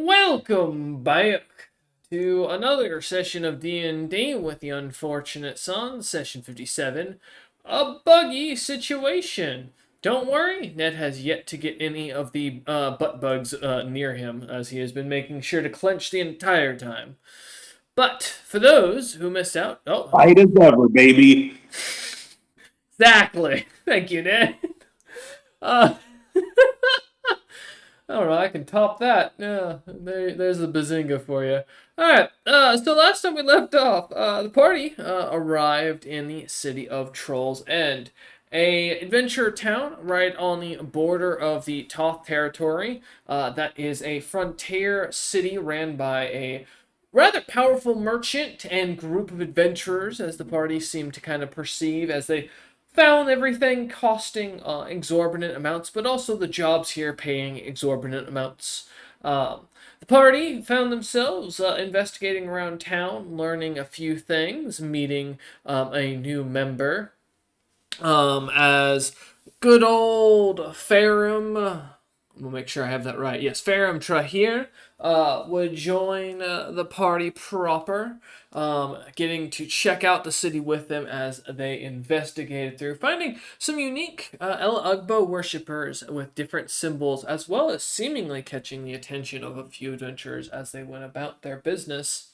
Welcome back to another session of D&D with the Unfortunate Son, session 57, a buggy situation. Don't worry, Ned has yet to get any of the butt bugs near him, as he has been making sure to clench the entire time. But for those who missed out, Fight as ever, baby. exactly. Thank you, Ned. Uh, All right, I can top that. Yeah, there's the bazinga for you. All right. So last time we left off, the party arrived in the city of Trolls End, a adventure town right on the border of the Toth territory. That is a frontier city ran by a rather powerful merchant and group of adventurers, as the party seemed to kind of perceive as they found everything costing exorbitant amounts, but also the jobs here paying exorbitant amounts. The party found themselves investigating around town, learning a few things, meeting a new member, as good old Ferrum. We'll make sure I have that right. Yes, Ferrum Trahir would join the party proper, getting to check out the city with them as they investigated through, finding some unique El Ugbo worshippers with different symbols, as well as seemingly catching the attention of a few adventurers as they went about their business.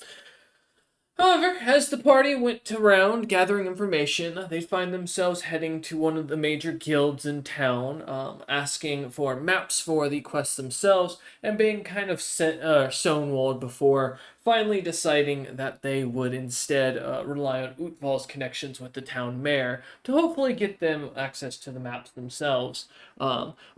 However, as the party went around gathering information, they find themselves heading to one of the major guilds in town, asking for maps for the quests themselves, and being kind of stonewalled before finally deciding that they would instead rely on Utval's connections with the town mayor to hopefully get them access to the maps themselves.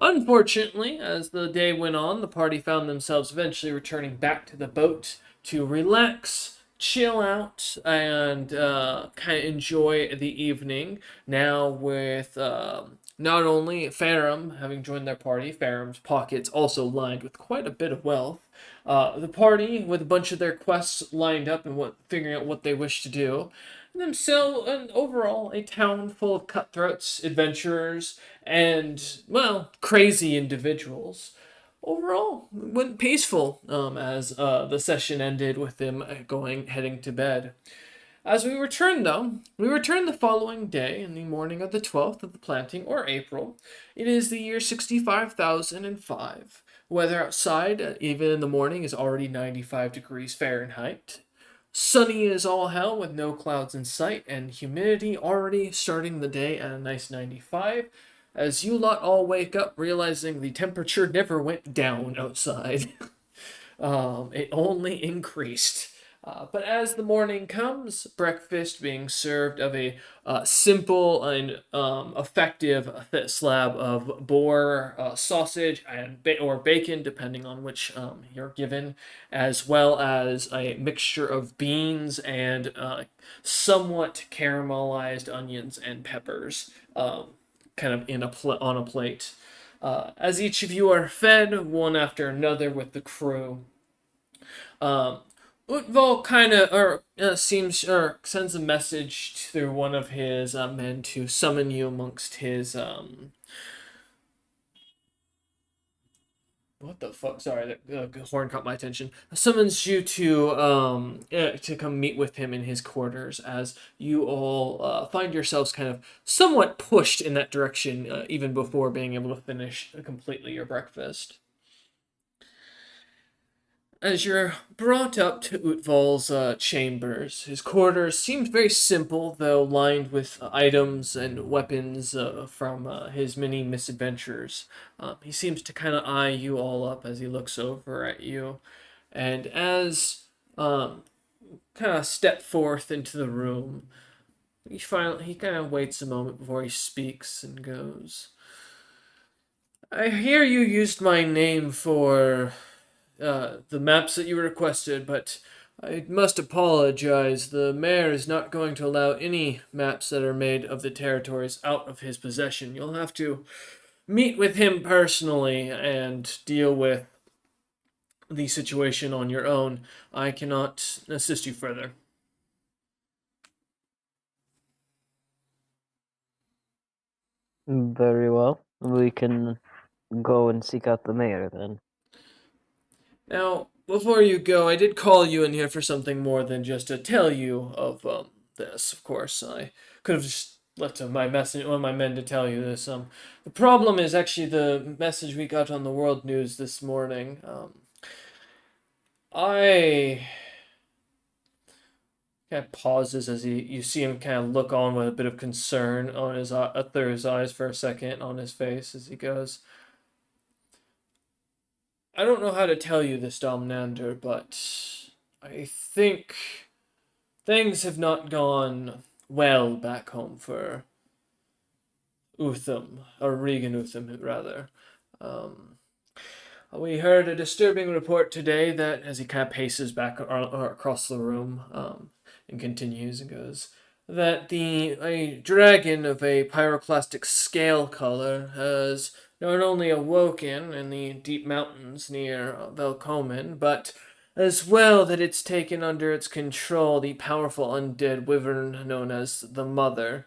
Unfortunately, as the day went on, the party found themselves eventually returning back to the boat to relax, chill out, and kind of enjoy the evening. Now with not only Ferrum having joined their party, Ferrum's pockets also lined with quite a bit of wealth. The party with a bunch of their quests lined up and figuring out what they wish to do. And overall a town full of cutthroats, adventurers, and well, crazy individuals. Overall, it went peaceful as the session ended with them heading to bed. As we returned, though, we returned the following day in the morning of the 12th of the planting, or April. It is the year 65,005. Weather outside, even in the morning, is already 95 degrees Fahrenheit. Sunny as all hell with no clouds in sight, and humidity already starting the day at a nice 95, as you lot all wake up realizing the temperature never went down outside. It only increased. But as the morning comes, breakfast being served of a simple and effective slab of boar sausage and or bacon, depending on which you're given, as well as a mixture of beans and somewhat caramelized onions and peppers, kind of on a plate. As each of you are fed one after another with the crew, um, Utval kind of seems or sends a message through one of his men to summon you amongst his what the fuck? Sorry, the horn caught my attention. Summons you to come meet with him in his quarters, as you all find yourselves kind of somewhat pushed in that direction, even before being able to finish completely your breakfast. As you're brought up to Utval's chambers, his quarters seemed very simple, though lined with items and weapons from his many misadventures. He seems to kind of eye you all up as he looks over at you, and as kind of step forth into the room, he kind of waits a moment before he speaks and goes, "I hear you used my name for the maps that you requested, but I must apologize. The mayor is not going to allow any maps that are made of the territories out of his possession. You'll have to meet with him personally and deal with the situation on your own. I cannot assist you further." Very well. We can go and seek out the mayor then. Now, before you go, I did call you in here for something more than just to tell you of this. Of course, I could have just left one of my men to tell you this. The problem is actually the message we got on the world news this morning. I kind of pauses as you see him kind of look on with a bit of concern on his through his eyes for a second on his face as he goes. I don't know how to tell you this, Domnander, but I think things have not gone well back home for Utham, or Regan Utham, rather. Um, we heard a disturbing report today that, as he kind of paces back across the room and continues and goes, that a dragon of a pyroclastic scale color has not only awoken in the deep mountains near Velcomen, but as well that it's taken under its control the powerful undead wyvern known as the Mother.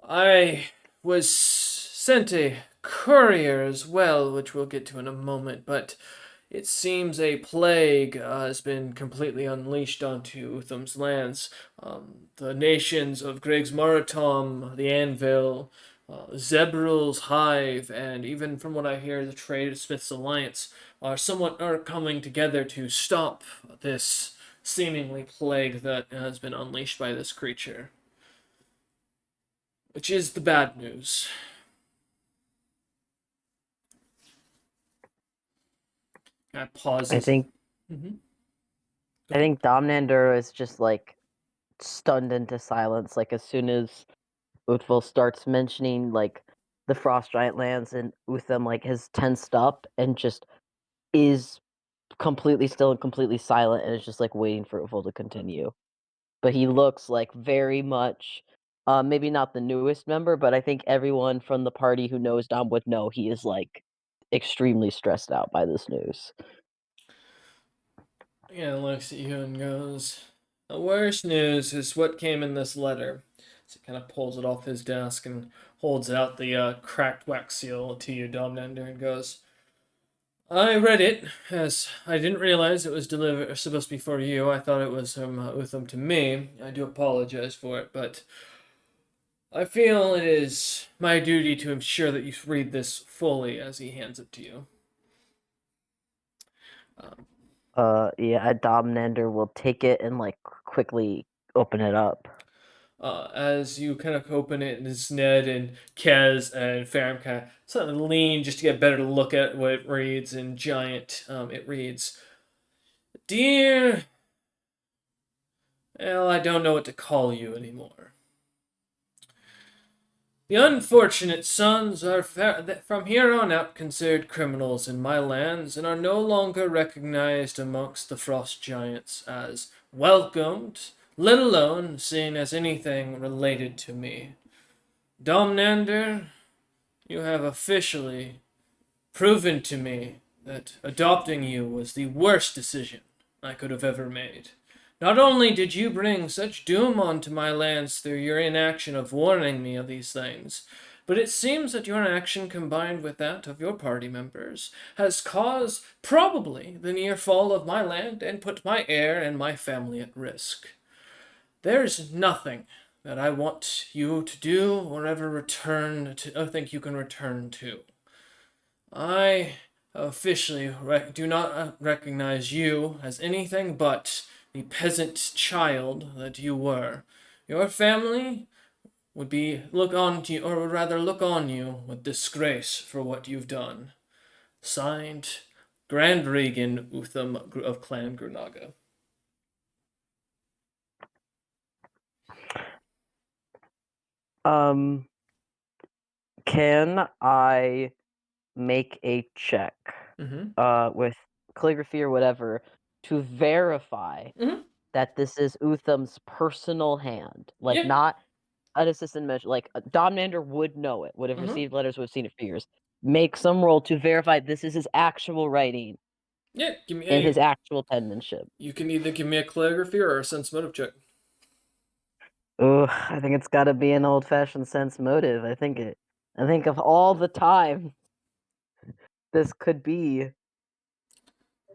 I was sent a courier as well, which we'll get to in a moment, but it seems a plague has been completely unleashed onto Utham's lands. The nations of Greg's Maratom, the Anvil, Zebrul's Hive, and even from what I hear, the Tradesmith's Alliance are coming together to stop this seemingly plague that has been unleashed by this creature, which is the bad news. Kind of I pauses. think Mm-hmm. Go I ahead. think Domnander is just like stunned into silence. Like as soon as Uthvil starts mentioning like the Frost Giant lands and Utham like has tensed up and just is completely still and completely silent and is just like waiting for Uthvil to continue. But he looks like very much maybe not the newest member, but I think everyone from the party who knows Dom would know he is like extremely stressed out by this news. Yeah, looks at you and goes, "The worst news is what came in this letter." So he kind of pulls it off his desk and holds out the cracked wax seal to you, Domnander, and goes, "I read it, as I didn't realize it was supposed to be for you. I thought it was from Utham to me. I do apologize for it, but I feel it is my duty to ensure that you read this fully as he hands it to you." Um, Yeah, Domnander will take it and like quickly open it up. as you kind of open it, and it's Ned and Kez and Ferrum kind of sort of lean just to get a better look at what it reads. In giant, it reads, "Dear, well, I don't know what to call you anymore. The unfortunate sons are from here on out considered criminals in my lands and are no longer recognized amongst the frost giants as welcomed, let alone seen as anything related to me. Domnander, you have officially proven to me that adopting you was the worst decision I could have ever made. Not only did you bring such doom onto my lands through your inaction of warning me of these things, but it seems that your action combined with that of your party members has caused probably the near fall of my land and put my heir and my family at risk. There's nothing that I want you to do or ever return to, or think you can return to. I officially do not recognize you as anything but the peasant child that you were. Your family would be look on to you, or would rather look on you with disgrace for what you've done. Signed, Grand Regan Utham of Clan Grunaga." Um, can I make a check Mm-hmm. with calligraphy or whatever to verify Mm-hmm. that this is Utham's personal hand? Like Yeah. not an assistant measure. Like Domnander would know it, would have Mm-hmm. received letters, would have seen it for years. Make some roll to verify this is his actual writing Yeah. Give me and his a. actual penmanship. You can either give me a calligraphy or a sense motive check. Oh, I think it's got to be an old-fashioned sense motive. I think of all the time this could be.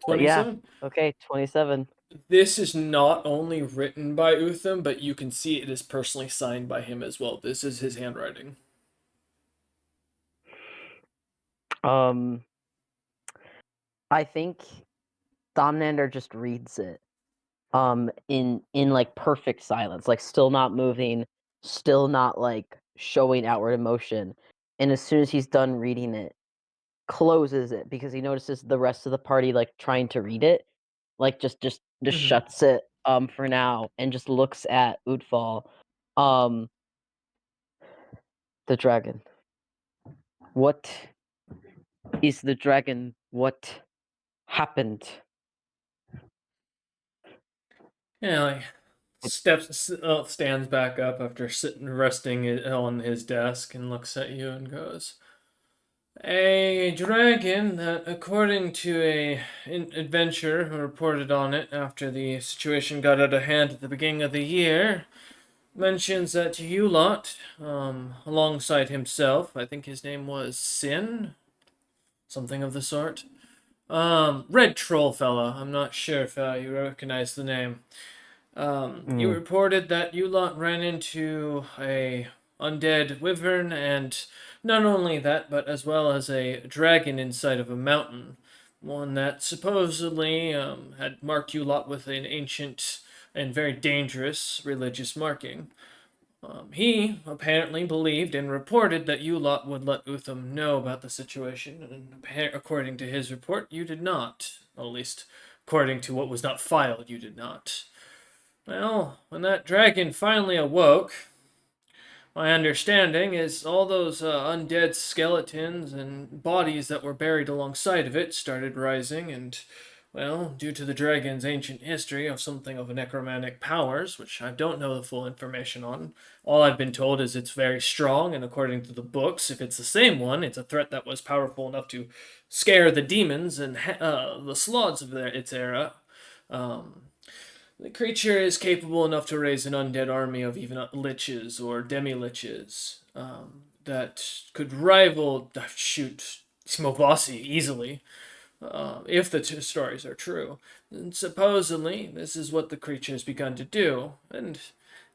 Yeah. 27. Okay, 27. This is not only written by Utham, but you can see it is personally signed by him as well. This is his handwriting. Um, I think Domnander just reads it. In like perfect silence, like still not moving, still not like showing outward emotion. And as soon as he's done reading it, closes it because he notices the rest of the party like trying to read it, like just Mm-hmm. shuts it for now and just looks at Utfall. Um the dragon. What is the dragon? What happened? Yeah, like stands back up after sitting resting on his desk and looks at you and goes, "A dragon that, according to an adventurer who reported on it after the situation got out of hand at the beginning of the year, mentions that you lot, alongside himself, I think his name was Sin, something of the sort, Red Troll fella. I'm not sure if you recognize the name. You Mm. reported that you lot ran into a undead wyvern, and not only that, but as well as a dragon inside of a mountain. One that supposedly had marked you lot with an ancient and very dangerous religious marking. He apparently believed and reported that you lot would let Utham know about the situation, and according to his report, you did not. At least, according to what was not filed, you did not. Well, when that dragon finally awoke, my understanding is all those undead skeletons and bodies that were buried alongside of it started rising, and, well, due to the dragon's ancient history of something of a necromantic powers, which I don't know the full information on, all I've been told is it's very strong, and according to the books, if it's the same one, it's a threat that was powerful enough to scare the demons and the sloths of its era. Um, the creature is capable enough to raise an undead army of even liches or demi-liches that could rival, shoot, Smovasi easily, if the two stories are true. And supposedly, this is what the creature has begun to do, and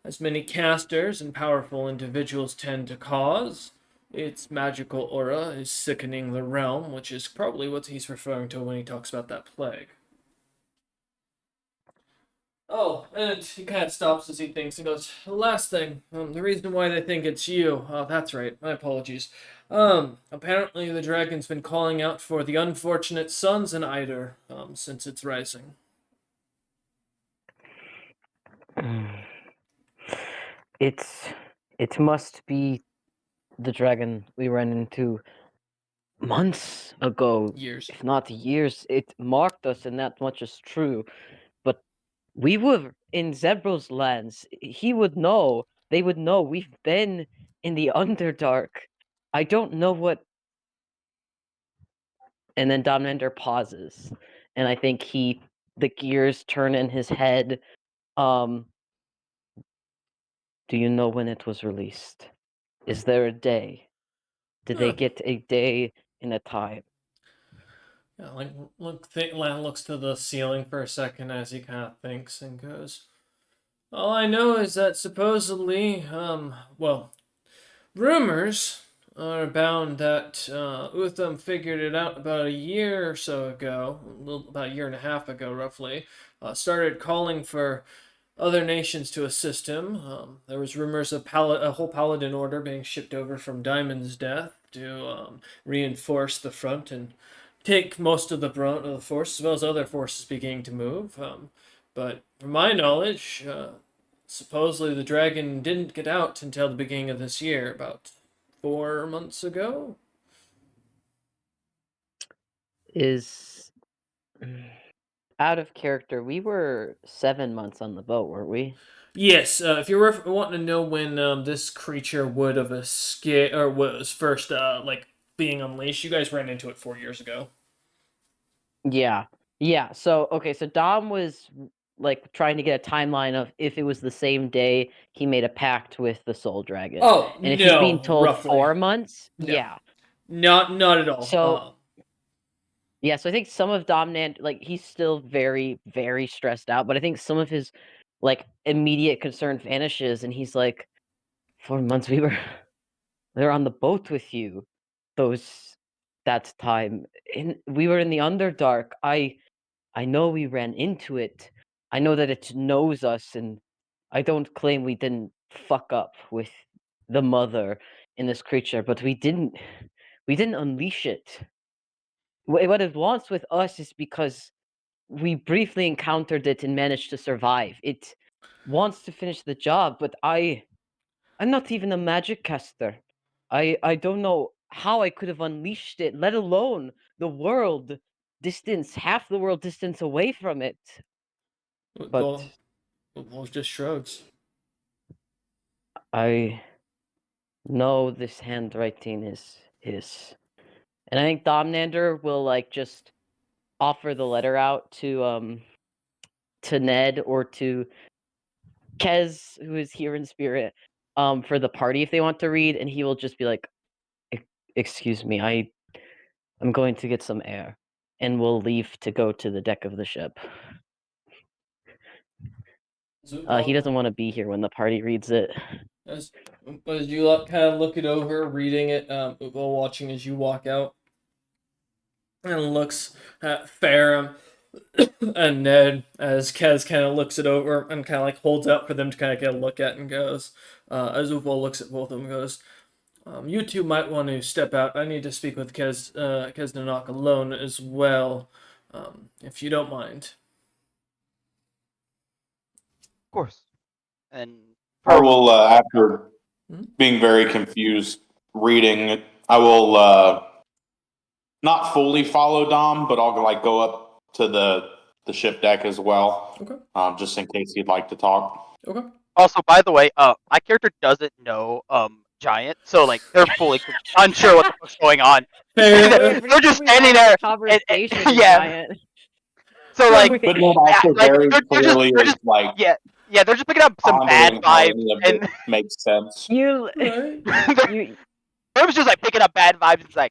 as many casters and powerful individuals tend to cause, its magical aura is sickening the realm, which is probably what he's referring to when he talks about that plague. Oh, and he kind of stops as he thinks and goes, "Last thing, the reason why they think it's you. Oh, that's right. My apologies. Apparently the dragon's been calling out for the unfortunate sons in Eider, since its rising." It's it must be the dragon we ran into months ago, Years. if not years. It marked us, and that much is true. But we were in Zebra's lands. He would know. They would know. We've been in the Underdark. I don't know what. And then Dominander pauses, and I think the gears turn in his head. Um, do you know when it was released? Is there a day? Did they Huh. get a day and a time? Yeah, like looks to the ceiling for a second as he kind of thinks and goes, "All I know is that supposedly, well, rumors are abound that Utham figured it out about a year or so ago, about a year and a half ago, roughly. Started calling for other nations to assist him. There was rumors of a whole paladin order being shipped over from Diamond's death to reinforce the front and take most of the brunt of the force, as well as other forces beginning to move. But from my knowledge, supposedly the dragon didn't get out until the beginning of this year, about 4 months ago. Is out of character. We were 7 months on the boat, weren't we? Yes, if you're wanting to know when this creature would have escaped or was first like being unleashed, you guys ran into it 4 years ago. Yeah. Yeah. So okay, so Dom was like trying to get a timeline of if it was the same day he made a pact with the Soul Dragon. Oh And if he's being no, told roughly. 4 months, No, yeah. not at all. So Yeah, so I think some of Domnand, like, he's still very, very stressed out, but I think some of his, like, immediate concern vanishes, and he's like, 4 months we were on the boat with you. Those that time. We were in the Underdark. I know we ran into it. I know that it knows us, and I don't claim we didn't fuck up with the mother in this creature, but we didn't unleash it. What it wants with us is because we briefly encountered it and managed to survive. It wants to finish the job, but I'm not even a magic caster. I don't know how I could have unleashed it, let alone the world distance, half the world distance away from it. Well, But well, just shrugs. I know this handwriting is his. And I think Domnander will like just offer the letter out to Ned or to Kez, who is here in spirit, for the party if they want to read, and he will just be like, Excuse me, I'm going to get some air." And we'll leave to go to the deck of the ship. He doesn't want to be here when the party reads it. As, as you kind of look it over, reading it, while watching as you walk out, and looks at Farah and Ned as Kez kind of looks it over and kind of like holds out for them to kind of get a look at and goes, as Uval looks at both of them and goes, you two might want to step out. I need to speak with Kez Nanak alone as well, if you don't mind. Of course. And I will, no. after Hmm? being very confused reading, I will not fully follow Dom, but I'll like go up to the ship deck as well, Okay. just in case he'd like to talk. Okay. Also, by the way, my character doesn't know Giant, so like they're fully unsure what the fuck's going on. Fair. They're just standing there. Conversation, Yeah. Giant. So like, But Ned also like very they're clearly they're is just like yeah, they're just picking up some bad pondering how vibes, any of it and makes sense. You, Right. you, Herm's just like picking up bad vibes. It's like,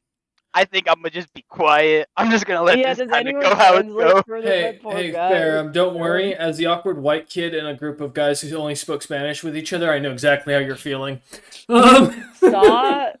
I think I'm gonna just be quiet. I'm just gonna let yeah. this Does kind of go anyone how it translate go. for that Hey, poor hey, guy? Fair. Don't worry. As the awkward white kid in a group of guys who only spoke Spanish with each other, I know exactly how you're feeling. Saw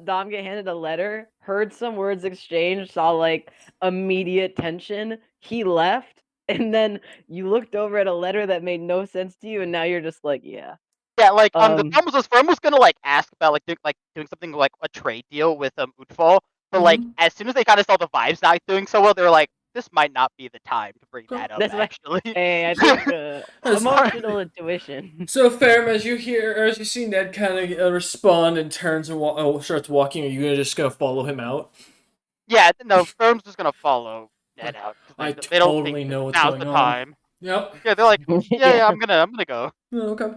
Dom get handed a letter, heard some words exchanged, saw like immediate tension. He left, and then you looked over at a letter that made no sense to you, and now you're just like, yeah. Yeah, like the Um, problem was Firm was gonna like ask about like doing something like a trade deal with Utfall, but like Mhm. as soon as they kind of saw the vibes not doing so well, they were like, this might not be the time to bring Okay. that up that's why. actually. Hey, I think As emotional intuition. So, Ferrum, as you hear, or as you see Ned kind of respond and turns and starts walking, are you gonna follow him out? Yeah, no, Firm's just gonna follow Ned Like, out because I they don't think totally know what's now's going the on. time. Yep. Yeah, they're like, yeah, Yeah. I'm gonna go. Oh, okay.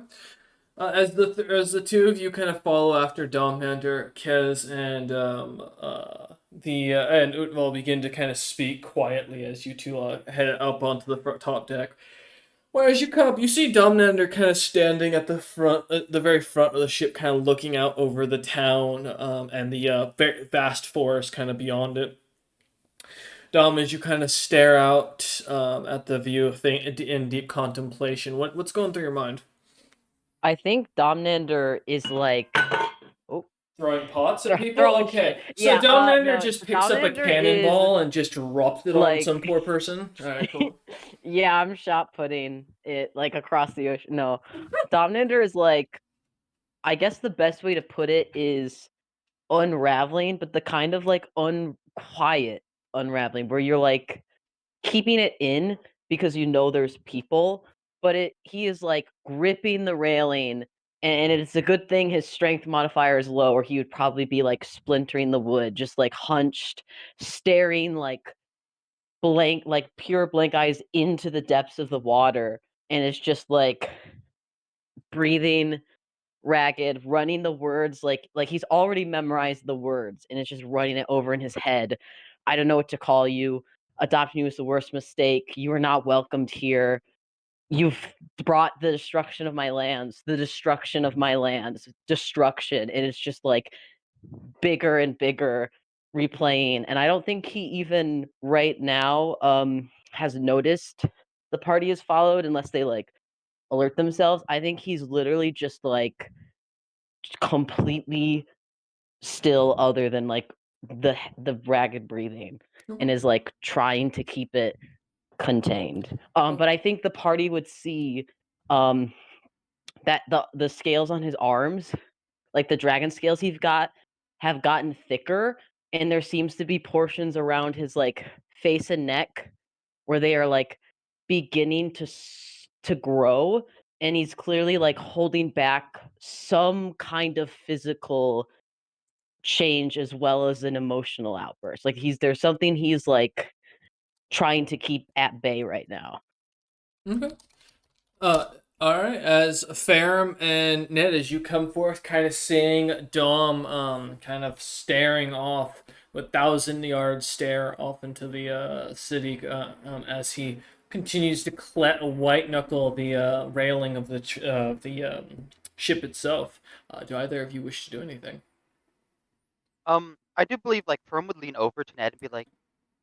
As the two of you kind of follow after Domhander, Kez, and and Utval begin to kind of speak quietly as you two head up onto the top deck. Well, as you come up, you see Domnander kind of standing at the front, at the very front of the ship, kind of looking out over the town and the vast forest kind of beyond it. Dom, as you kind of stare out at the view of thing in deep contemplation, what's going through your mind? I think Domnander is like, oh, Throwing pots at people? throwing shit. Okay. So Yeah. Domnander No, just picks up a Domnander is cannonball and just drops it on like, some poor person. Alright, cool. yeah, I'm shot putting it like across the ocean. No, Domnander is like, I guess the best way to put it is unraveling, but the kind of like unquiet unraveling where you're like keeping it in because you know there's people, but he is like gripping the railing, and it's a good thing his strength modifier is low, or he would probably be like splintering the wood, just like hunched, staring like blank, like pure blank eyes into the depths of the water, and it's just like breathing ragged, running the words like he's already memorized the words, and it's just running it over in his head. I don't know what to call you. Adopting you was the worst mistake. You are not welcomed here. You've brought the destruction of my lands, the destruction of my lands, destruction. And it's just like bigger and bigger. replaying, and I don't think he even right now has noticed the party is followed unless they like alert themselves. I think he's literally just like completely still, other than like the ragged breathing, and is like trying to keep it contained. But I think the party would see that the scales on his arms, like the dragon scales he's got, have gotten thicker, and there seems to be portions around his like face and neck where they are like beginning to grow, and he's clearly like holding back some kind of physical change as well as an emotional outburst. Like there's something he's like trying to keep at bay right now. Okay. Uh, all right. As Ferrum and Ned, as you come forth, kind of seeing Dom, kind of staring off with 1,000 yard stare off into the city, as he continues to white knuckle the railing of the ship itself. Do either of you wish to do anything? I do believe like Firm would lean over to Ned and be like,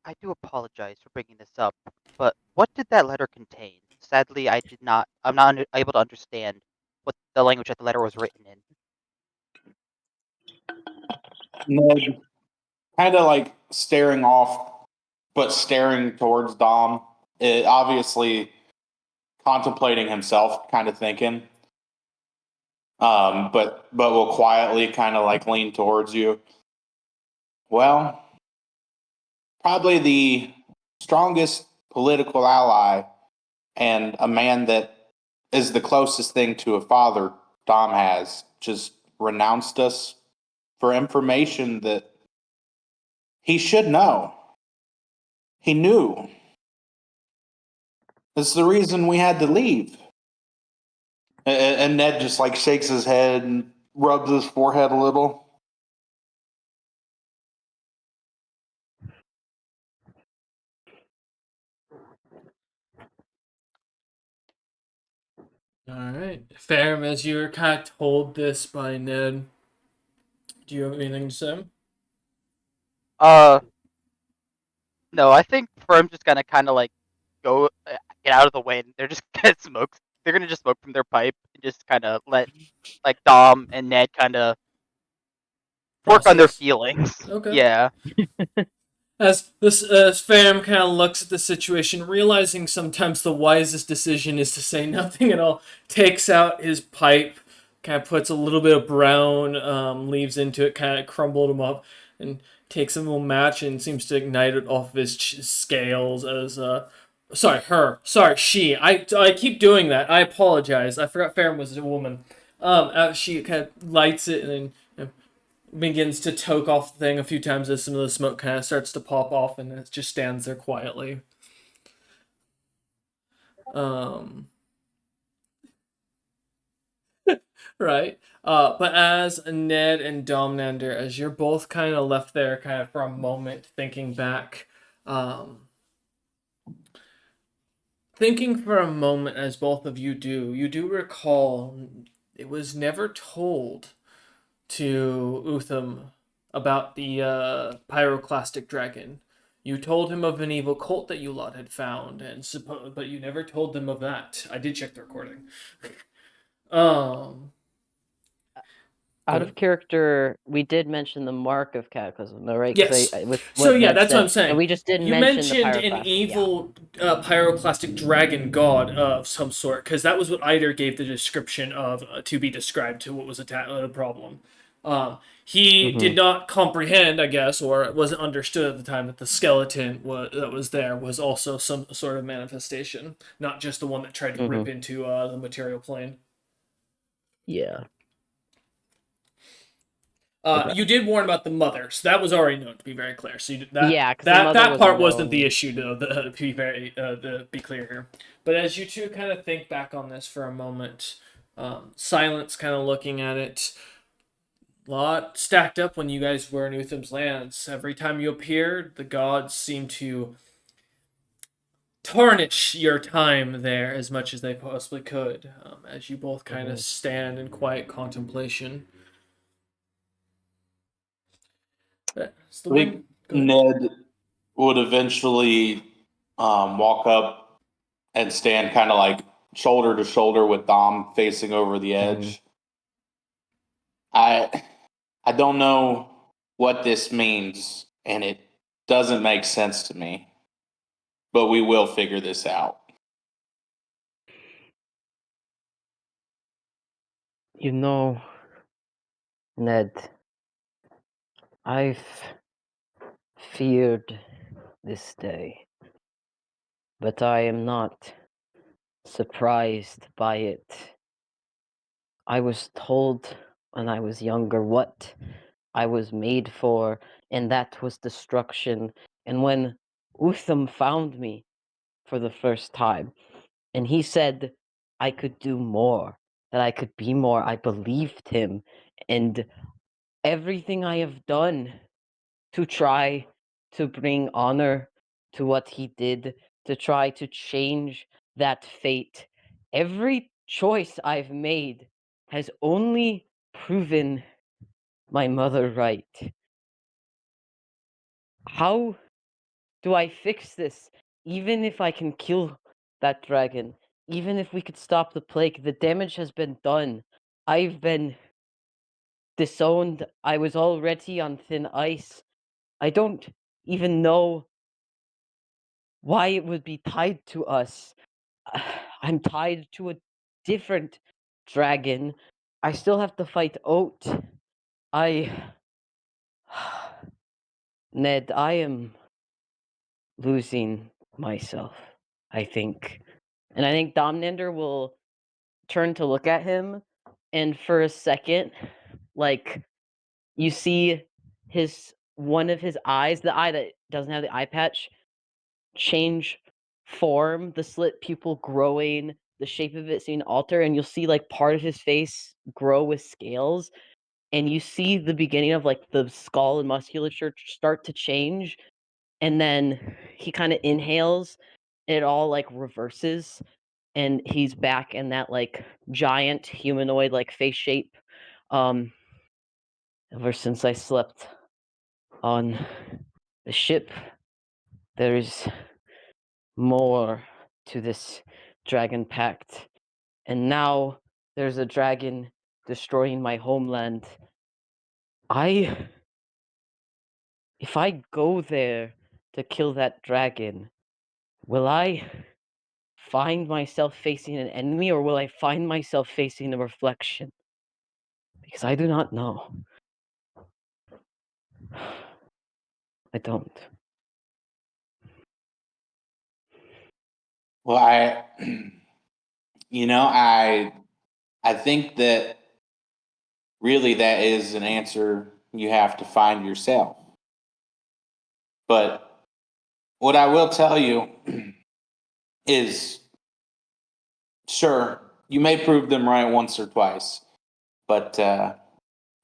"I do apologize for bringing this up, but what did that letter contain? Sadly, I did not. I'm not able to understand what the language that the letter was written in." Ned kind of like staring off, but staring towards Dom. Obviously contemplating himself, kind of thinking. But will quietly kind of like lean towards you. Well, probably the strongest political ally and a man that is the closest thing to a father Dom has just renounced us for information that he should know. He knew. It's the reason we had to leave. And Ned just like shakes his head and rubs his forehead a little. All right. Ferrum, as you were kind of told this by Ned, do you have anything to say? Uh, no, I think Firm's just gonna kind of like go get out of the way, and they're just gonna smoke. They're gonna just smoke from their pipe and just kind of let like Dom and Ned kind of work on their Process. feelings. Okay. Yeah. As Fam kind of looks at the situation, realizing sometimes the wisest decision is to say nothing at all, takes out his pipe, kind of puts a little bit of brown leaves into it, kind of crumbled them up, and takes a little match and seems to ignite it off of his scales as she. I keep doing that. I apologize. I forgot Farron was a woman. She kind of lights it and then begins to toke off the thing a few times as some of the smoke kind of starts to pop off, and it just stands there quietly. Um, right. But as Ned and Domnander, as you're both kind of left there, kind of for a moment, thinking for a moment, as both of you do recall it was never told to Utham about the pyroclastic dragon. You told him of an evil cult that you lot had found, but you never told them of that. I did check the recording. um, Go Out ahead. of character, we did mention the mark of cataclysm, though, right? Because Yes. with So what yeah, Ned that's what said, I'm and saying. we just didn't You mention the mentioned an pyroclastic. Yeah. evil pyroclastic dragon god of some sort, because that was what Eider gave the description of to be described to what was the problem. He did Mm-hmm. not comprehend, I guess, or it wasn't understood at the time that the skeleton that was there was also some sort of manifestation, not just the one that tried to Mm-hmm. rip into the material plane. Yeah. Okay. You did warn about the mother, so that was already known. To be very clear, so Yeah, because the mother that was a part wasn't the known. issue, though. To be to be clear here, but as you two kind of think back on this for a moment, silence, kind of looking at it, a lot stacked up when you guys were in Utham's lands. Every time you appeared, the gods seemed to tarnish your time there as much as they possibly could. As you both kind of Mhm. stand in quiet contemplation. It's the I wind. think Go ahead. Ned would eventually walk up and stand kind of like shoulder to shoulder with Dom facing over the edge. I I don't know what this means, and it doesn't make sense to me. But we will figure this out. You know, Ned, I've feared this day, but I am not surprised by it. I was told when I was younger what I was made for, and that was destruction. And when Utham found me for the first time, and he said I could do more, that I could be more, I believed him. And everything I have done to try to bring honor to what he did, to try to change that fate, every choice I've made has only proven my mother right. How do I fix this? Even if I can kill that dragon, even if we could stop the plague, the damage has been done. I've been disowned. I was already on thin ice. I don't even know why it would be tied to us. I'm tied to a different dragon. I still have to fight Oat. I. Ned, I am losing myself, I think. And I think Domnander will turn to look at him, and for a second, like, you see one of his eyes, the eye that doesn't have the eye patch, change form, the slit pupil growing, the shape of it seeming to alter, and you'll see like part of his face grow with scales, and you see the beginning of like the skull and musculature start to change, and then he kind of inhales, and it all like reverses, and he's back in that like giant humanoid like face shape. Um, ever since I slept on the ship, there's more to this dragon pact. And now there's a dragon destroying my homeland. If I go there to kill that dragon, will I find myself facing an enemy, or will I find myself facing a reflection? Because I do not know. I don't. Well, I think that really that is an answer you have to find yourself. But what I will tell you is, sure, you may prove them right once or twice, but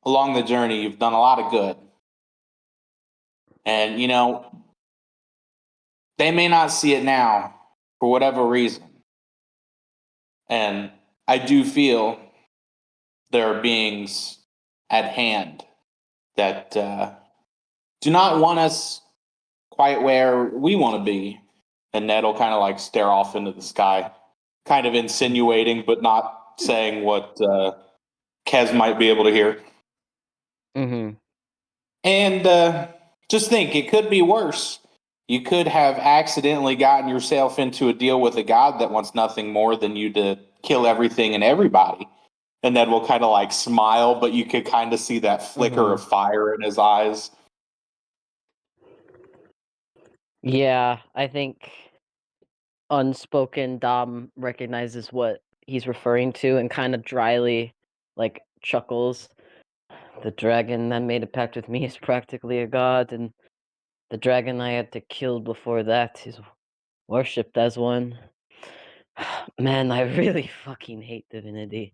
along the journey, you've done a lot of good. And, they may not see it now for whatever reason. And I do feel there are beings at hand that do not want us quite where we want to be. And Ned will kind of like stare off into the sky, kind of insinuating, but not saying what Kez might be able to hear. Mm-hmm. And just think, it could be worse. You could have accidentally gotten yourself into a deal with a god that wants nothing more than you to kill everything and everybody. And Ned will kind of like smile, but you could kind of see that flicker of fire in his eyes. Yeah, I think unspoken Dom recognizes what he's referring to and kind of dryly like chuckles. The dragon that made a pact with me is practically a god, and the dragon I had to kill before that is worshipped as one. Man, I really fucking hate divinity.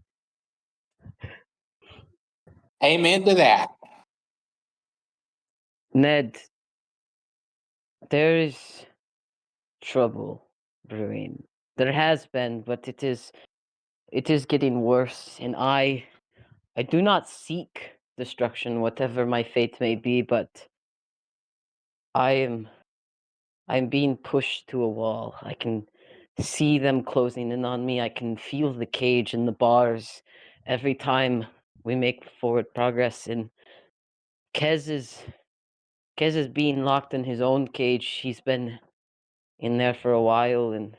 Amen to that. Ned, there is trouble brewing. There has been, but it is getting worse, and I do not seek destruction, whatever my fate may be, but I am I'm being pushed to a wall. I can see them closing in on me. I can feel the cage and the bars every time we make forward progress. And Kez is Kez is being locked in his own cage. He's been in there for a while, and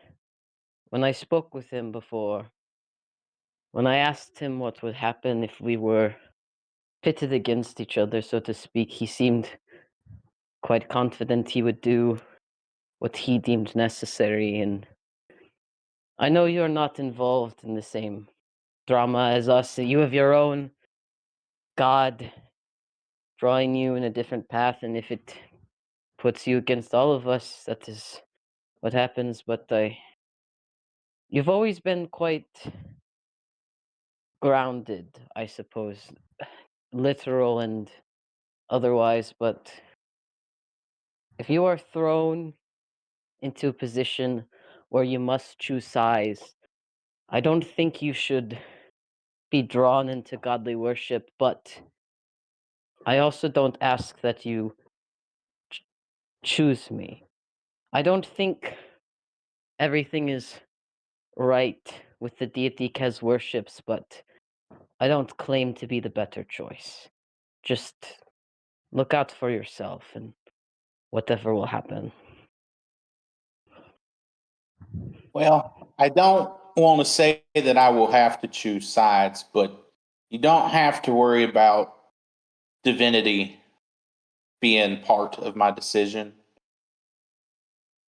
when I spoke with him before, when I asked him what would happen if we were pitted against each other, so to speak, he seemed quite confident he would do what he deemed necessary. And I know you're not involved in the same drama as us. You have your own God drawing you in a different path, and if it puts you against all of us, that is what happens. But you've always been quite grounded, I suppose, literal and otherwise. But if you are thrown into a position where you must choose sides, I don't think you should be drawn into godly worship, but I also don't ask that you choose me. I don't think everything is right with the deity Kez worships, but I don't claim to be the better choice. Just look out for yourself and whatever will happen. Well, I don't want to say that I will have to choose sides, but you don't have to worry about divinity being part of my decision.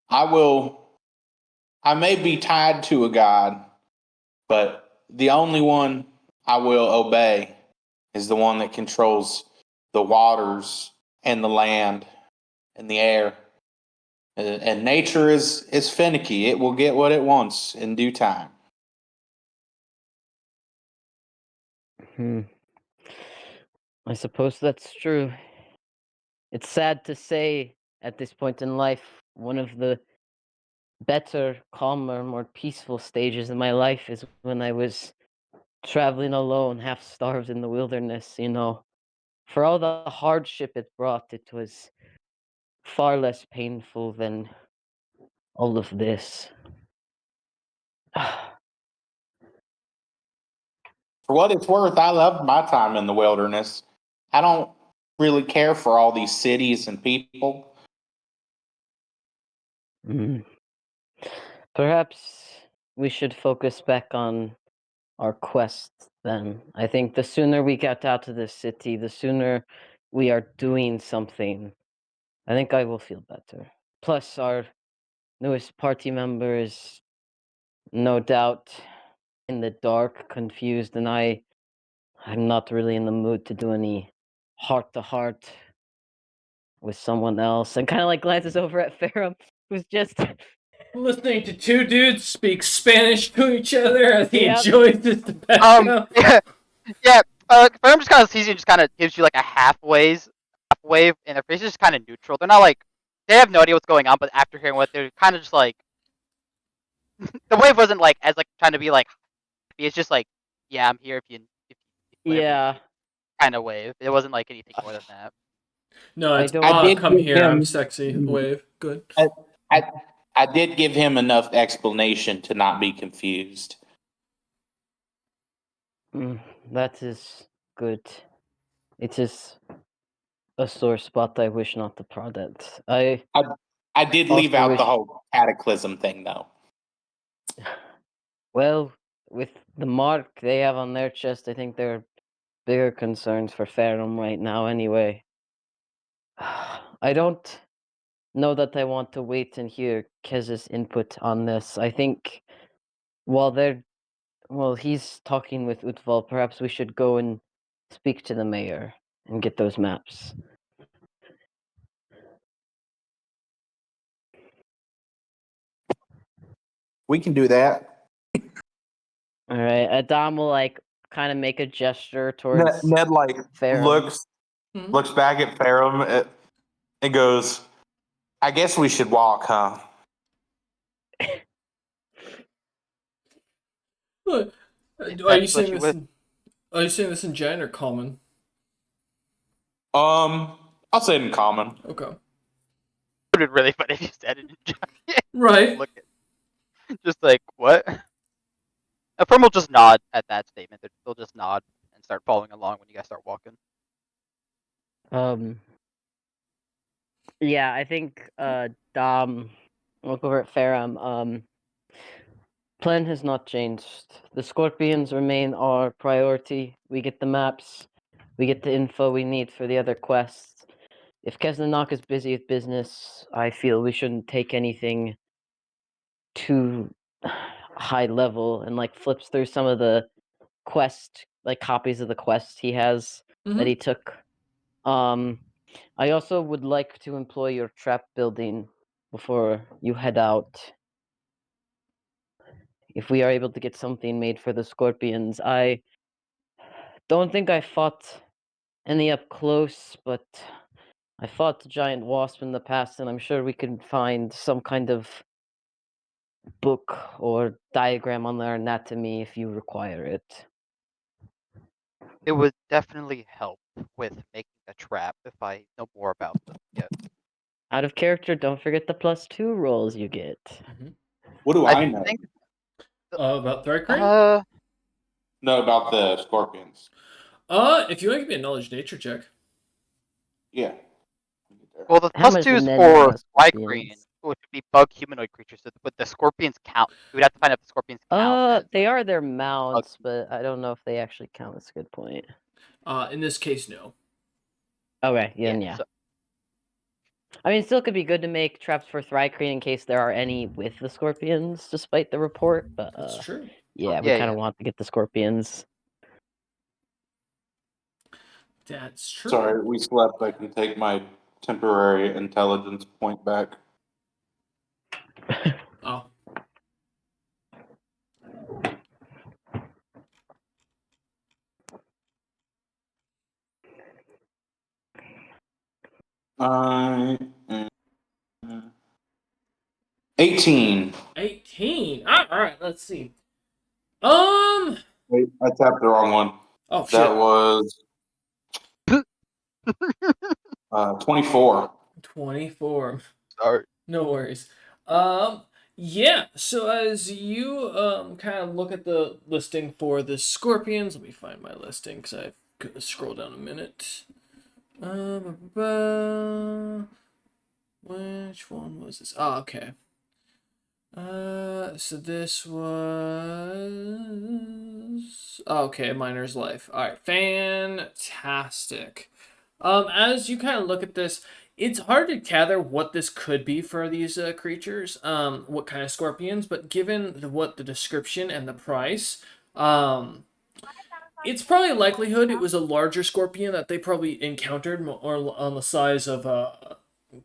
I will, I may be tied to a God, but the only one I will obey is the one that controls the waters and the land and the air. And nature is finicky. It will get what it wants in due time. Hmm. I suppose that's true. It's sad to say at this point in life, one of the better, calmer, more peaceful stages in my life is when I was traveling alone, half starved in the wilderness, you know. For all the hardship it brought, it was far less painful than all of this. For what it's worth, I loved my time in the wilderness. I don't really care for all these cities and people. Mm. Perhaps we should focus back on our quest then. I think the sooner we get out of this city, the sooner we are doing something, I think I will feel better. Plus, our newest party member is no doubt in the dark, confused, and I'm not really in the mood to do any heart to heart with someone else. And kind of like glances over at Ferrum, who's just Listening to two dudes speak Spanish to each other as he Yep. enjoys this in the background. Yeah, yeah. Firm just kind of sees you, and just kind of gives you like a half wave, and their face is just kind of neutral. They're not like they have no idea what's going on, but after hearing what they're kind of just like the wave wasn't like as like trying to be like happy. It's just like yeah, I'm here if you whatever you yeah. need kind of wave. It wasn't like anything more than that. No, I it's don't. I did come give here, I'm him sexy wave. Good. I, I did give him enough explanation to not be confused. Mm, that is good. It is a sore spot I wish not to prod at. I I I did leave also out the wish. whole cataclysm thing though. Well, with the mark they have on their chest, I think there are bigger concerns for Ferrum right now. Anyway, I don't know that I want to wait and hear Kez's input on this. I think while they're he's talking with Utval. Perhaps we should go and speak to the mayor and get those maps. We can do that. All right, Adam will like kind of make a gesture Ned, towards Ned like Ferrum. looks back at Ferrum and goes, "I guess we should walk, huh?" Look, are you That saying split you this with. in, are you saying this in Gen or common? I'll say it in common. Okay. would have been really funny if you said it in giant. Right. Look at, just like what? A firm will just nod at that statement. They'll just nod and start following along when you guys start walking. Yeah, I think Dom, look over at Faram. Plan has not changed. The Scorpions remain our priority. We get the maps, we get the info we need for the other quests. If Kesnanak is busy with business, I feel we shouldn't take anything too high level, and like flips through some of the quest, like copies of the quests he has that he took. I also would like to employ your trap building before you head out. If we are able to get something made for the Scorpions, I don't think I fought any up close, but I fought the giant wasp in the past, and I'm sure we can find some kind of book or diagram on their anatomy if you require it. It would definitely help with making a trap if I know more about them. Yeah. Out of character, don't forget the +2 rolls you get. What do I know? think About Thread Crane? No, about the scorpions. If you want to give me a knowledge nature check. Yeah. well, the How plus much 2 did is Ned know for about Green, Scorpions? which would be bug humanoid creatures. So would the scorpions count? We would have to find out if the scorpions count as They like, are their mounts, but I don't know if they actually count. That's a good point. In this case, no. Okay, then yeah. So, I mean, it still could be good to make traps for Thrycreen in case there are any with the Scorpions, despite the report, but That's true. yeah, we Yeah, kind of yeah. want to get the Scorpions. That's true. Sorry, we slept. I can take my temporary intelligence point back. Oh. I 18. 18. All right, let's see. Wait, I tapped the wrong one. Oh, shit. That was 24. 24. Sorry. No worries. Yeah, so as you kind of look at the listing for the Scorpions, let me find my listing because I've got to scroll down a minute. Which one was this? Oh, okay. So this was okay, Miner's Life. All right, fantastic. As you kind of look at this, it's hard to gather what this could be for these creatures, what kind of scorpions, but given what the description and the price, it's probably likelihood it was a larger scorpion that they probably encountered, or on the size of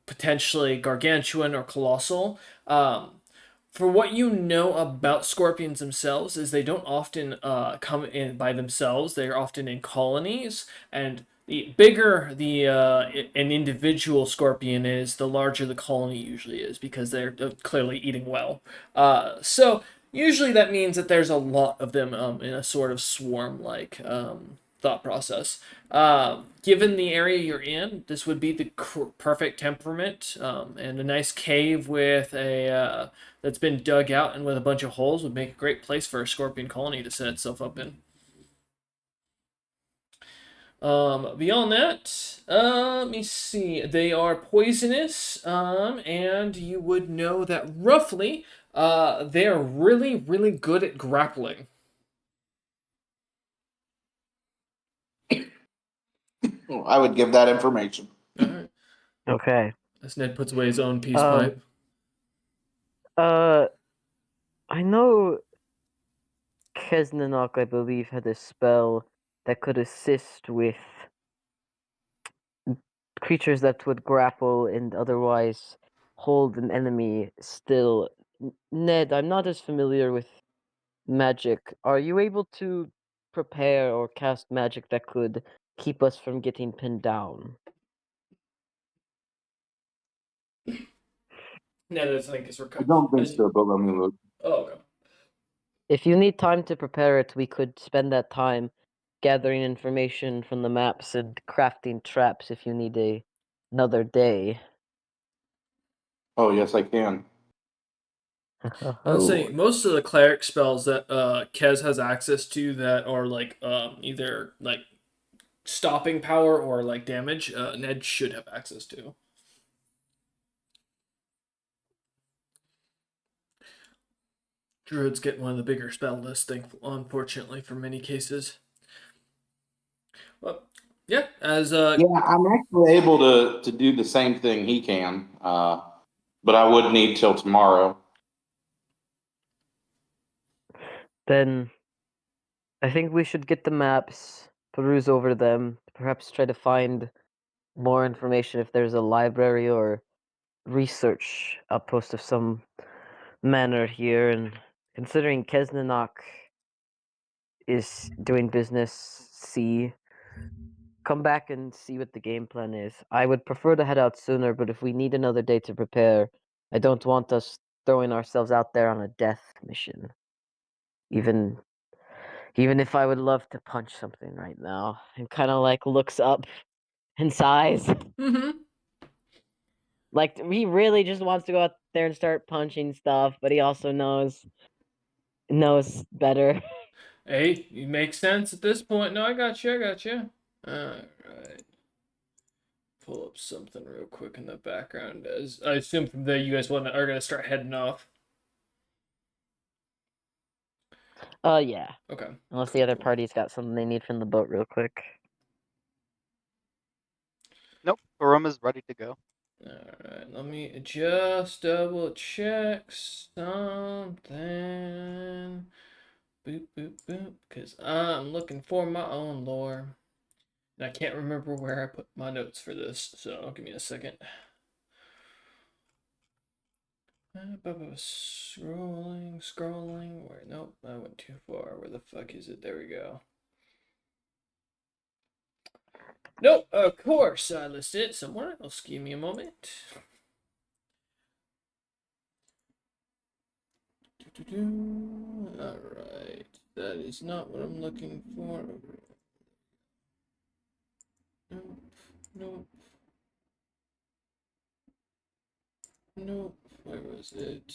potentially gargantuan or colossal. For what you know about scorpions themselves is they don't often come in by themselves. They're often in colonies, and the bigger an individual scorpion is, the larger the colony usually is because they're clearly eating well. So usually that means that there's a lot of them in a sort of swarm-like thought process. Given the area you're in, this would be the perfect temperament, and a nice cave with a that's been dug out and with a bunch of holes would make a great place for a scorpion colony to set itself up in. Beyond that, let me see. They are poisonous, and you would know that roughly, they are really, really good at grappling. I would give that information. All right. Okay. As Ned puts away his own peace pipe. I know Kesnanok, I believe, had a spell that could assist with creatures that would grapple and otherwise hold an enemy still. Ned, I'm not as familiar with magic. Are you able to prepare or cast magic that could keep us from getting pinned down? Ned, I think it's I don't think so, but let me look. Oh, okay. If you need time to prepare it, we could spend that time gathering information from the maps and crafting traps if you need another day. Oh, yes, I can. I'd say most of the cleric spells that Kez has access to that are like either like stopping power or like damage, Ned should have access to. Druids get one of the bigger spell lists, unfortunately, for many cases. Well, yeah, as Yeah, I'm actually able to do the same thing he can, but I would need till tomorrow. Then I think we should get the maps, peruse over them, perhaps try to find more information if there's a library or research outpost of some manner here. And considering Kesnanok is doing business, come back and see what the game plan is. I would prefer to head out sooner, but if we need another day to prepare, I don't want us throwing ourselves out there on a death mission. Even if I would love to punch something right now, and kind of like looks up and sighs. mm-hmm. Like he really just wants to go out there and start punching stuff, but he also knows better. Hey, it makes sense at this point. No, I got you. I got you. All right. Pull up something real quick in the background. As I assume from there, you guys are gonna start heading off. Yeah. Okay. Unless the other party's got something they need from the boat real quick. Nope, Aroma's ready to go. Alright, let me just double check something. Boop, boop, boop. Because I'm looking for my own lore. And I can't remember where I put my notes for this, so give me a second. Scrolling. Wait, nope, I went too far. Where the fuck is it? There we go. Nope, of course I listed it somewhere else. Give me a moment. Alright, that is not what I'm looking for. Nope, nope, nope. Where was it?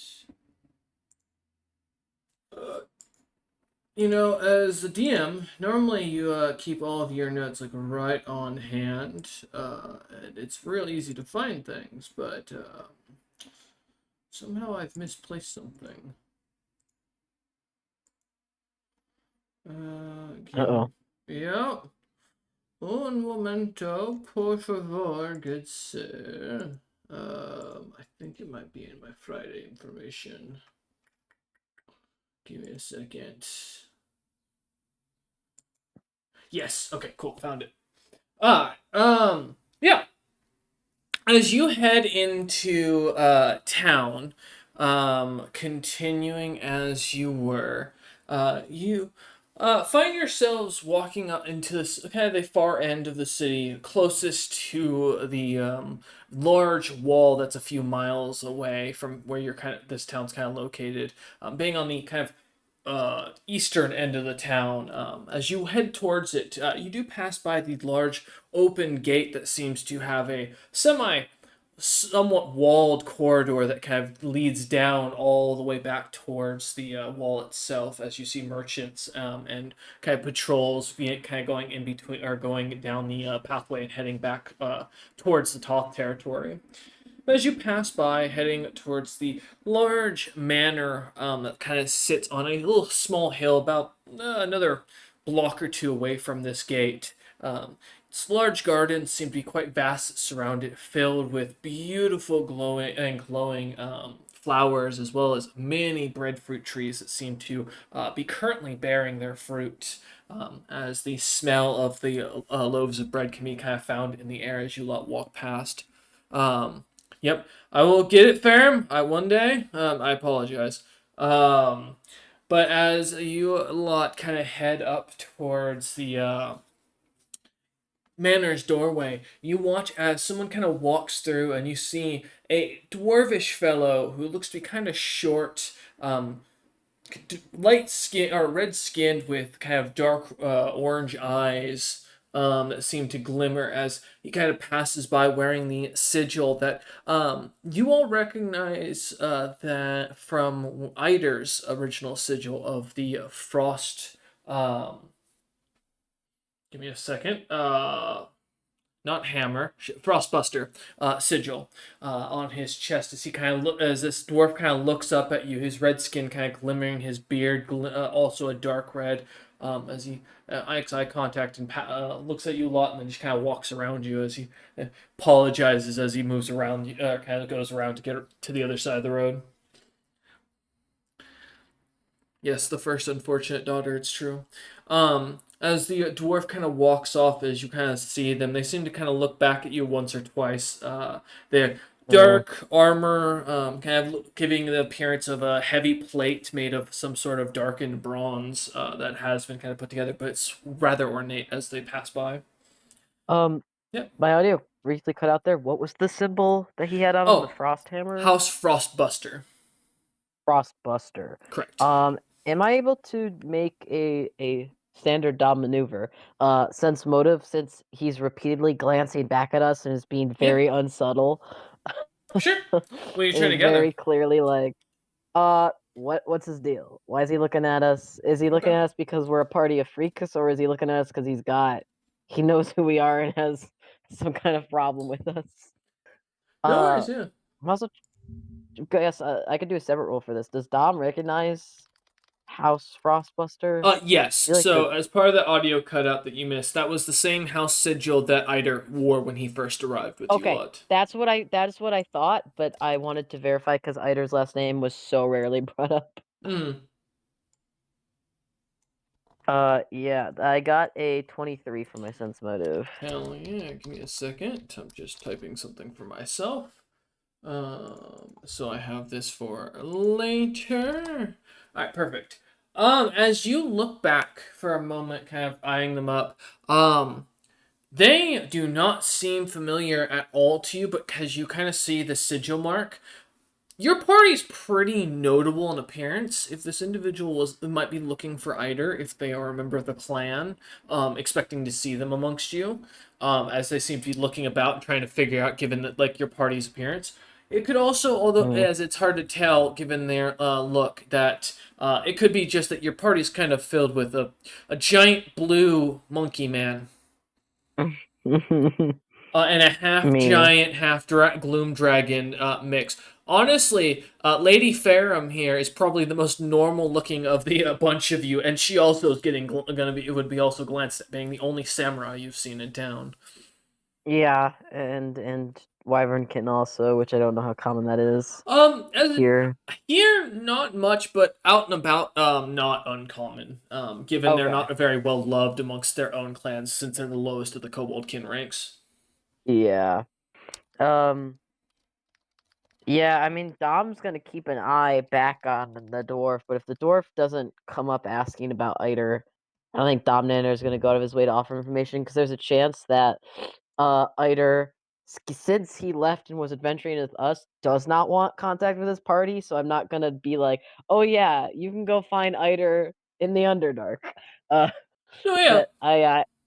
As the DM, normally you keep all of your notes like right on hand, and it's real easy to find things, but somehow I've misplaced something. Uh-oh. Yeah. Un momento, por favor, good sir. I think it might be in my Friday information. Give me a second. Yes. Okay. Cool. Found it. Yeah. As you head into town, continuing as you were, you find yourselves walking up into this kind of the far end of the city, closest to the large wall that's a few miles away from where this town's kind of located, being on the kind of eastern end of the town. As you head towards it, you do pass by the large open gate that seems to have a somewhat walled corridor that kind of leads down all the way back towards the wall itself. As you see merchants and kind of patrols kind of going in between or going down the pathway and heading back towards the top territory. But as you pass by, heading towards the large manor that kind of sits on a little small hill about another block or two away from this gate, its large gardens seem to be quite vast, surrounded, filled with beautiful glowing flowers, as well as many breadfruit trees that seem to be currently bearing their fruit. As the smell of the loaves of bread can be kind of found in the air as you walk past. Um, Yep, I will get it, Ferrum. One day. I apologize. But as you lot kind of head up towards the manor's doorway, you watch as someone kind of walks through, and you see a dwarvish fellow who looks to be kind of short, light skin or red skinned with kind of dark orange eyes. that seem to glimmer as he kind of passes by wearing the sigil that you all recognize that from Eider's original sigil of the Frost. Give me a second. Not hammer, Frostbuster sigil on his chest as he kind of as this dwarf kind of looks up at you, his red skin kind of glimmering, his beard also a dark red. As he makes eye contact and looks at you a lot, and then just kind of walks around you as he apologizes as he moves around, kind of goes around to get to the other side of the road. Yes, the first unfortunate daughter, it's true. As the dwarf kind of walks off, as you kind of see them, they seem to kind of look back at you once or twice. They're dark armor, kind of giving the appearance of a heavy plate made of some sort of darkened bronze that has been kind of put together, but it's rather ornate as they pass by. Yeah. My audio briefly cut out there. What was the symbol that he had on him? The frost hammer? House Frostbuster. Frostbuster. Correct. Am I able to make a standard Dom maneuver? Sense motive, since he's repeatedly glancing back at us and is being very unsubtle. Sure. What are you trying to very clearly like, what's his deal? Why is he looking at us? Is he looking at us because we're a party of freaks, or is he looking at us because he knows who we are and has some kind of problem with us? No worries, yeah. I'm also, guess I could do a separate roll for this. Does Dom recognize House Frostbuster? Yes. So as part of the audio cutout that you missed, that was the same house sigil that Eider wore when he first arrived with you lot. That's what I thought, but I wanted to verify because Eider's last name was so rarely brought up. Yeah, I got a 23 for my sense motive. Hell yeah, give me a second. I'm just typing something for myself. So I have this for later. Alright, perfect. As you look back for a moment, kind of eyeing them up, they do not seem familiar at all to you, but because you kind of see the sigil mark, your party's pretty notable in appearance. If this individual might be looking for Eider, if they are a member of the clan, expecting to see them amongst you, as they seem to be looking about and trying to figure out, given that like your party's appearance. It could also, although as it's hard to tell given their look, that it could be just that your party's kind of filled with a giant blue monkey man. And a half-giant, half-gloom dragon mix. Honestly, Lady Ferrum here is probably the most normal-looking of the bunch of you, and she also is would be also glanced at being the only samurai you've seen in town. Yeah, and Wyvern Kitten also, which I don't know how common that is. Here, not much, but out and about, not uncommon. Given they're not very well loved amongst their own clans, since they're the lowest of the Koboldkin ranks. Yeah. Yeah, I mean, Dom's gonna keep an eye back on the dwarf, but if the dwarf doesn't come up asking about Eider, I don't think Dom Nanner is gonna go out of his way to offer information, because there's a chance that Eider, since he left and was adventuring with us, does not want contact with his party, so I'm not gonna be like, oh yeah, you can go find Eider in the Underdark. But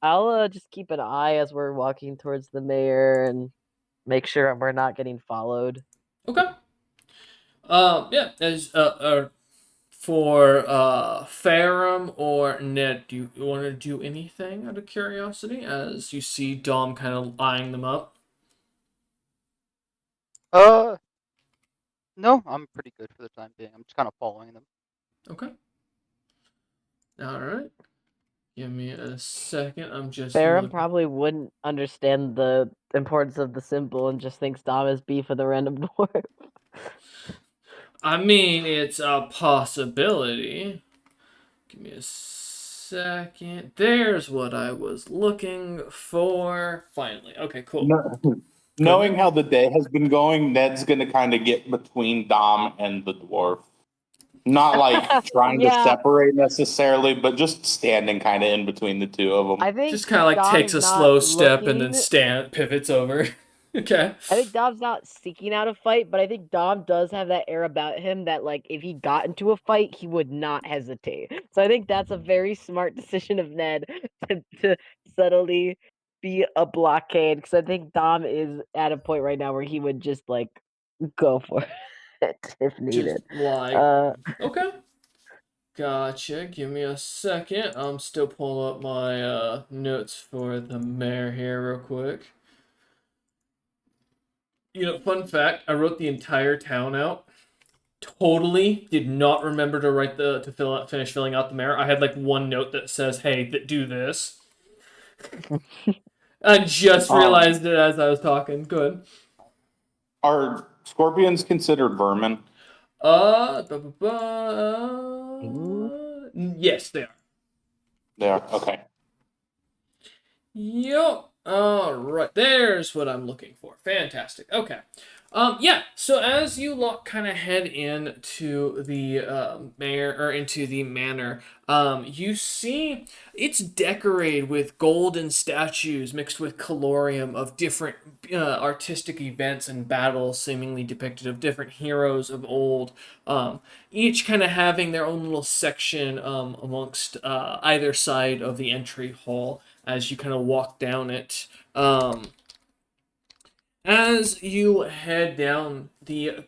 I'll just keep an eye as we're walking towards the mayor and make sure we're not getting followed. Okay. Yeah, as for Ferrum or Ned, do you want to do anything out of curiosity as you see Dom kind of eyeing them up? No, I'm pretty good for the time being. I'm just kind of following them. Okay. All right. Give me a second. I'm just. Ferrum probably wouldn't understand the importance of the symbol and just thinks Dom is beef with a random dwarf. I mean, it's a possibility. Give me a second. There's what I was looking for. Finally. Okay, cool. Knowing how the day has been going, Ned's going to kind of get between Dom and the dwarf. Not like trying to separate necessarily, but just standing kind of in between the two of them. I think just kind of like Dom takes a slow step and then pivots over. Okay. I think Dom's not seeking out a fight, but I think Dom does have that air about him that, like, if he got into a fight, he would not hesitate. So I think that's a very smart decision of Ned to subtly be a blockade because I think Dom is at a point right now where he would just like go for it if Just needed. like, okay. Gotcha. Give me a second. I'm still pulling up my notes for the mayor here real quick. Fun fact, I wrote the entire town out. Totally did not remember to write finish filling out the mayor. I had like one note that says, "Hey, do this." I just Um, realized it as I was talking. Good. are scorpions considered vermin? Mm. Yes, they are. They are. Okay. Yup. All right. There's what I'm looking for. Fantastic. Okay. Yeah. So as you lot kind of head into the mayor or into the manor, you see it's decorated with golden statues mixed with colorium of different artistic events and battles, seemingly depicted of different heroes of old. Each kind of having their own little section amongst either side of the entry hall as you kind of walk down it. As you head down, the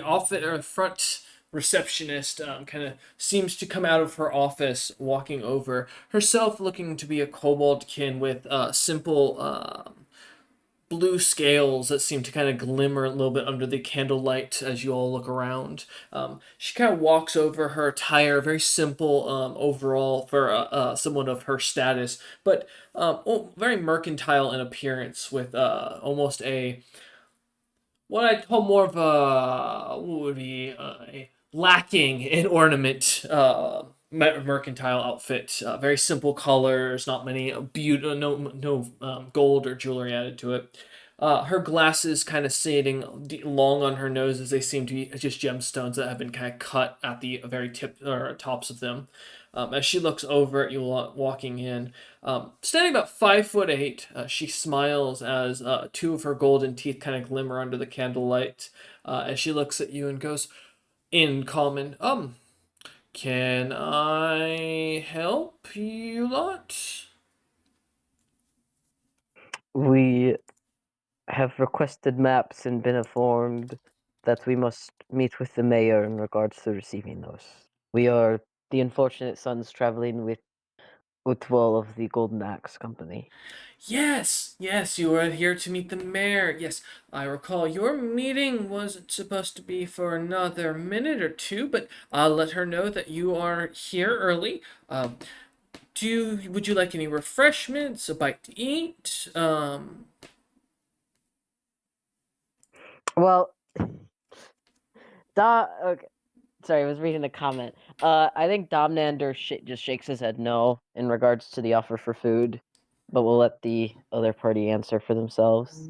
office or front receptionist kind of seems to come out of her office, walking over herself, looking to be a koboldkin with simple blue scales that seem to kind of glimmer a little bit under the candlelight as you all look around. She kind of walks over her attire, very simple overall for someone of her status, but very mercantile in appearance with almost what I'd call more of what would be a lacking in ornament mercantile outfit. Very simple colors, not many no gold or jewelry added to it. Her glasses kind of sitting long on her nose as they seem to be just gemstones that have been kind of cut at the very tip or tops of them. As she looks over at you walking in, standing about 5'8", she smiles as two of her golden teeth kind of glimmer under the candlelight. As she looks at you and goes, in common, can I help you lot? We have requested maps and been informed that we must meet with the mayor in regards to receiving those. We are the unfortunate sons traveling with Utwal of the Golden Axe Company. Yes, you are here to meet the mayor. Yes, I recall your meeting wasn't supposed to be for another minute or two, but I'll let her know that you are here early. Would you like any refreshments, a bite to eat? Well, okay, sorry, I was reading a comment. I think Domnander just shakes his head no in regards to the offer for food, but we'll let the other party answer for themselves.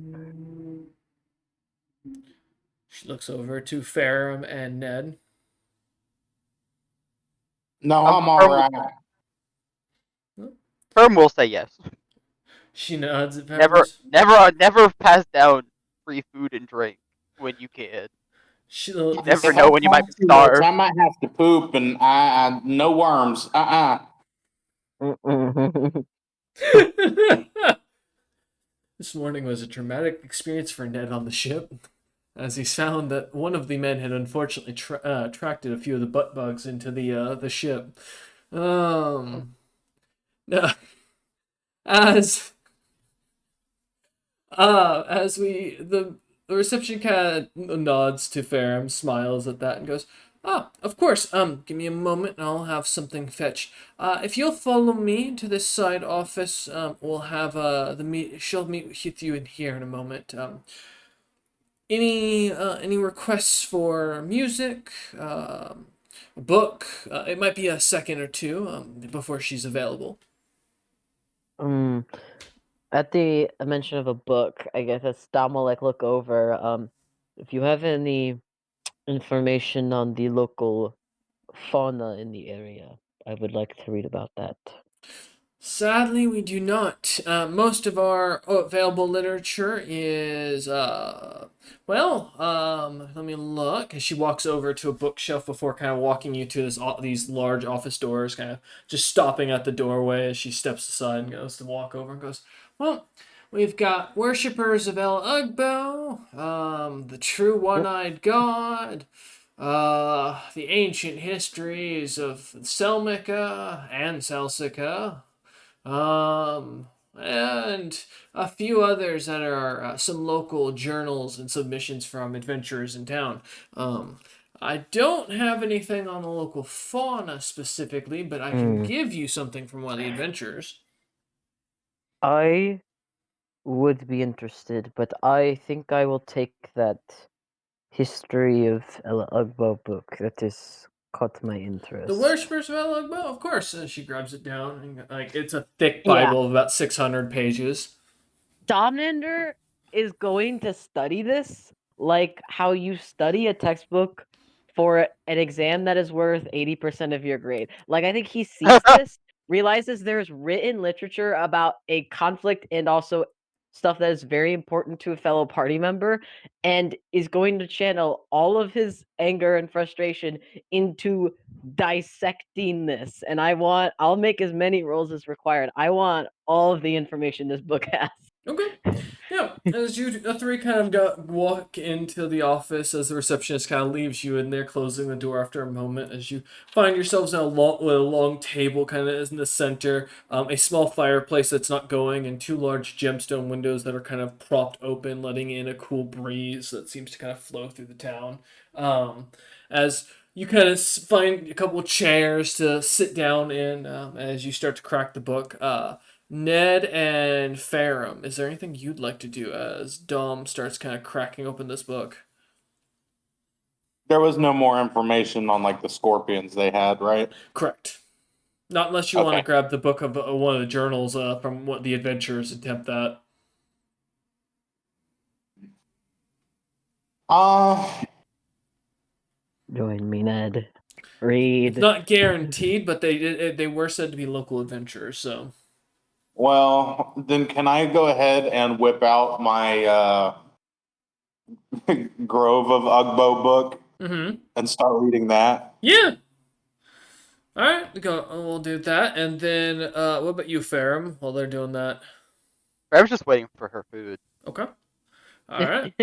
She looks over to Ferrum and Ned. No, I'm all Herm, right. Herm will say yes. She nods at Ferrum and Never, goes, never, never pass down free food and drink when you can. she, You this never If I know when you might talk be too much, I starved. might have to poop, and I no worms. This morning was a traumatic experience for Ned on the ship, as he found that one of the men had unfortunately attracted a few of the butt bugs into the ship. Um, uh, as as the reception kind of nods to Ferrum, smiles at that, and goes, "Ah, of course. Give me a moment, and I'll have something fetched. If you'll follow me to this side office, we'll have the meet. She'll meet with you in here in a moment. Any requests for music? A book? It might be a second or two before she's available." um, at the mention of a book, I guess that's Dom will like look over. If you have any information on the local fauna in the area, I would like to read about that. Sadly, we do not. Most of our available literature is, let me look. And she walks over to a bookshelf before kind of walking you to these large office doors, kind of just stopping at the doorway as she steps aside and goes to walk over and goes, well, we've got Worshippers of El Ugbo, the True One-Eyed God, the Ancient Histories of Selmica and Celsica, and a few others that are some local journals and submissions from adventurers in town. I don't have anything on the local fauna specifically, but I can Hmm. give you something from one of the adventures. I would be interested, but I think I will take that History of El Ugbo book that has caught my The interest. Worshippers of El Ugbo, of course. And she grabs it down, and like it's a thick Yeah, Bible of about 600 pages. Domnander is going to study this like how you study a textbook for an exam that is worth 80% of your grade. Like, I think he sees this, realizes there's written literature about a conflict and also stuff that is very important to a fellow party member, and is going to channel all of his anger and frustration into dissecting this. And I'll make as many rolls as required. I want all of the information this book has. Okay. Yeah, as you three kind of walk into the office, as the receptionist kind of leaves you in there, closing the door after a moment, as you find yourselves in with a long table kind of in the center, a small fireplace that's not going, and two large gemstone windows that are kind of propped open, letting in a cool breeze that seems to kind of flow through the town. As you kind of find a couple chairs to sit down in as you start to crack the book. Ned and Ferrum, is there anything you'd like to do as Dom starts kind of cracking open this book? There was no more information on like the scorpions they had, right? Correct. Not unless you want to Okay. grab the book of one of the journals from what the adventurers attempt that. Uh, Join me, Ned. It's Read. not guaranteed, but they were said to be local adventurers. So well, then can I go ahead and whip out my Grove of Ugbo book mm-hmm. and start reading that? Yeah. All right, we'll do that, and then what about you, Ferrum? While they're doing that, I was just waiting for her food. okay. All right.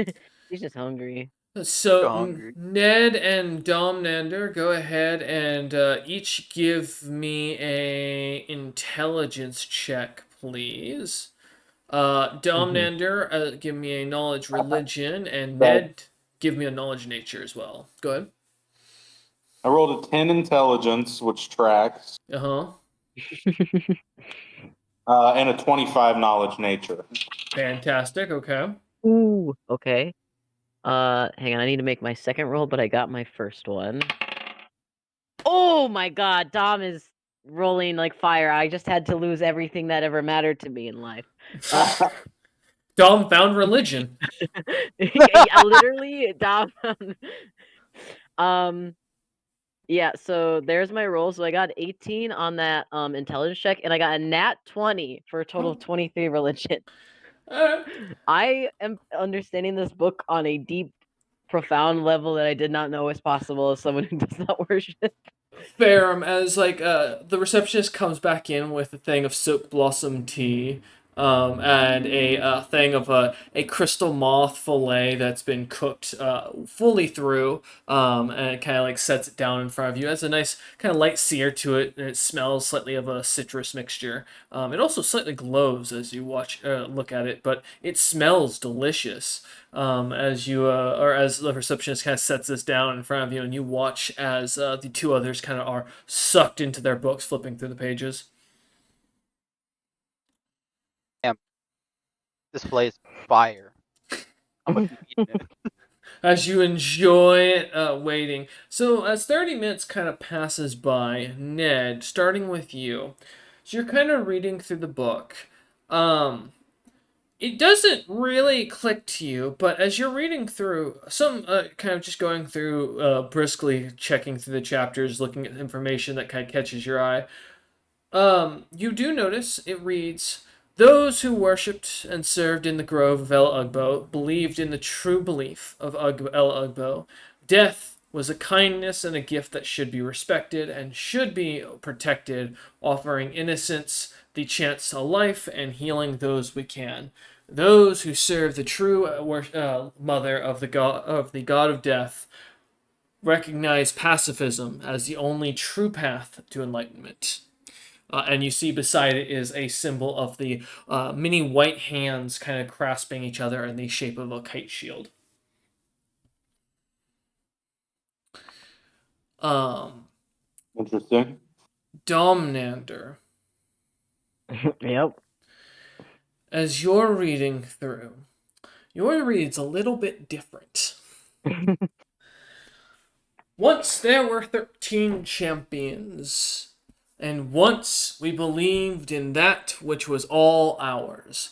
He's just hungry. So So hungry. Ned and Domnander, go ahead and each give me a intelligence check, please. Mhm. Domnander, give me a knowledge religion, and That Ned, give me a knowledge nature as well. Go ahead. I rolled a 10 intelligence, which tracks, Uh huh. and a 25 knowledge nature. Fantastic. Okay. Ooh, okay. Hang on, I need to make my second roll, but I got my first one. Oh my god, Dom is rolling like fire. I just had to lose everything that ever mattered to me in life. Uh, Dom found religion. yeah, literally, Dom. um, yeah. So there's my roll. So I got 18 on that intelligence check, and I got a nat 20 for a total of 23 religion. Alright. I am understanding this book on a deep, profound level that I did not know was possible as someone who does not worship. Ferrum as like the receptionist comes back in with a thing of silk blossom tea, and a thing of a crystal moth fillet that's been cooked fully through, and it kind of like sets it down in front of you. It has a nice kind of light sear to it, and it smells slightly of a citrus mixture. It also slightly glows as you look at it, but it smells delicious. As you or as the receptionist kind of sets this down in front of you, and you watch as the two others kind of are sucked into their books, flipping through the pages. Damn, this place is fire. I'm gonna keep eating it. As you enjoy it, waiting. So as 30 minutes kind of passes by, Ned, starting with you, so you're kind of reading through the book. Um, it doesn't really click to you, but as you're reading through, some kind of just going through briskly, checking through the chapters, looking at information that kind of catches your eye, You do notice it reads, "Those who worshipped and served in the grove of El Ugbo believed in the true belief of El Ugbo. Death was a kindness and a gift that should be respected and should be protected, offering innocence the chance to life and healing those we can. Those who serve the true mother of the god of death recognize pacifism as the only true path to enlightenment." And you see beside it is a symbol of the many white hands kind of grasping each other in the shape of a kite shield. Um, Interesting. Domnander, Yep. as you're reading through, your read's a little bit different. Once there were 13 champions, and once we believed in that which was all ours.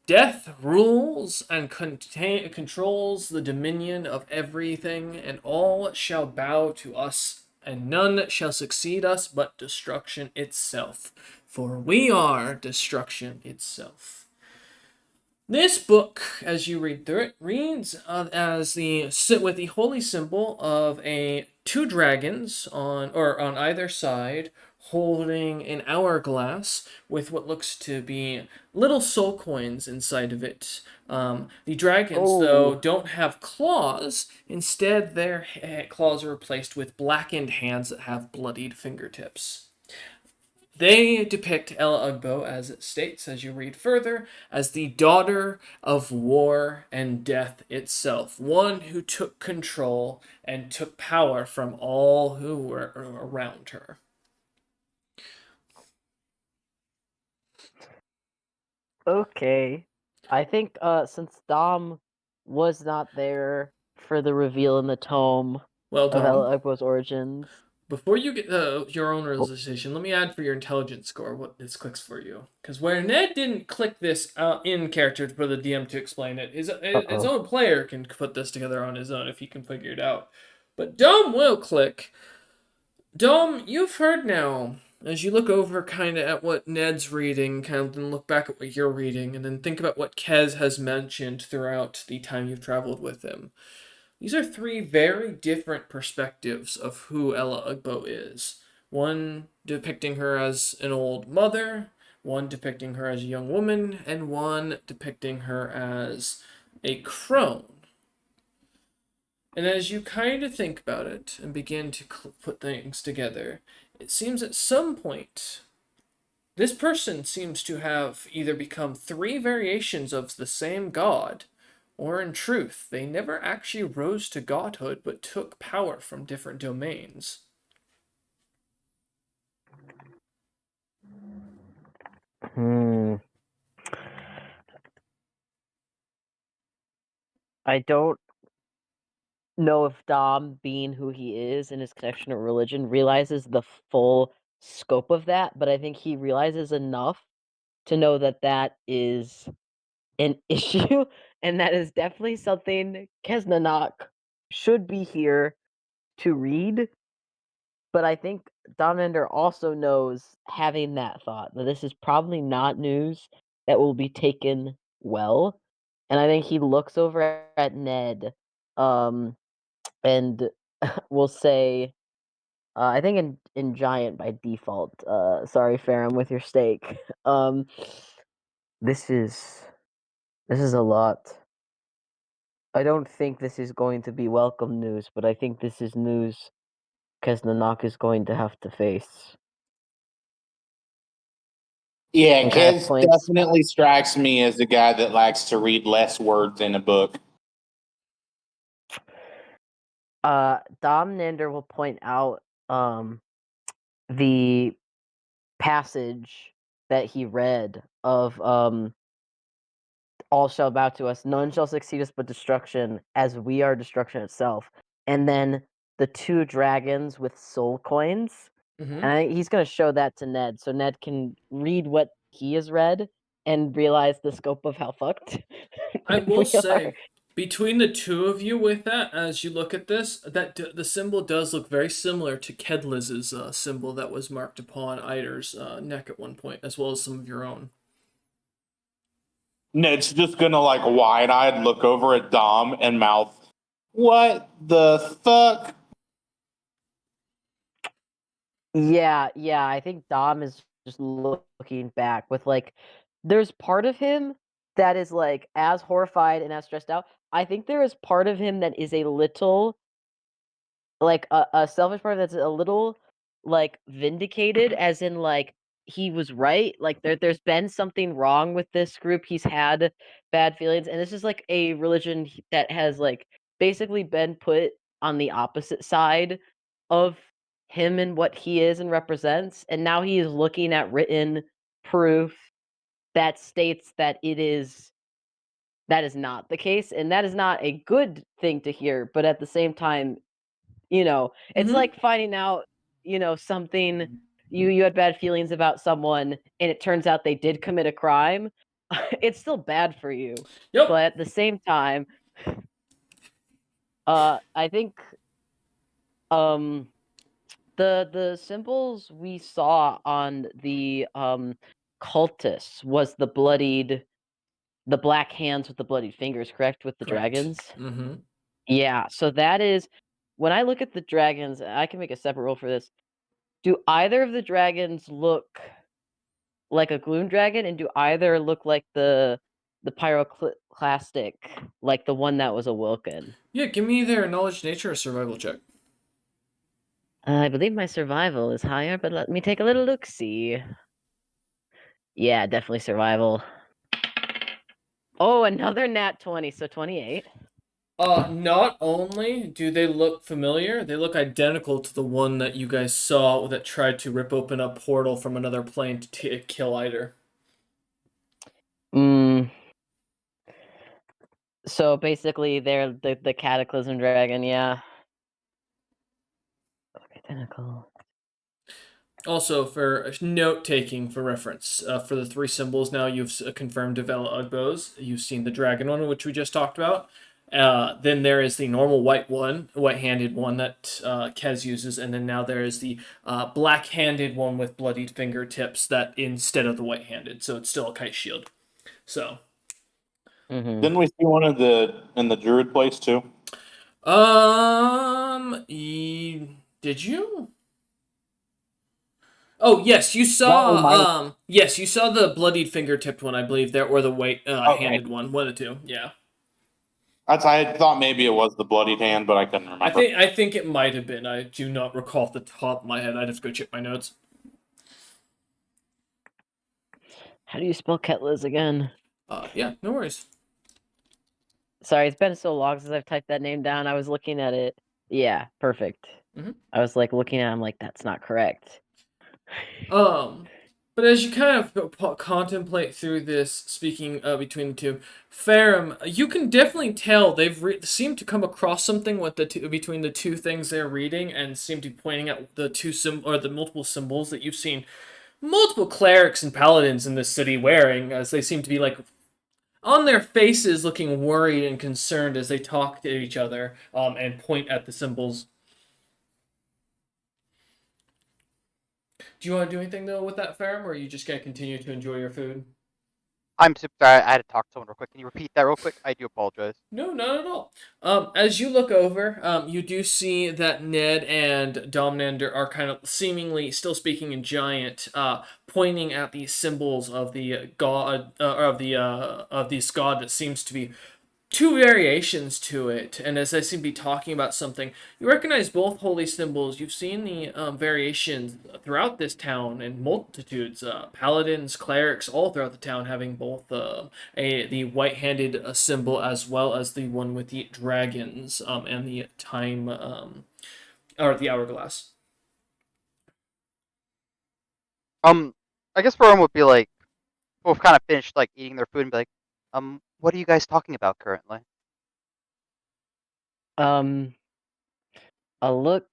Death rules and controls the dominion of everything, and all shall bow to us, and none shall succeed us but destruction itself. For we are destruction itself. This book, as you read through it, reads as the sit with the holy symbol of a two dragons on either side, holding an hourglass with what looks to be little soul coins inside of it. The dragons, though, Oh. don't have claws. Instead, their claws are replaced with blackened hands that have bloodied fingertips. They depict Ella Ugbo, as it states as you read further, as the daughter of war and death itself, one who took control and took power from all who were around her. Okay. I think since Dom was not there for the reveal in the tome Well, of Dom, Ella Ugbo's origins. before you get your own Oh, realization, let me add for your intelligence score what this clicks for you. Because where Ned didn't click this in character for the DM to explain it, his uh-oh. own player can put this together on his own if he can figure it out. But Dom will click. Dom, you've heard now, as you look over kind of at what Ned's reading, kind of then look back at what you're reading, and then think about what Kez has mentioned throughout the time you've traveled with him. These are three very different perspectives of who Ella Ugbo is. One depicting her as an old mother, one depicting her as a young woman, and one depicting her as a crone. And as you kind of think about it and begin to put things together, it seems at some point this person seems to have either become three variations of the same god, or in truth, they never actually rose to godhood but took power from different domains. Hmm. I don't know if Dom, being who he is and his connection to religion, realizes the full scope of that, but I think he realizes enough to know that that is an issue, and that is definitely something Kesnanak should be here to read. But I think Dominander also knows, having that thought, that this is probably not news that will be taken well. And I think he looks over at Ned, um, and will say, I think in Giant by default. Sorry, Ferrum, with your steak. This is this is a lot. I don't think this is going to be welcome news, but I think this is news Nanak is going to have to face. Yeah, And kind of Kez points. definitely strikes me as the guy that likes to read less words in a book. Dom Nander will point out the passage that he read of all shall bow to us, none shall succeed us but destruction, as we are destruction itself. And then the two dragons with soul coins. Mm-hmm. And I think he's going to show that to Ned, so Ned can read what he has read and realize the scope of how fucked I will we are. say, Between the two of you, with that, as you look at this, the symbol does look very similar to Kedliz's symbol that was marked upon Eider's neck at one point, as well as some of your own. Ned's just gonna like wide-eyed look over at Dom and mouth, "What the fuck?" Yeah, yeah, I think Dom is just looking back with like there's part of him that is like as horrified and as stressed out. I think there is part of him that is a little like a selfish part that's a little like vindicated as in like he was right, like there's been something wrong with this group, he's had bad feelings, and this is like a religion that has like basically been put on the opposite side of him and what he is and represents, and now he is looking at written proof that states that that is not the case, and that is not a good thing to hear, but at the same time, it's Mhm. like finding out, something you had bad feelings about someone and it turns out they did commit a crime. It's still bad for you. Yep. But at the same time, I think um the symbols we saw on the cultists was the black hands with the bloodied fingers, correct? With the Correct. dragons? Mm-hmm. Yeah, so that is when I look at the dragons, I can make a separate roll for this. Do either of the dragons look like a gloom dragon, and do either look like the pyroclastic, like the one that was a Wilkin? Yeah, give me either a knowledge, nature, or survival check. I believe my survival is higher, but let me take a little look. See, yeah, definitely survival. Oh, another nat 20, so 28. Not only do they look familiar, they look identical to the one that you guys saw that tried to rip open a portal from another plane to kill Eider. Mm. So basically, they're the cataclysm dragon. Yeah. Okay, tentacle. Also, for note taking for reference, for the three symbols now you've confirmed Devella Ugbos. You've seen the dragon one, which we just talked about. Then there is the normal white-handed one that Kez uses, and then now there is the black-handed one with bloodied fingertips that instead of the white-handed, so it's still a kite shield. So, Mm-hmm. Didn't we see one of the in the druid place too? did you? Oh yes, you Thought we saw. might have. Yes, you saw the bloodied fingertipped one, I believe there, or the white Okay, handed one. One of the two. Yeah, I thought maybe it was the bloodied hand, but I couldn't remember. I think it might have been. I do not recall off the top of my head. I'd have to go check my notes. How do you spell Ketlis again? Yeah, no worries. Sorry, it's been so long since I've typed that name down. I was looking at it. Yeah, perfect. Mhm. I was like looking at it, I'm like, that's not correct. Um, but as you kind of contemplate through this, speaking between the two, Ferrum, you can definitely tell they've seemed to come across something with the two, between the two things they're reading, and seem to be pointing at the or the multiple symbols that you've seen multiple clerics and paladins in this city wearing, as they seem to be like on their faces looking worried and concerned as they talk to each other and point at the symbols. Do you want to do anything though with that, Ferrum, or are you just gonna continue to enjoy your food? I'm super sorry. I had to talk to someone real quick. Can you repeat that real quick? I do apologize. No, not at all. As you look over, you do see that Ned and Domnander are kind of seemingly still speaking in giant, pointing at the symbols of the god, of this god that seems to be two variations to it, and as I seem to be talking about something, you recognize both holy symbols. You've seen the variations throughout this town in multitudes. Paladins, clerics, all throughout the town having both the white-handed symbol as well as the one with the dragons and the time or the hourglass. I guess Rowan would be like, we've kind of finished like eating their food and be like, what are you guys talking about currently? Um, I'll look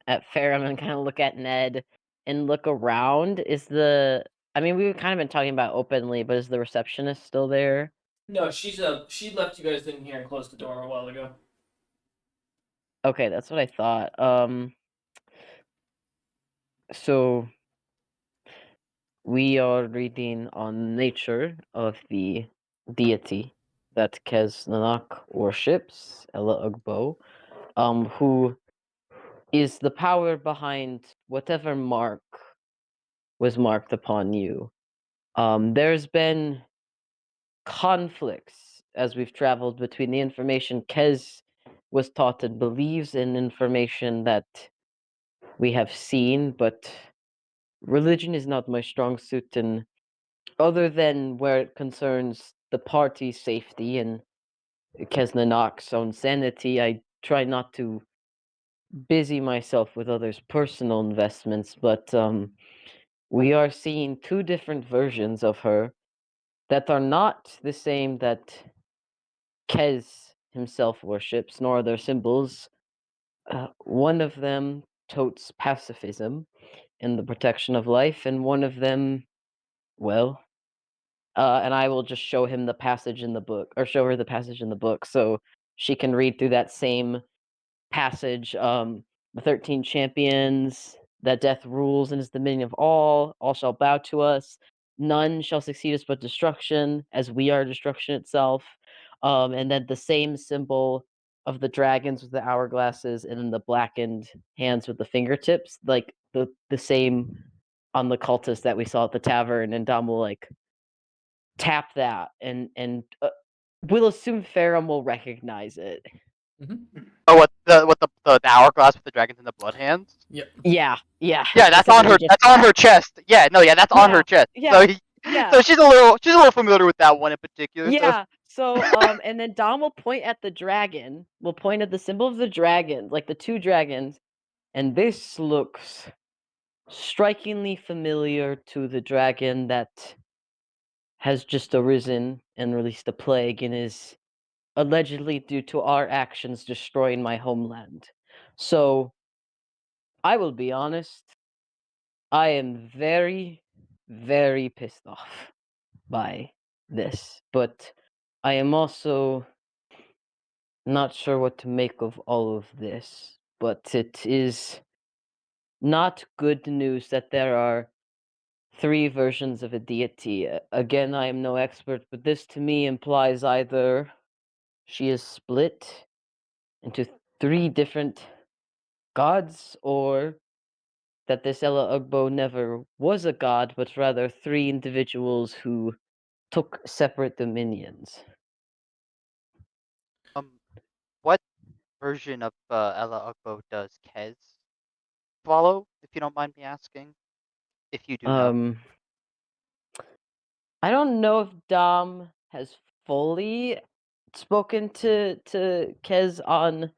at Ferrum and kind of look at Ned and look around. I mean, we've kind of been talking about openly, but is the receptionist still there? No, she left you guys in here and closed the door a while ago. Okay, that's what I thought. So we are reading on nature of the deity that Kez Nanak worships, Ella Ugbo, who is the power behind whatever mark was marked upon you. There's been conflicts as we've traveled between the information Kez was taught and believes in information that we have seen, but religion is not my strong suit, and other than where it concerns the party's safety and Kesnanok's own sanity, I try not to busy myself with others' personal investments, but we are seeing two different versions of her that are not the same that Kez himself worships, nor are their symbols. One of them totes pacifism and the protection of life, and one of them, well, and I will just show him the passage in the book, or show her the passage in the book, so she can read through that same passage. The 13 champions, that death rules and is the dominion of all shall bow to us. None shall succeed us but destruction, as we are destruction itself. And then the same symbol of the dragons with the hourglasses and then the blackened hands with the fingertips, like the same on the cultist that we saw at the tavern, and Dom will like tap that and we'll assume Ferrum will recognize it. Oh, what the hourglass with the dragons and the blood hands? Yep. Yeah, yeah. Yeah, that's on Something her. we just That's on her chest. Yeah, no, yeah, that's on her chest. So yeah, yeah, so she's a little familiar with that one in particular. So yeah. So and then Dom will point at the dragon. Will point at the symbol of the dragon, like the two dragons, and this looks strikingly familiar to the dragon that has just arisen and released a plague and is allegedly due to our actions destroying my homeland. So I will be honest, I am very, very pissed off by this, but I am also not sure what to make of all of this. But it is not good news that there are three versions of a deity. Again, I am no expert, but this to me implies either she is split into three different gods, or that this Ella Ugbo never was a god, but rather three individuals who took separate dominions. what version of Ella Ugbo does Kez follow? If you don't mind me asking, if you do know. I don't know if Dom has fully spoken to Kez on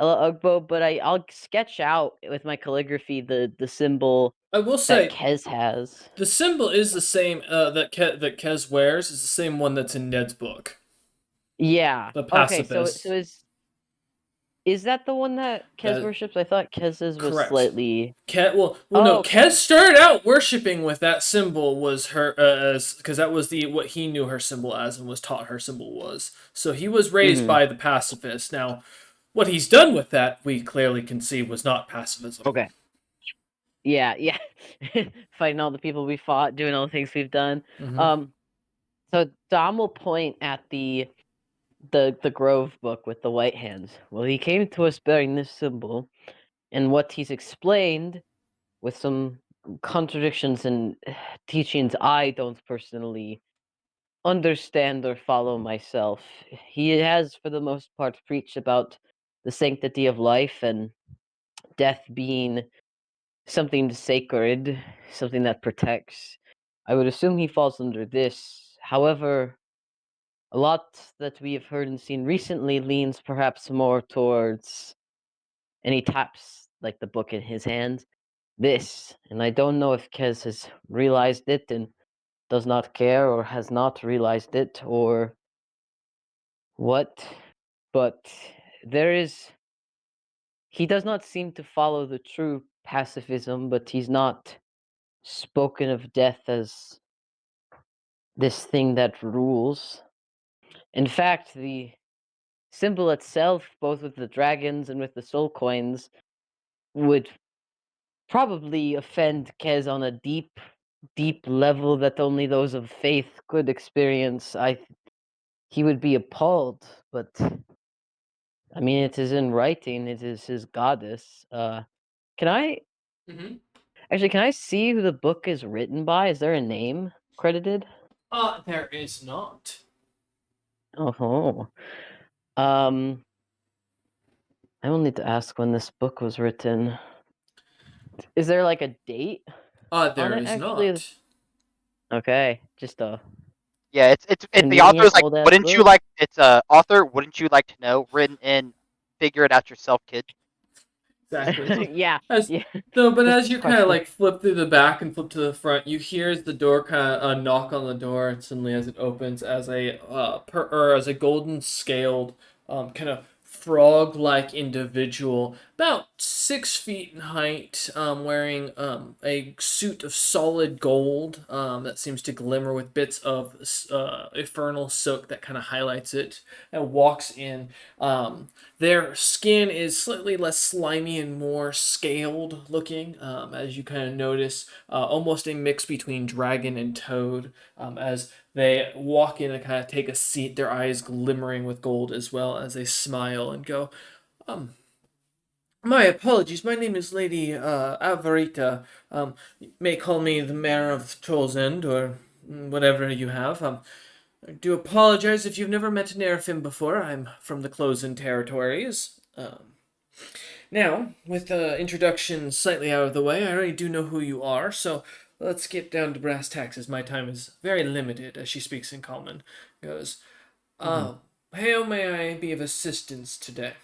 Ella Ugbo, but I'll sketch out with my calligraphy the symbol I will that say Kez has. the symbol is the same that Kez wears is the same one that's in Ned's book. Yeah. The Okay, so pacifist. is that the one that Kez That worships? I thought Kez's was correct. slightly. Well, Oh, no. Kez okay. started out worshiping with that symbol was her as because that was the what he knew her symbol as and was taught her symbol was. So he was raised Mm-hmm. by the pacifist. Now, what he's done with that, we clearly can see was not pacifism. Okay. Yeah, yeah. Fighting all the people we fought, doing all the things we've done. Mm-hmm. So Dom will point at the Grove book with the white hands. Well, he came to us bearing this symbol, and what he's explained with some contradictions and teachings I don't personally understand or follow myself. He has, for the most part, preached about the sanctity of life and death being something sacred, something that protects. I would assume he falls under this. However, a lot that we have heard and seen recently leans perhaps more towards, and he taps like the book in his hand, this. And I don't know if Kez has realized it and does not care, or has not realized it, or what, but there is. He does not seem to follow the true pacifism, but he's not spoken of death as this thing that rules. In fact, the symbol itself, both with the dragons and with the soul coins, would probably offend Kez on a deep, deep level that only those of faith could experience. He would be appalled, but I mean, it is in writing. It is his goddess. Can I Mm-hmm. actually? Can I see who the book is written by? Is there a name credited? There is not. Oh, um, I will need to ask when this book was written. Is there like a date on There it? is Actually, not. okay, just a Yeah, it's the convenient author's like, old ass wouldn't you book. like? It's author. Wouldn't you like to know? Written in, figure it out yourself, kid. Exactly. So Yeah, as yeah. but Just as you kind of partially. like flip through the back and flip to the front, you hear as the door kind of knock on the door, and suddenly as it opens, as as a golden scaled kind of frog-like individual, about 6 feet in height, wearing a suit of solid gold that seems to glimmer with bits of infernal silk that kind of highlights it, and walks in. Their skin is slightly less slimy and more scaled looking, as you kind of notice, almost a mix between dragon and toad. As they walk in and kind of take a seat, their eyes glimmering with gold as well as they smile and go, um, my apologies. My name is Lady Avarita. You may call me the Mayor of Troll's End or whatever you have. I do apologize if you've never met Nerfim before. I'm from the Closen territories. Now, with the introduction slightly out of the way, I already do know who you are, so let's get down to brass tacks as my time is very limited, as she speaks in common. Goes, Mhm. how may I be of assistance today?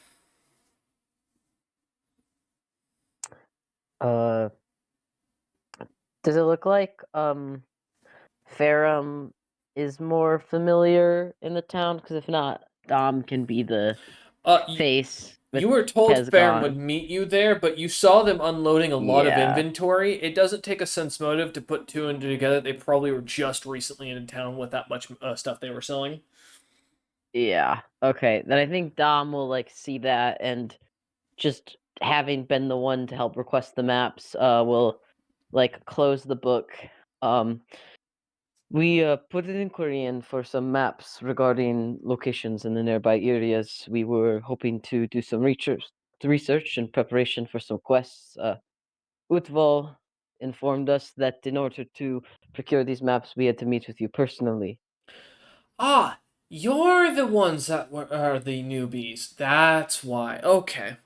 Uh, does it look like Ferrum is more familiar in the town? Because if not, Dom can be the Uh, y- face with you were told Kez Ferrum would gone. meet you there, but you saw them unloading a lot of Yeah, inventory. It doesn't take a sense motive to put two and two together. They probably were just recently in town with that much stuff they were selling. yeah. Okay, then I think Dom will like see that and just having been the one to help request the maps, will like close the book. Um, we put an inquiry in for some maps regarding locations in the nearby areas. We were hoping to do some research in preparation for some quests. Utval informed us that in order to procure these maps, we had to meet with you personally. Ah, you're the ones that are the newbies. That's why. Okay.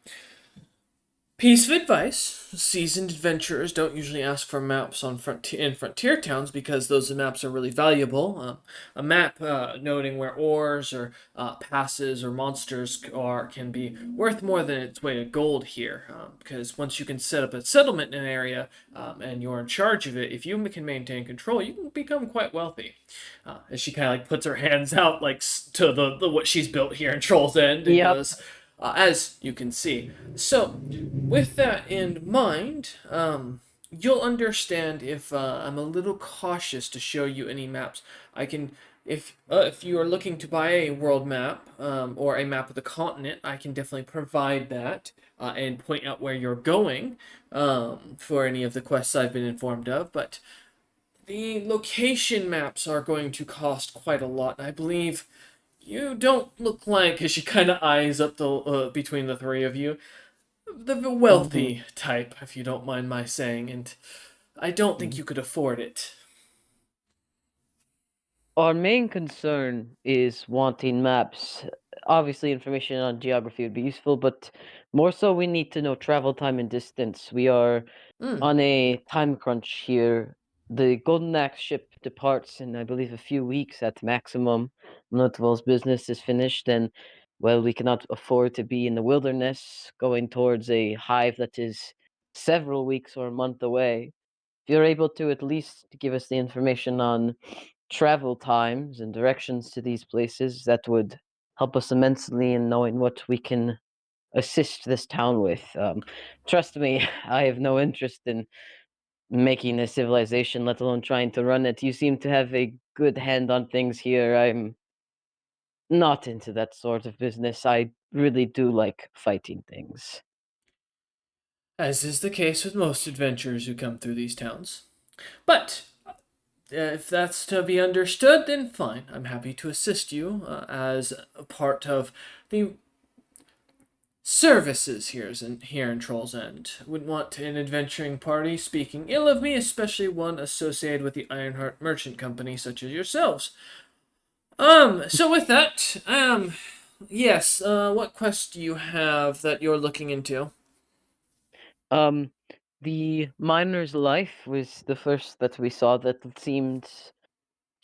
Piece of advice: seasoned adventurers don't usually ask for maps on frontier towns because those maps are really valuable. A map noting where ores or passes or monsters are can be worth more than its weight of gold here. Because once you can set up a settlement in an area and you're in charge of it, if you can maintain control, you can become quite wealthy. As she kind of like puts her hands out like to the what she's built here in Troll's End and Yep. goes, as you can see. So, with that in mind, you'll understand if I'm a little cautious to show you any maps. I can, if you are looking to buy a world map or a map of the continent, I can definitely provide that and point out where you're going for any of the quests I've been informed of. But the location maps are going to cost quite a lot. I believe you don't look like, as she kind of eyes up the between the three of you, the Hmm. wealthy type, if you don't mind my saying, and I don't think you could afford it. Our main concern is wanting maps. Obviously, information on geography would be useful, but more so, we need to know travel time and distance. We are Hmm. on a time crunch here. The Golden Axe ship departs in, I believe, a few weeks at maximum. Notwell's business is finished, and well, we cannot afford to be in the wilderness going towards a hive that is several weeks or a month away. If you're able to at least give us the information on travel times and directions to these places, that would help us immensely in knowing what we can assist this town with. Trust me, I have no interest in making a civilization, let alone trying to run it. You seem to have a good hand on things here. not into that sort of business. I really do like fighting things. As is the case with most adventurers who come through these towns. But if that's to be understood, then fine. I'm happy to assist you as a part of the services here in Troll's End. Wouldn't want an adventuring party speaking ill of me, especially one associated with the Ironheart Merchant Company, such as yourselves. So with that, yes, what quest do you have that you're looking into? Um, the miner's life was the first that we saw that seemed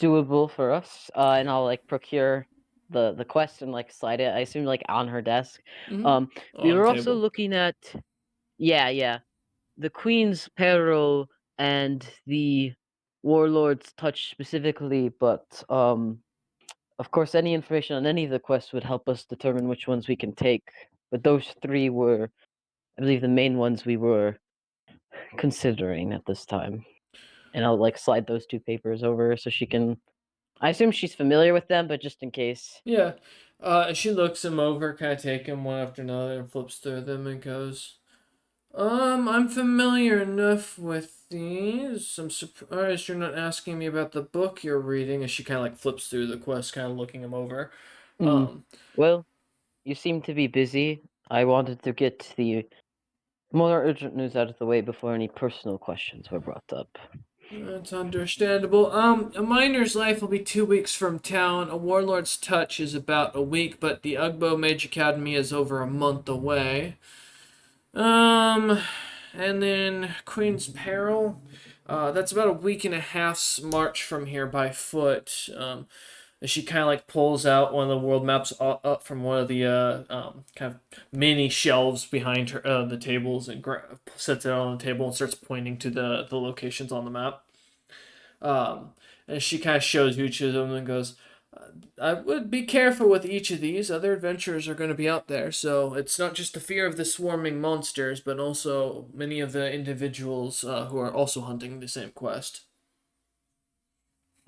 doable for us. And I'll like procure the quest and like slide it. I assume like on her desk. Mm-hmm. Um, we On the were also table. looking at yeah, the Queen's Peril and the Warlord's Touch specifically, but of course any information on any of the quests would help us determine which ones we can take. But those three were, I believe, the main ones we were considering at this time. And I'll like slide those two papers over so she can. I assume she's familiar with them, but just in case. Yeah. She looks him over, kind of take him one after another, and flips through them and goes, I'm familiar enough with these. I'm surprised you're not asking me about the book you're reading. As she kind of like flips through the quest, kind of looking him over. Hmm. Um, Well, you seem to be busy. I wanted to get the more urgent news out of the way before any personal questions were brought up. that's understandable. A miner's life will be 2 weeks from town. A warlord's touch is about a week, but the Ugbo Mage Academy is over a month away. Um, and then Queen's Peril. That's about a week and a half's march from here by foot. And she kind of like pulls out one of the world maps up from one of the kind of mini shelves behind her the tables and sets it on the table and starts pointing to the locations on the map. Um, and she kind of shows each of them and goes, I would be careful with each of these. Other adventurers are going to be out there, so it's not just the fear of the swarming monsters, but also many of the individuals who are also hunting the same quest.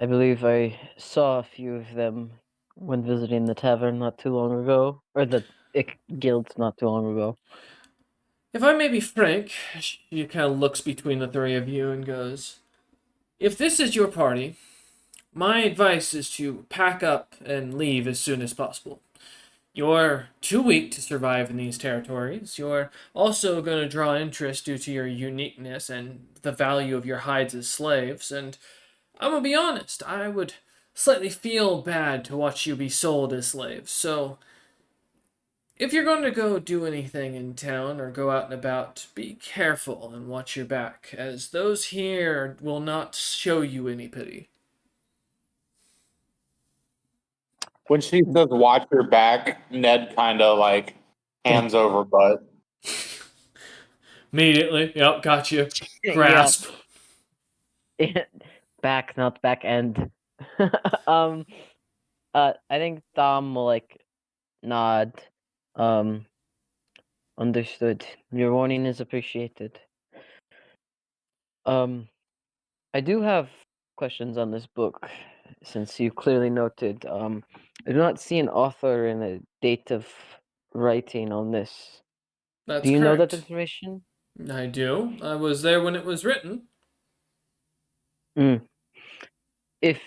I believe I saw a few of them when visiting the tavern not too long ago, or the guild not too long ago. If I may be frank, she kind of looks between the three of you and goes, if this is your party, my advice is to pack up and leave as soon as possible. You're too weak to survive in these territories. You're also going to draw interest due to your uniqueness and the value of your hides as slaves. And I'm going to be honest, I would slightly feel bad to watch you be sold as slaves. So, if you're going to go do anything in town or go out and about, be careful and watch your back, as those here will not show you any pity. When she says watch your back, Ned kind of like hands over butt. Immediately, yep, got you. Yeah, Grasp. back, not back end. um, I think Dom will like nod. Um, understood. Your warning is appreciated. Um, I do have questions on this book, since you clearly noted. I do not see an author and a date of writing on this. Do That's you know that correct. information? I do. I was there when it was written. Mm. If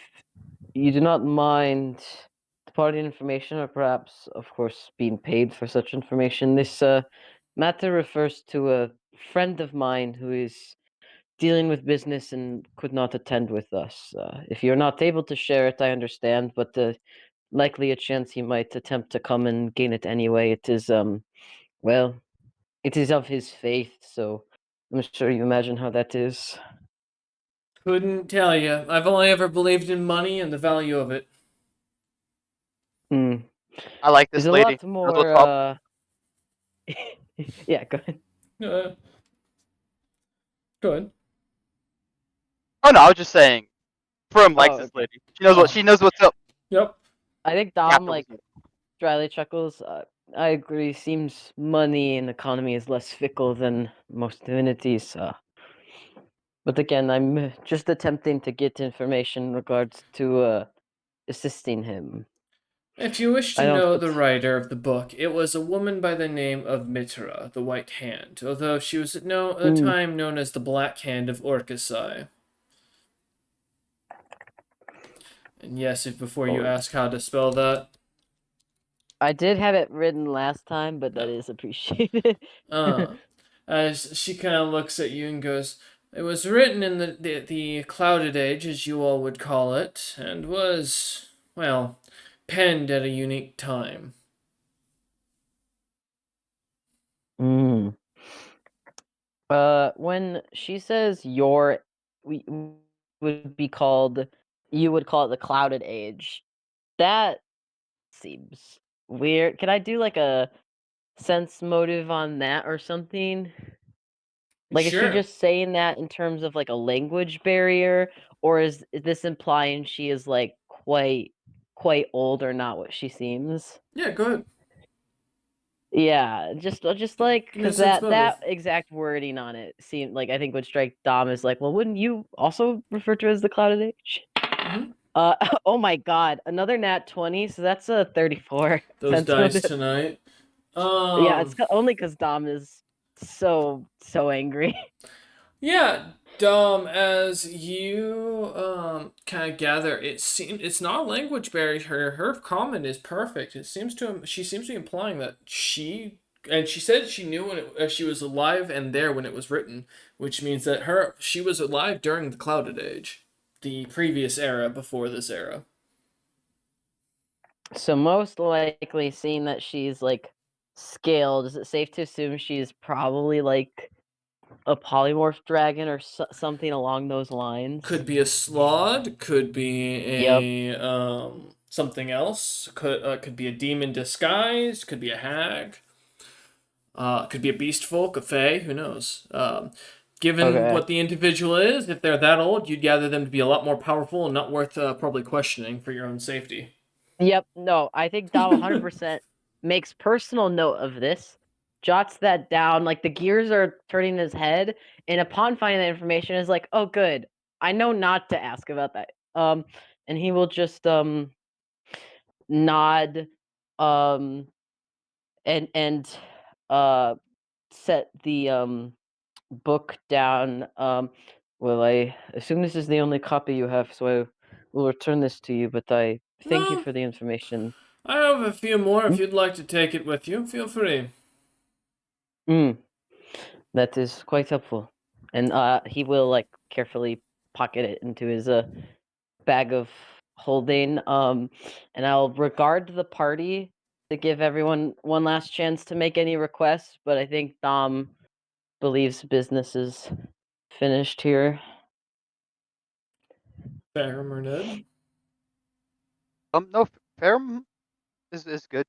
you do not mind departing information, or perhaps, of course, being paid for such information, this matter refers to a friend of mine who is dealing with business and could not attend with us. If you're not able to share it, I understand, but likely a chance he might attempt to come and gain it anyway. It is, well, it is of his faith, so I'm sure you imagine how that is. Couldn't tell you. I've only ever believed in money and the value of it. Hmm. I like There's this a lady. lot Knows what's more, up. yeah, go ahead. Uh, Good. Oh no, I was just saying. Prim likes Oh, this okay. lady. She knows what Oh, she knows what's up. yep. I think Dom, Captain like, was dryly chuckles. I agree. Seems money and economy is less fickle than most divinities. But again, I'm just attempting to get information in regards to assisting him. If you wish to I don't know put. the writer of the book, it was a woman by the name of Mitra, the White Hand, although she was at the Mm, time known as the Black Hand of Orcusai. And yes, if before you oh, ask how to spell that, I did have it written last time, but that no. is appreciated. Uh, as she kind of looks at you and goes, "It was written in the clouded age, as you all would call it, and was, well, penned at a unique time." Mm. When she says we would be called, you would call it the clouded age. That seems weird. Can I do like a sense motive on that or something? Like, is she Sure. just saying that in terms of like a language barrier, or is this implying she is like quite old or not what she seems? Yeah, go ahead. Yeah, just like Give me a because sense that motive. exact wording on it seemed like I think would strike Dom as like, well, wouldn't you also refer to it as the clouded age? Mm-hmm. Uh, oh my God, another nat 20, so that's a 34 Those sense dice motive. tonight. Yeah, it's Um, only because Dom is so angry. yeah, as you kind of gather, it's not a language barrier. Her comment is perfect. It seems to she seems to be implying that she said she knew when she was alive and there when it was written, which means that she was alive during the Clouded Age, the previous era before this era. So most likely, seeing that she's like scaled, is it safe to assume she's probably like a polymorph dragon or something along those lines? Could be a slod, could be Yep. a something else, could be a demon disguised, could be a hag, could be a beast folk, a fae, who knows. Given Okay. what the individual is, if they're that old, you'd gather them to be a lot more powerful and not worth probably questioning for your own safety. Yep. No, I think Dom 100% makes personal note of this, jots that down. Like the gears are turning in his head, and upon finding that information, is like, oh, good. I know not to ask about that. And he will just nod, um, and uh set the book down. Well, I assume this is the only copy you have, so I will return this to you. But I thank you No, for the information. I have a few more. If Mm, you'd like to take it with you, feel free. mm, that is quite helpful. And he will like carefully pocket it into his bag of holding. And I'll regard the party to give everyone one last chance to make any requests. But I think Dom believes business is finished here. Farum or Ned? No, Ferrum is good.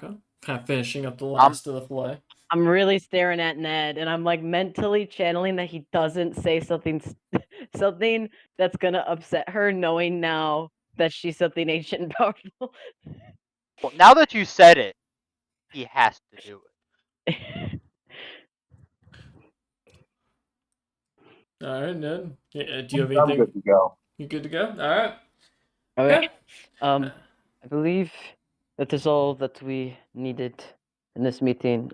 Okay. Kind of finishing up the Um, last of the fillet. I'm really staring at Ned, and I'm like mentally channeling that he doesn't say something that's gonna upset her, knowing now that she's something ancient and powerful. well, now that you said it, he has to do it. All right, Ned. Yeah, do you have I'm anything? good to go. You good to go? All right. Okay. Okay. I believe that is all that we needed in this meeting.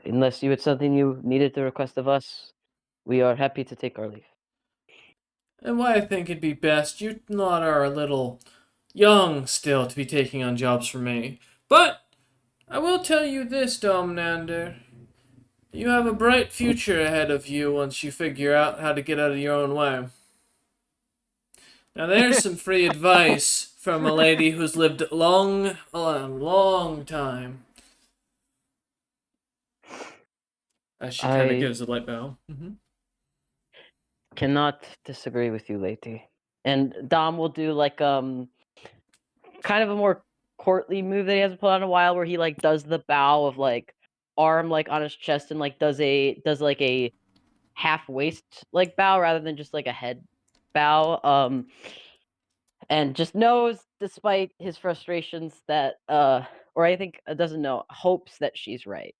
Unless you had something you needed to request of us, we are happy to take our leave. And why I think it'd be best, you lot are a little young still to be taking on jobs for me. But I will tell you this, Domnander. You have a bright future ahead of you once you figure out how to get out of your own way. Now there's some free advice from a lady who's lived a long time. As she kind of I gives a light bow. cannot disagree with you, lady. And Dom will do like kind of a more courtly move that he hasn't put on in a while, where he like does the bow of like arm like on his chest and like does like a half waist like bow rather than just like a head bow. And just knows, despite his frustrations, that or I think doesn't know, hopes that she's right,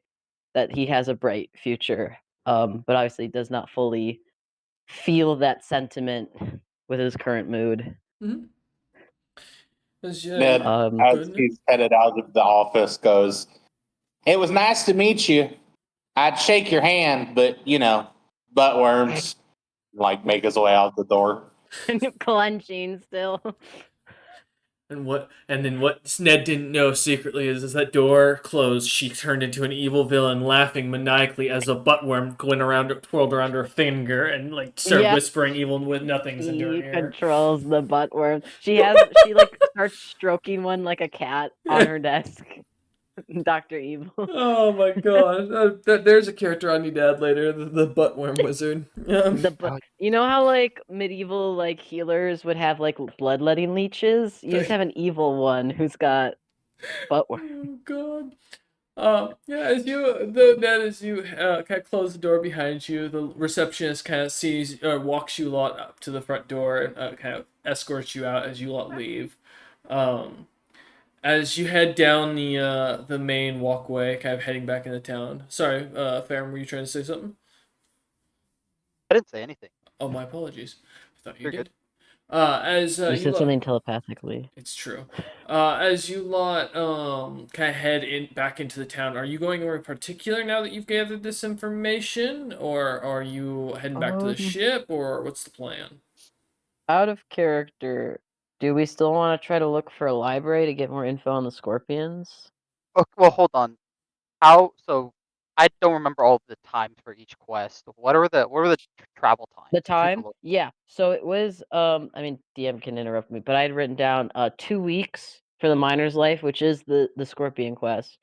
that he has a bright future. But obviously does not fully feel that sentiment with his current mood. Mm-hmm. Ned, as Good. he's headed out of the office, goes, "It was nice to meet you. I'd shake your hand, but butt worms." Like make his way out the door. Clenching still. And then what Ned didn't know secretly is as that door closed, she turned into an evil villain, laughing maniacally as a buttworm twirled around her finger and like started Yeah, whispering evil with nothings into her he ear. controls the butt worm. She like starts stroking one like a cat on her desk. Dr. Evil. Oh my god, there's a character I need to add later, the buttworm wizard. You know how like medieval like healers would have like bloodletting leeches? You just have an evil one who's got butt worm. Oh god. Yeah, as you kind of close the door behind you, the receptionist kind of walks you lot up to the front door and kind of escorts you out as you lot leave. Um, as you head down the main walkway, kind of heading back into town. Sorry, Farron, were you trying to say something? I didn't say anything. Oh, my apologies. I thought you You're did. good. As You you said lot something telepathically. It's true. As you lot kind of head in back into the town, are you going anywhere in particular now that you've gathered this information, or are you heading back to the Um, ship, or what's the plan? Out of character, do we still want to try to look for a library to get more info on the scorpions? Okay, well, hold on. How? So I don't remember all of the times for each quest. What are the travel times? The Just need to time? look. Yeah. So it was I mean DM can interrupt me, but I had written down 2 weeks for the miner's life, which is the scorpion quest.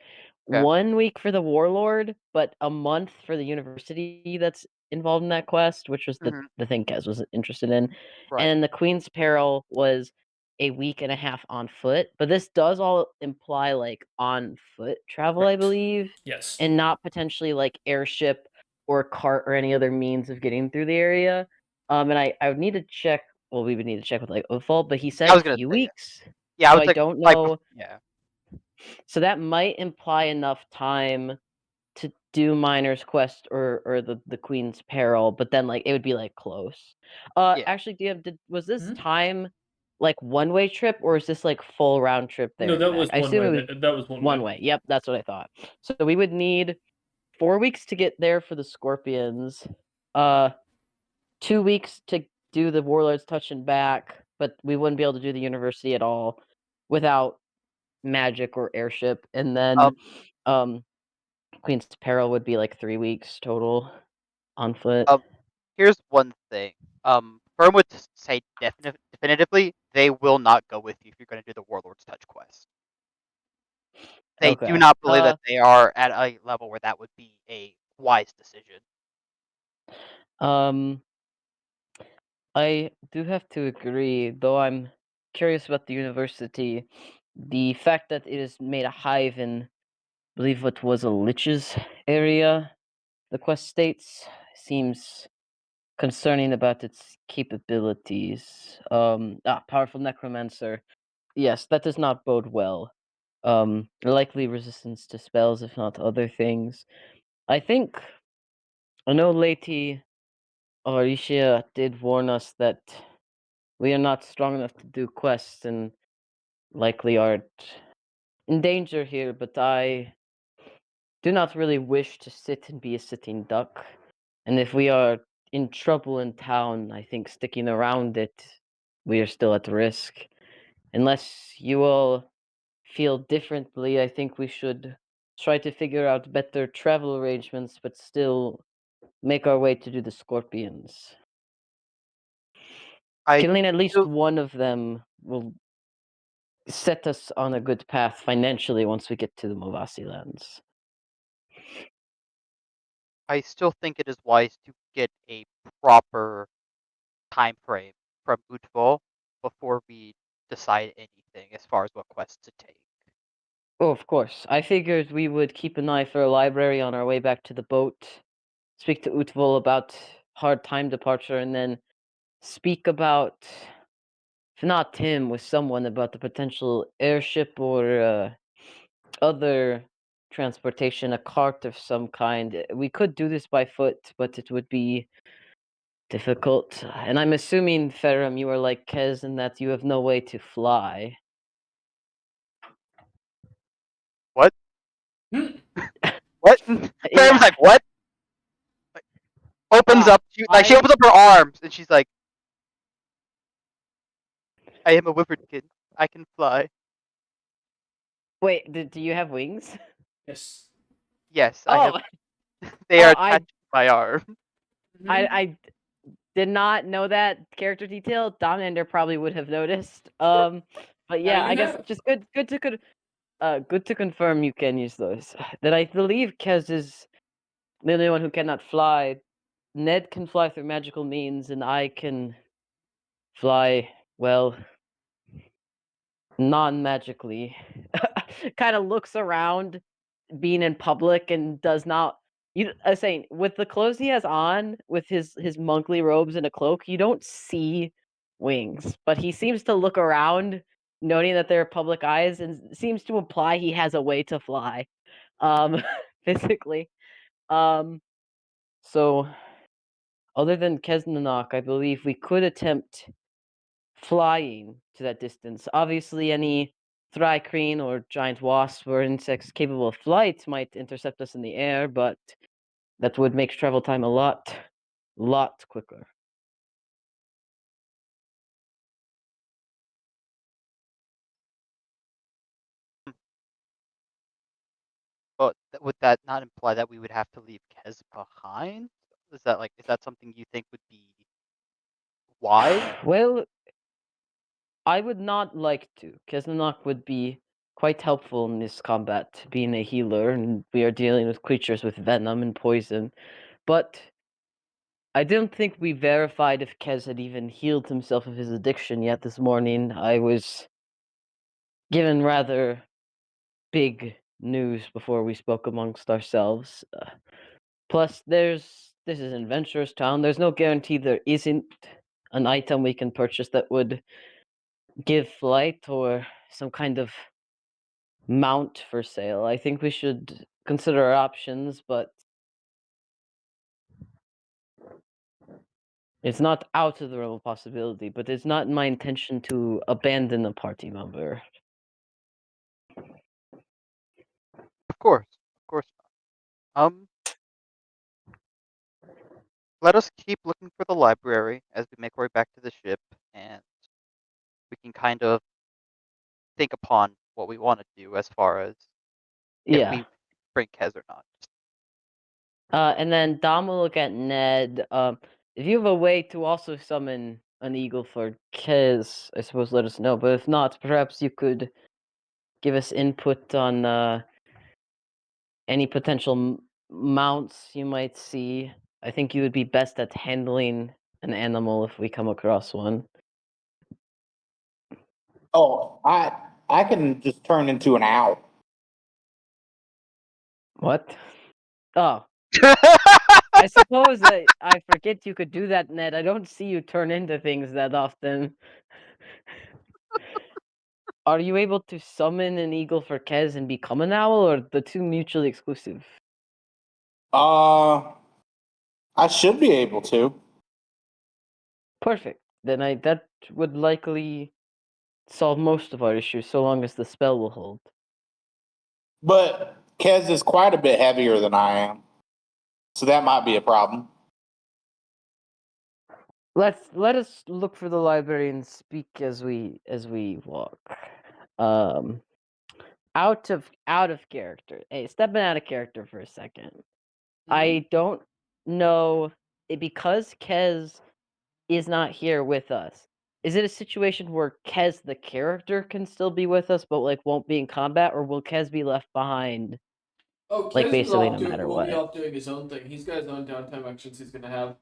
Okay. 1 week for the warlord, but a month for the university that's involved in that quest, which was the Hmm. the thing Kez was interested in. Right. And the Queen's Peril was a week and a half on foot, but this does all imply like on foot travel, I Correct. believe, Yes. and not potentially like airship or cart or any other means of getting through the area. And I would need to check. Well, we would need to check with like Ophal, but he I said a was gonna few say, yeah. weeks, Yeah, I so was I like, don't like, know. yeah. So that might imply enough time to do Miner's Quest or the Queen's Peril, but then like it would be like close. Yeah. Actually, DM, was this Hmm? time like one-way trip or is this like full round trip No, there and that back? was I one assume way. it was That was one one way. way. Yep, that's what I thought. So we would need 4 weeks to get there for the Scorpions. Uh, 2 weeks to do the Warlords touch and back, but we wouldn't be able to do the university at all without magic or airship. And then Um. um Queen's Peril would be like 3 weeks total on foot. Um. Here's one thing. Firm would say definitively they will not go with you if you're going to do the Warlord's Touch quest. They do Okay. not believe that they are at a level where that would be a wise decision. Um I do have to agree, though I'm curious about the university. The fact that it is made a hive in, I believe what was a lich's area, the quest states, seems concerning about its capabilities. Powerful necromancer. Yes, that does not bode well. Likely resistance to spells, if not other things. I know Lady Oricia did warn us that we are not strong enough to do quests and likely are in danger here, but I do not really wish to sit and be a sitting duck. And if we are in trouble in town, I think sticking around it, we are still at risk. Unless you all feel differently, I think we should try to figure out better travel arrangements, but still make our way to do the scorpions. I Killing at least still, one of them will set us on a good path financially once we get to the Movasi lands. I still think it is wise to get a proper time frame from Utval before we decide anything as far as what quests to take. Oh, of course. I figured we would keep an eye for a library on our way back to the boat, speak to Utvol about hard time departure, and then speak about, if not him, with someone about the potential airship or other transportation, a cart of some kind. We could do this by foot, but it would be difficult. And I'm assuming, Ferrum, you are like Kez in that you have no way to fly. What? Yeah. Faram's like, what? Opens up, she opens up her arms, and she's like, I am a Whipperkin. I can fly. Wait, do you have wings? Yes. Yes, I have. Oh, They are I attached to my arm. I did not know that character detail. Dominator probably would have noticed. But Now yeah, you I guess have. just good to confirm you can use those. That I believe Kez is the only one who cannot fly. Ned can fly through magical means, and I can fly, well, non-magically. Kind of looks around being in public and does not I was saying with the clothes he has on, with his monkly robes and a cloak, you don't see wings, but he seems to look around, noting that there are public eyes, and seems to imply he has a way to fly, um, physically. Um, so other than Kesnanak, I believe we could attempt flying to that distance. Obviously, any thrycreen or giant wasp or insects capable of flight might intercept us in the air, but that would make travel time a lot quicker. But would that not imply that we would have to leave Kez behind? Is that something you think would be wise? Well, I would not like to. Kesnanak would be quite helpful in this combat, being a healer, and we are dealing with creatures with venom and poison. But I don't think we verified if Kez had even healed himself of his addiction yet this morning. I was given rather big news before we spoke amongst ourselves. Plus, this is an adventurous town. There's no guarantee there isn't an item we can purchase that would give flight or some kind of mount for sale. I think we should consider our options, but it's not out of the realm of possibility. But it's not my intention to abandon a party member. Of course not. Let us keep looking for the library as we make our way back to the ship, and we can kind of think upon what we want to do as far as if Yeah. we bring Kez or not. And then Dom will look at Ned. If you have a way to also summon an eagle for Kez, I suppose let us know. But if not, perhaps you could give us input on any potential mounts you might see. I think you would be best at handling an animal if we come across one. Oh, I can just turn into an owl. What? Oh, I suppose that I forget you could do that, Ned. I don't see you turn into things that often. Are you able to summon an eagle for Kez and become an owl, or the two mutually exclusive? Uh, I should be able to. Perfect. Then that would likely solve most of our issues, so long as the spell will hold. But Kez is quite a bit heavier than I am. So that might be a problem. Let us look for the library and speak as we walk. Um, out of character. Hey, stepping out of character for a second. I don't know because Kez is not here with us. Is it a situation where Kez the character can still be with us, but like won't be in combat, or will Kez be left behind, Oh, like Kez is basically off no doing matter will be what? off doing his own thing. He's got his own downtime actions he's gonna have.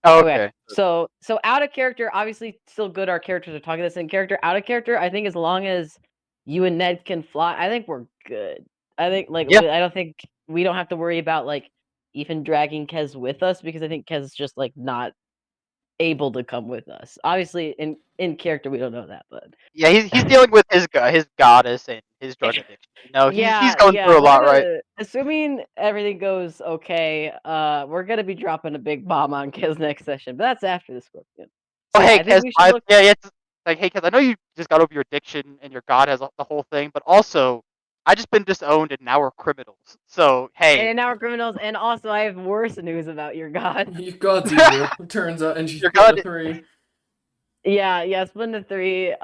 Okay, Okay. so out of character, obviously still good. Our characters are talking this in character. Out of character, I think as long as you and Ned can fly, I think we're good. I think Yeah. I don't think we don't have to worry about like even dragging Kez with us, because I think Kez is just like not able to come with us. Obviously, in character, we don't know that, but Yeah, he's dealing with his goddess and his drug addiction. You know, he's going yeah, through a we're lot, right? gonna assuming everything goes okay. We're gonna be dropping a big bomb on Kez next session, but that's after the Scorpion. So Oh, yeah, hey, I think Kez, we should look. yeah, it's like, hey, Kez, I know you just got over your addiction and your god has the whole thing, but also I just been disowned and now we're criminals. So hey, And now we're criminals, and also I have worse news about your god. Your god's evil, it turns out, and she's your split into god. three. Yeah, split into three.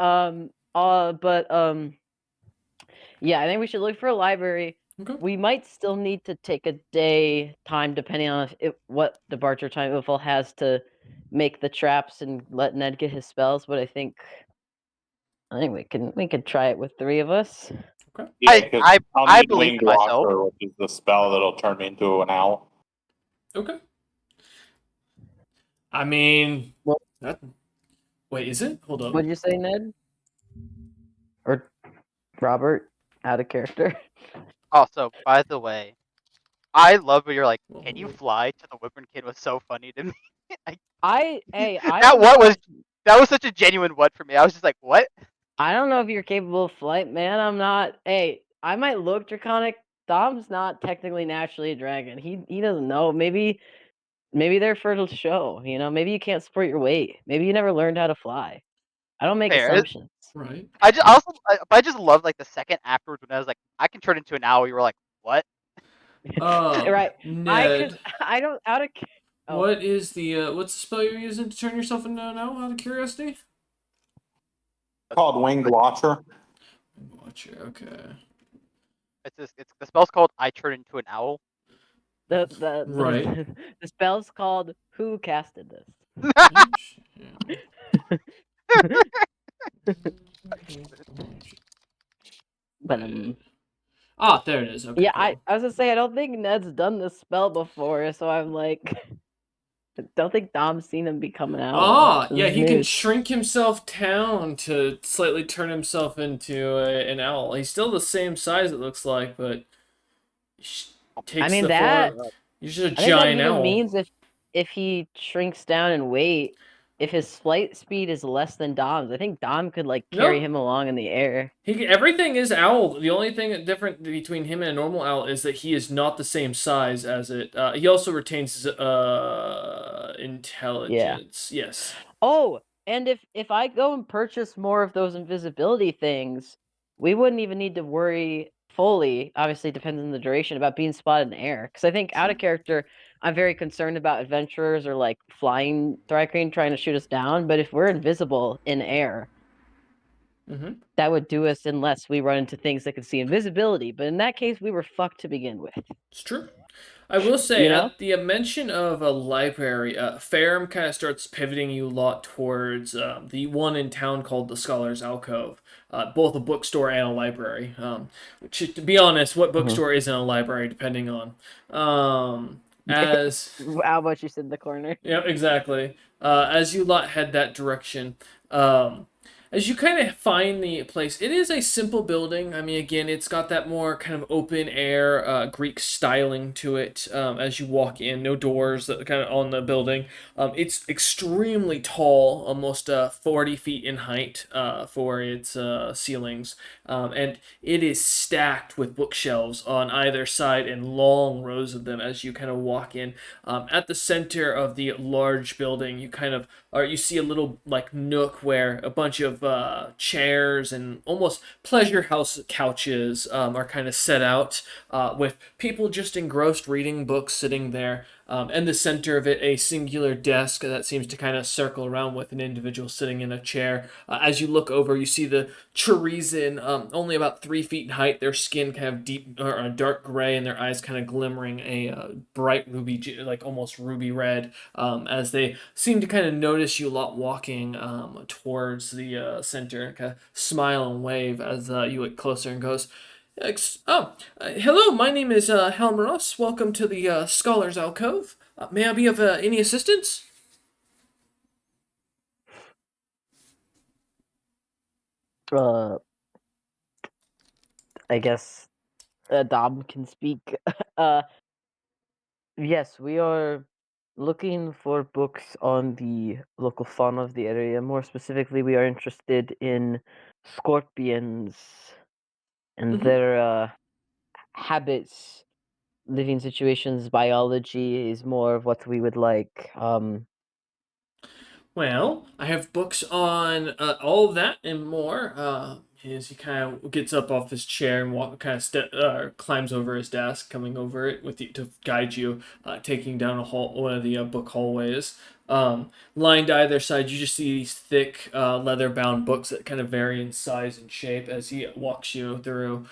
Yeah, I think we should look for a library. Okay. We might still need to take a day time, depending on what departure time Uthal has to make the traps and let Ned get his spells. But I think we can try it with three of us. Okay. Yeah, I because I I'll I need believe Winged in myself. Watcher, which is the spell that'll turn me into an owl. Okay. I mean, Well, that. Wait, is it? Hold up. what'd you say, Ned? Or Robert? Out of character. Also, by the way, I love when you're like, "Can you Whoa. fly?" To the Wyvern Kid was so funny to me. I That don't what know. was that was such a genuine what for me. I was just like, "What?" I don't know if you're capable of flight, man. I'm not. Hey, I might look draconic. Dom's not technically naturally a dragon. He doesn't know. Maybe they're fertile to show. You know, maybe you can't support your weight. Maybe you never learned how to fly. I don't make Fair. assumptions. Right. I just love like the second afterwards when I was like, "I can turn into an owl." You were like, "What?" Right. Ned, I don't out of oh what is the what's the spell you're using to turn yourself into an owl? Out of curiosity. Called Winged Watcher. Watcher. Okay. It's the spell's called "I turn into an owl." Right. the spell's called Who Casted This? But Ah, there it is. Okay, yeah, cool. I was gonna say I don't think Ned's done this spell before, so I'm like don't think Dom's seen him become an owl. Ah, This yeah, is he can news. shrink himself down to slightly turn himself into an owl. He's still the same size, it looks like, but I takes mean the that form. He's just a I think that giant even owl. means if he shrinks down in weight, if his flight speed is less than Dom's, I think Dom could like carry No, him along in the air. everything is owl. The only thing different between him and a normal owl is that he is not the same size as it. He also retains his Yeah. intelligence. Yes. Oh, and if I go and purchase more of those invisibility things, we wouldn't even need to worry fully. Obviously, it depends on the duration about being spotted in the air. Because I think out of character, I'm very concerned about adventurers or like flying Thrycrane trying to shoot us down. But if we're invisible in air, Mm-hmm. that would do us unless we run into things that could see invisibility. But in that case, we were fucked to begin with. It's true. I will say, You know? at the mention of a library, Ferrum kind of starts pivoting you a lot towards the one in town called the Scholar's Alcove, both a bookstore and a library. Which, to be honest, what Mhm. bookstore isn't a library, depending on. As How about you sit in the corner? Yeah, exactly. As you lot head that direction, um, as you kind of find the place, it is a simple building. I mean, again, it's got that more kind of open air Greek styling to it. As you walk in, no doors kind of on the building. It's extremely tall, almost 40 feet in height for its ceilings, and it is stacked with bookshelves on either side and long rows of them as you kind of walk in. At the center of the large building, you kind of or you see a little like nook where a bunch of chairs and almost pleasure house couches are kind of set out with people just engrossed reading books sitting there. In the center of it, a singular desk that seems to kind of circle around with an individual sitting in a chair. As you look over, you see the Chorizen, only about 3 feet in height. Their skin kind of deep or dark gray, and their eyes kind of glimmering a bright ruby, like almost ruby red. As they seem to kind of notice you a lot walking towards the center, kind of smile and wave as you get closer and goes. Hello, my name is Helmeros. Welcome to the Scholar's Alcove. May I be of any assistance? Uh, I guess Dom can speak. uh, yes, we are looking for books on the local fauna of the area. More specifically, we are interested in scorpions and Mm-hmm. their habits, living situations. Biology is more of what we would like. Well, I have books on all of that and more. As he kind of gets up off his chair and climbs over his desk, coming over it with you to guide you, taking down one of the book hallways. Lined either side, you just see these thick leather-bound books that kind of vary in size and shape as he walks you through.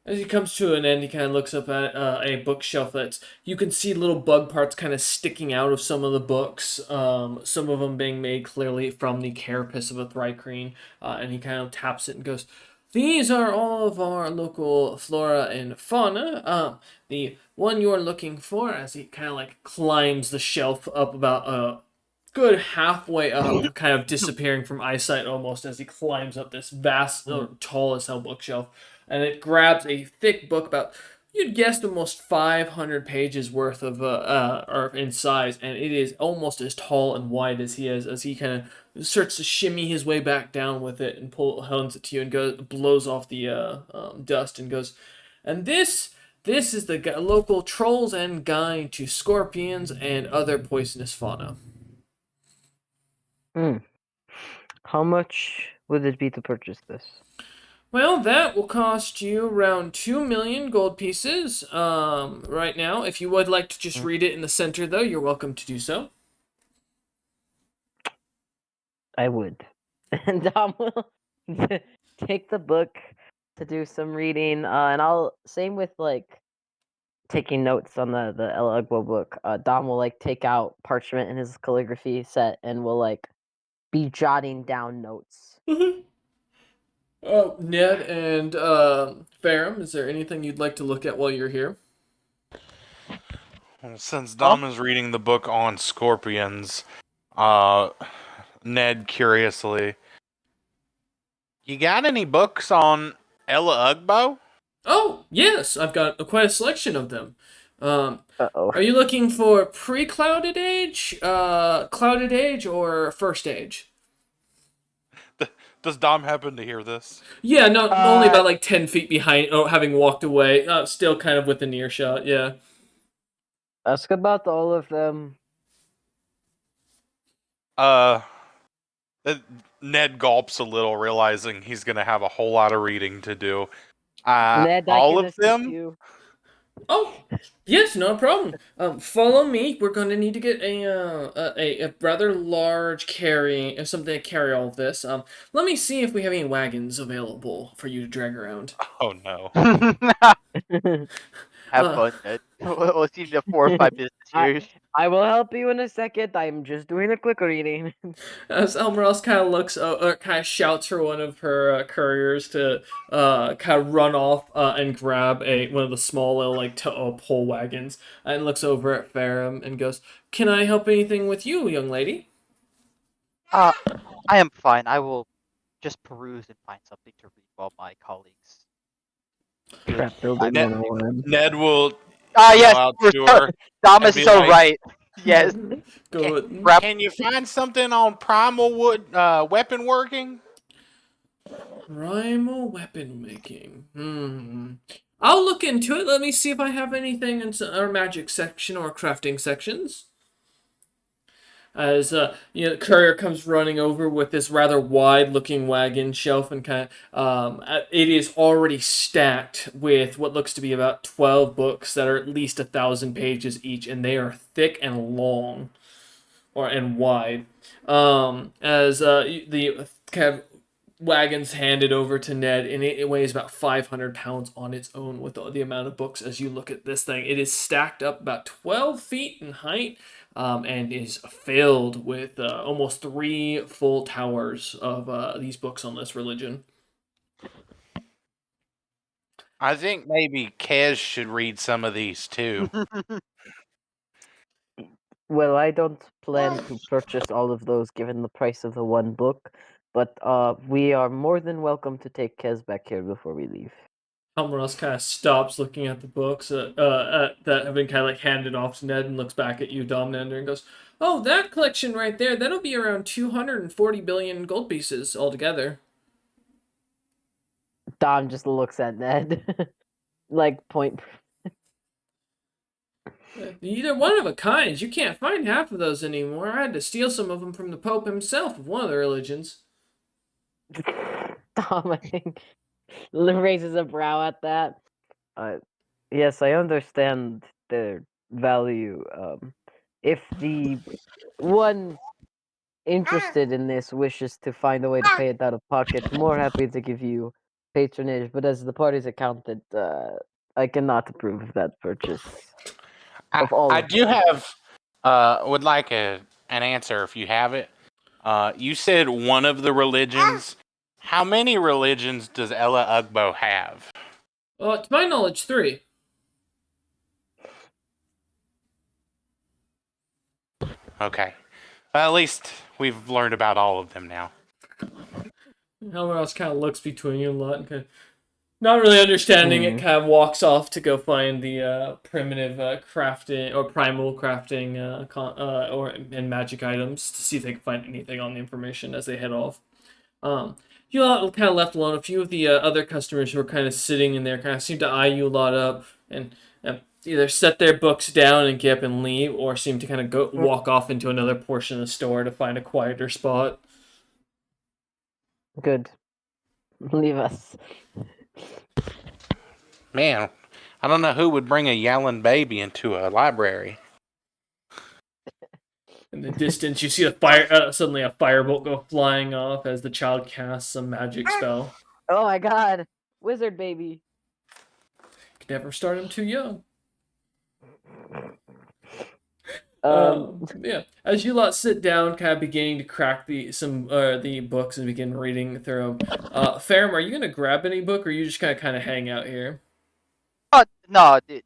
As he comes to an end, he kind of looks up at a bookshelf that's you can see little bug parts kind of sticking out of some of the books. Some of them being made clearly from the carapace of a thrycreen, and he kind of taps it and goes, "These are all of our local flora and fauna. The one you're looking for," as he kind of like climbs the shelf up about good halfway up, kind of disappearing from eyesight almost as he climbs up this vast, tall as hell bookshelf, and it grabs a thick book about you'd guess almost 500 pages worth of or in size, and it is almost as tall and wide as he is as he kind of starts to shimmy his way back down with it and hands it to you and blows off the dust and goes, and this is the local trolls and guide to scorpions and other poisonous fauna. How much would it be to purchase this? Well, that will cost you around 2 million gold pieces right now. If you would like to just read it in the center, though, you're welcome to do so. I would. And Dom will take the book to do some reading, and I'll same with like taking notes on the El Ugbo book. Dom will like take out parchment in his calligraphy set and will like be jotting down notes. Oh, Ned and Farum, is there anything you'd like to look at while you're here? Well, since Dom is reading the book on scorpions, Ned curiously, you got any books on Ella Ugbo? Oh, yes, I've got quite a selection of them. Uh-oh. Are you looking for pre-clouded age, clouded age, or first age? Does Dom happen to hear this? Yeah, not only about like 10 feet behind, having walked away, still kind of within earshot, yeah. Ask about all of them. Ned gulps a little, realizing he's gonna have a whole lot of reading to do. Ned, I all can of assist them? you. Oh, yes, no problem. Follow me. We're going to need to get a rather large something to carry all of this. Let me see if we have any wagons available for you to drag around. Oh no. Have fun, Ned. We'll see you in 4 or 5 business years. I will help you in a second. I'm just doing a quick reading. As Elmeros kind of looks, kind of shouts for one of her couriers to kind of run off and grab one of the small little like pole wagons, and looks over at Farum and goes, "Can I help anything with you, young lady?" I am fine. I will just peruse and find something to read while my colleagues. Crap building Ned, 101. Ned will Yes, out we're to her. Dom is be so like- right. Yes. Go. Grab Can you find something on primal wood weapon working? Primal weapon making. I'll look into it. Let me see if I have anything in our magic section or crafting sections. As the courier comes running over with this rather wide-looking wagon shelf, and it is already stacked with what looks to be about 12 books that are at least 1,000 pages each, and they are thick and long, and wide. As the kind of wagon's handed over to Ned, and it weighs about 500 pounds on its own with the amount of books. As you look at this thing, it is stacked up about 12 feet in height, and is filled with almost 3 full towers of these books on this religion. I think maybe Kez should read some of these too. Well, I don't plan to purchase all of those given the price of the one book, but we are more than welcome to take Kez back here before we leave. Elmeros kind of stops looking at the books that have been kind of like handed off to Ned and looks back at you, Domnander, and goes, "Oh, that collection right there, that'll be around 240 billion gold pieces altogether." Dom just looks at Ned. Like point. They're one of a kind. You can't find half of those anymore. I had to steal some of them from the Pope himself of one of the religions. Tom, I think, raises a brow at that. Yes, I understand their value. If the one interested in this wishes to find a way to pay it out of pocket, more happy to give you patronage. But as the party's accountant, I cannot approve of that purchase of all I of do them. have would like an answer if you have it. You said one of the religions. How many religions does Ella Ugbo have? To my knowledge, 3. Okay. At least we've learned about all of them now. Elmer else kind of looks between you a lot and kind of not really understanding it, kind of walks off to go find the primitive crafting or primal crafting and magic items to see if they can find anything on the information as they head off. You lot kind of left alone. A few of the other customers who were kind of sitting in there kind of seem to eye you a lot up and either set their books down and get up and leave, or seem to kind of go walk off into another portion of the store to find a quieter spot. Good. Leave us. Man, I don't know who would bring a yelling baby into a library. In the distance, you see suddenly a firebolt go flying off as the child casts a magic spell. Oh my god. Wizard baby. Can never start him too young. Yeah. As you lot sit down, kind of beginning to crack the books and begin reading through them. Ferrum, are you gonna grab any book, or are you just gonna kind of hang out here? No, dude.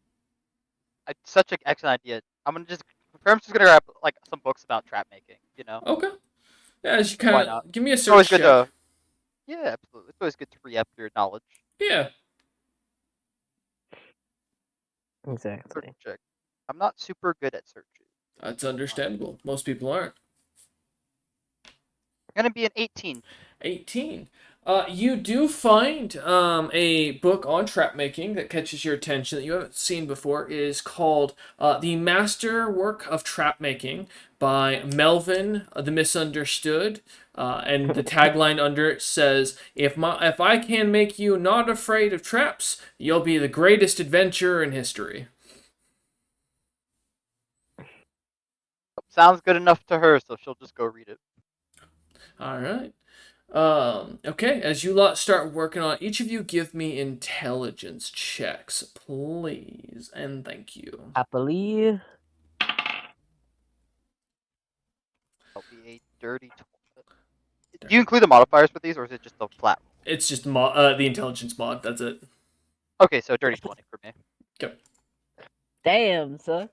It's such an excellent idea. I'm just gonna grab like some books about trap making. You know, Okay. Yeah, as you why kind not? of give me a It's always search good check. to. Yeah, absolutely. It's always good to re-up your knowledge. Yeah. Exactly. Search check. I'm not super good at searches. That's understandable. Most people aren't. I'm gonna be an 18. 18. You do find a book on trap making that catches your attention that you haven't seen before. It is called The Masterwork of Trap Making by Melvin the Misunderstood. And the tagline under it says, if I can make you not afraid of traps, you'll be the greatest adventurer in history. Sounds good enough to her, so she'll just go read it. All right. Okay, as you lot start working on it, each of you give me intelligence checks, please, and thank you. Happily. I'll be a dirty 20. Do you include the modifiers for these, or is it just a flat roll? It's just the intelligence mod. That's it. Okay, so dirty 20 for me. Okay. Damn, son.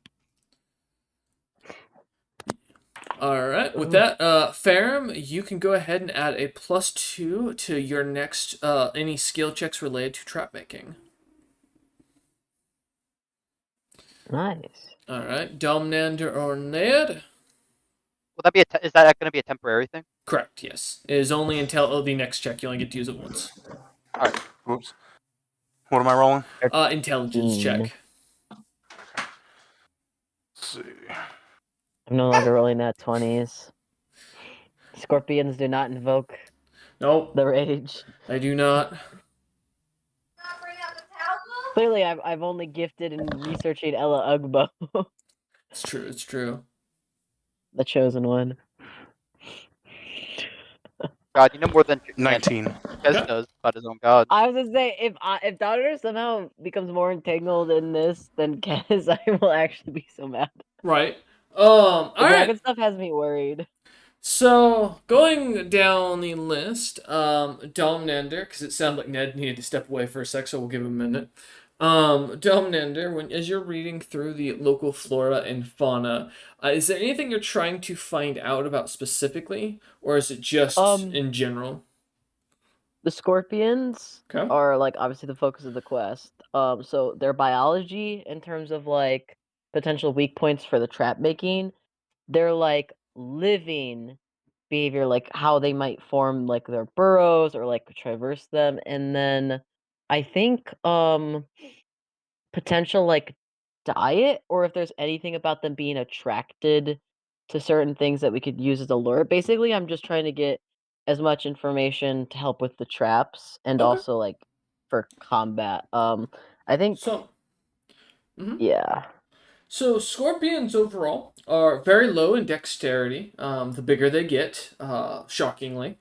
All right. With that, Ferrum, you can go ahead and add a +2 to your next any skill checks related to trap making. Nice. All right, Domnander or Ned? Will that be is that going to be a temporary thing? Correct. Yes, it is only until the next check. You only get to use it once. All right. Whoops. What am I rolling? Intelligence check. Let's see. I'm no longer rolling that 20s. Scorpions do not invoke Nope, the rage. I do not. Clearly, I've only gifted in researching Ella Ugbo, It's true. It's true. the chosen one. God, you know more than 19. Kes Okay. knows about his own god. I was gonna say if Daughter somehow becomes more entangled in this than Kez, I will actually be so mad. Right. The All dragon right. stuff has me worried. So going down the list, Domnander, because it sounded like Ned needed to step away for a sec, so we'll give him a minute. Domnander, as you're reading through the local flora and fauna, is there anything you're trying to find out about specifically, or is it just in general? The scorpions Okay. are like obviously the focus of the quest. So their biology in terms of like potential weak points for the trap making, they're like living behavior, like how they might form like their burrows or like traverse them, and then I think potential like diet, or if there's anything about them being attracted to certain things that we could use as a lure. Basically, I'm just trying to get as much information to help with the traps and Okay. also like for combat. I think So, mhm. yeah. So scorpions overall are very low in dexterity. The bigger they get, shockingly.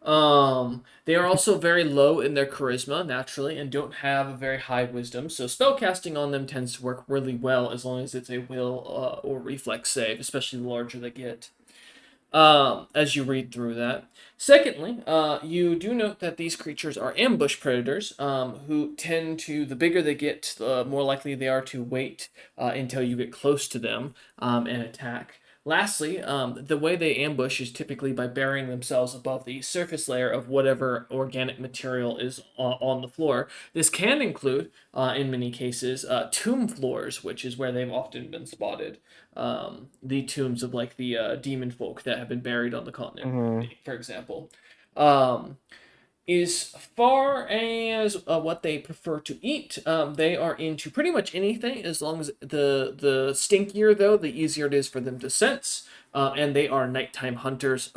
They are also very low in their charisma naturally and don't have a very high wisdom. So spellcasting on them tends to work really well as long as it's a will or reflex save, especially the larger they get. As you read through that. Secondly, you do note that these creatures are ambush predators, who tend to, the bigger they get, the more likely they are to wait until you get close to them and attack. Lastly, the way they ambush is typically by burying themselves above the surface layer of whatever organic material is on the floor. This can include, in many cases, tomb floors, which is where they've often been spotted. The tombs of like the demon folk that have been buried on the continent, Hmm. for example. Um, as far as what they prefer to eat, they are into pretty much anything as long as the stinkier though, the easier it is for them to sense. And they are nighttime hunters.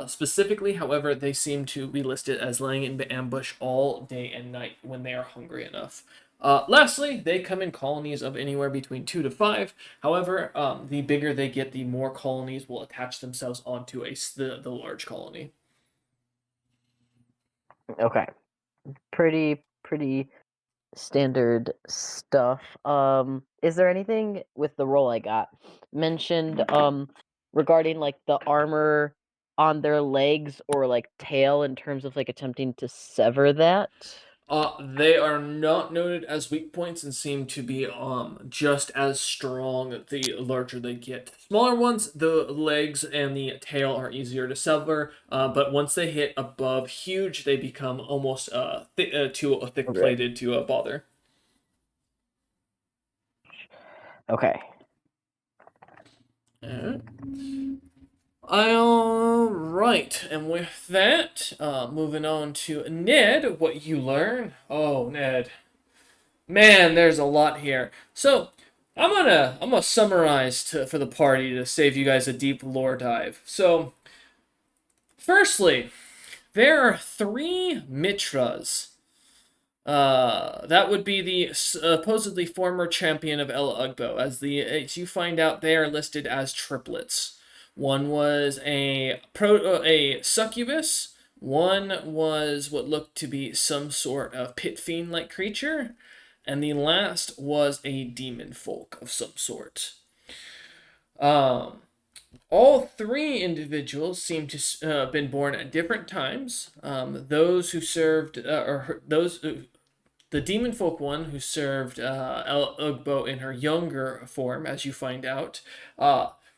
Specifically, however, they seem to be listed as laying in ambush all day and night when they are hungry enough. Lastly, they come in colonies of anywhere between 2 to 5. However, the bigger they get, the more colonies will attach themselves onto the large colony. Okay. Pretty standard stuff. Is there anything with the roll I got mentioned regarding like the armor on their legs or like tail in terms of like attempting to sever that? They are not noted as weak points and seem to be just as strong the larger they get. Smaller ones, the legs and the tail are easier to sever, but once they hit above huge, they become almost too thick Okay. plated to bother. Okay. Alright. All right, and with that, moving on to Ned, what you learn. Oh, Ned, man, there's a lot here. So, I'm gonna summarize for the party to save you guys a deep lore dive. So, firstly, there are 3 Mitras. That would be the supposedly former champion of El Ugbo. As you find out, they are listed as triplets. One was a succubus. One was what looked to be some sort of pit fiend like creature, and the last was a demon folk of some sort. Um, all 3 individuals seem to have been born at different times. Those who served, or those the demon folk one who served El Ugbo in her younger form, as you find out,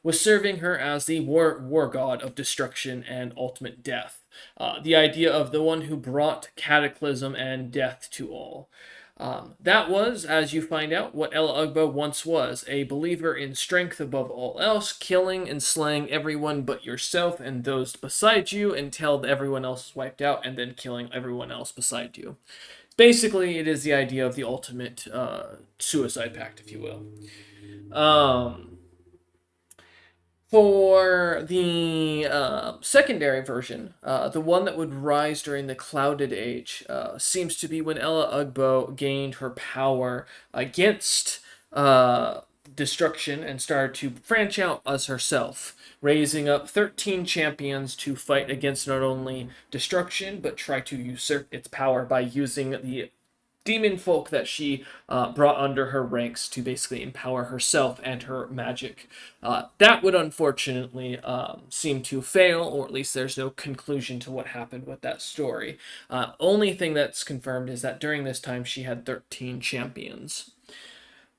was serving her as the war god of destruction and ultimate death. The idea of the one who brought cataclysm and death to all. That was, as you find out, what El Ugbo once was, a believer in strength above all else, killing and slaying everyone but yourself and those beside you until everyone else is wiped out, and then killing everyone else beside you. Basically, it is the idea of the ultimate suicide pact, if you will. For the secondary version, the one that would rise during the Clouded Age, seems to be when Ella Ugbo gained her power against destruction and started to branch out as herself, raising up 13 champions to fight against not only destruction, but try to usurp its power by using the demon folk that she brought under her ranks to basically empower herself and her magic. That would unfortunately seem to fail, or at least there's no conclusion to what happened with that story. Only thing that's confirmed is that during this time she had 13 champions.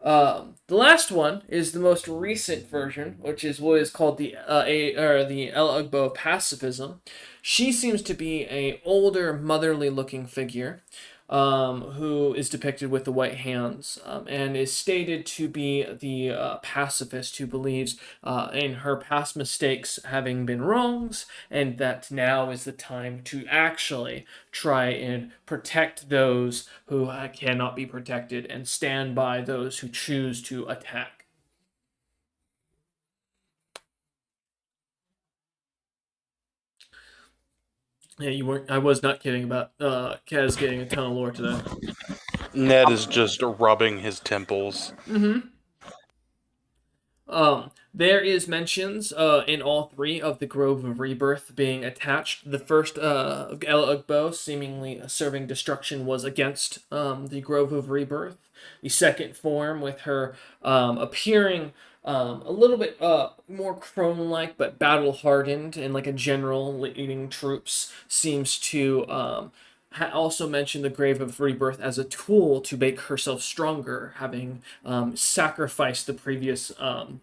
The last one is the most recent version, which is what is called the the El Ugbo of pacifism. She seems to be a older, motherly-looking figure, who is depicted with the white hands, and is stated to be the pacifist who believes in her past mistakes having been wrongs, and that now is the time to actually try and protect those who cannot be protected and stand by those who choose to attack. Yeah, you weren't. I was not kidding about Kaz getting a ton of lore today. Ned is just rubbing his temples. Mm-hmm. There is mentions in all three of the Grove of Rebirth being attached. The first Ella Ugbo seemingly serving destruction was against the Grove of Rebirth. The second form with her appearing a little bit more crone-like but battle-hardened and like a general leading troops seems to also mentioned the Grave of Rebirth as a tool to make herself stronger, having sacrificed the previous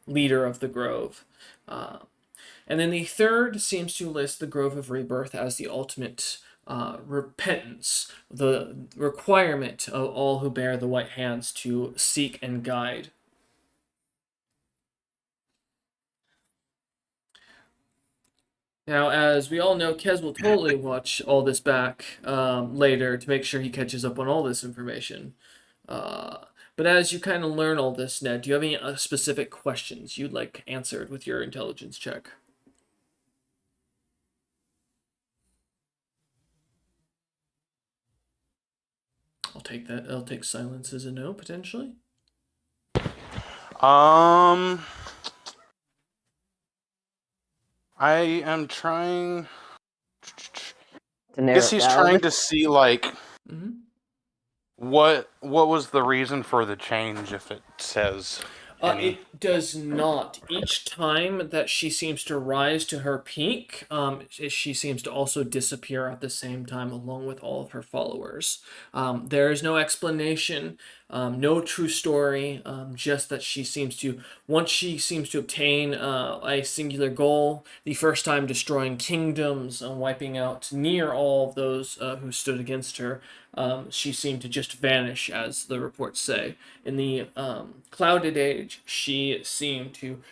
leader of the Grove. Uh, and then the third seems to list the Grove of Rebirth as the ultimate repentance, the requirement of all who bear the white hands to seek and guide. Now, as we all know, Kez will totally watch all this back later to make sure he catches up on all this information. Uh, but as you kind of learn all this, Ned, do you have any specific questions you'd like answered with your intelligence check? I'll take that. I'll take silence as a no, potentially. I am trying. To I narrow guess it he's down. trying to see like Mm-hmm. what was the reason for the change if it says any. It does not. Each time that she seems to rise to her peak, she seems to also disappear at the same time, along with all of her followers. There is no explanation, no true story, just that once she seems to obtain a singular goal, the first time destroying kingdoms and wiping out near all of those who stood against her, she seemed to just vanish, as the reports say. In the Clouded Age, she seemed to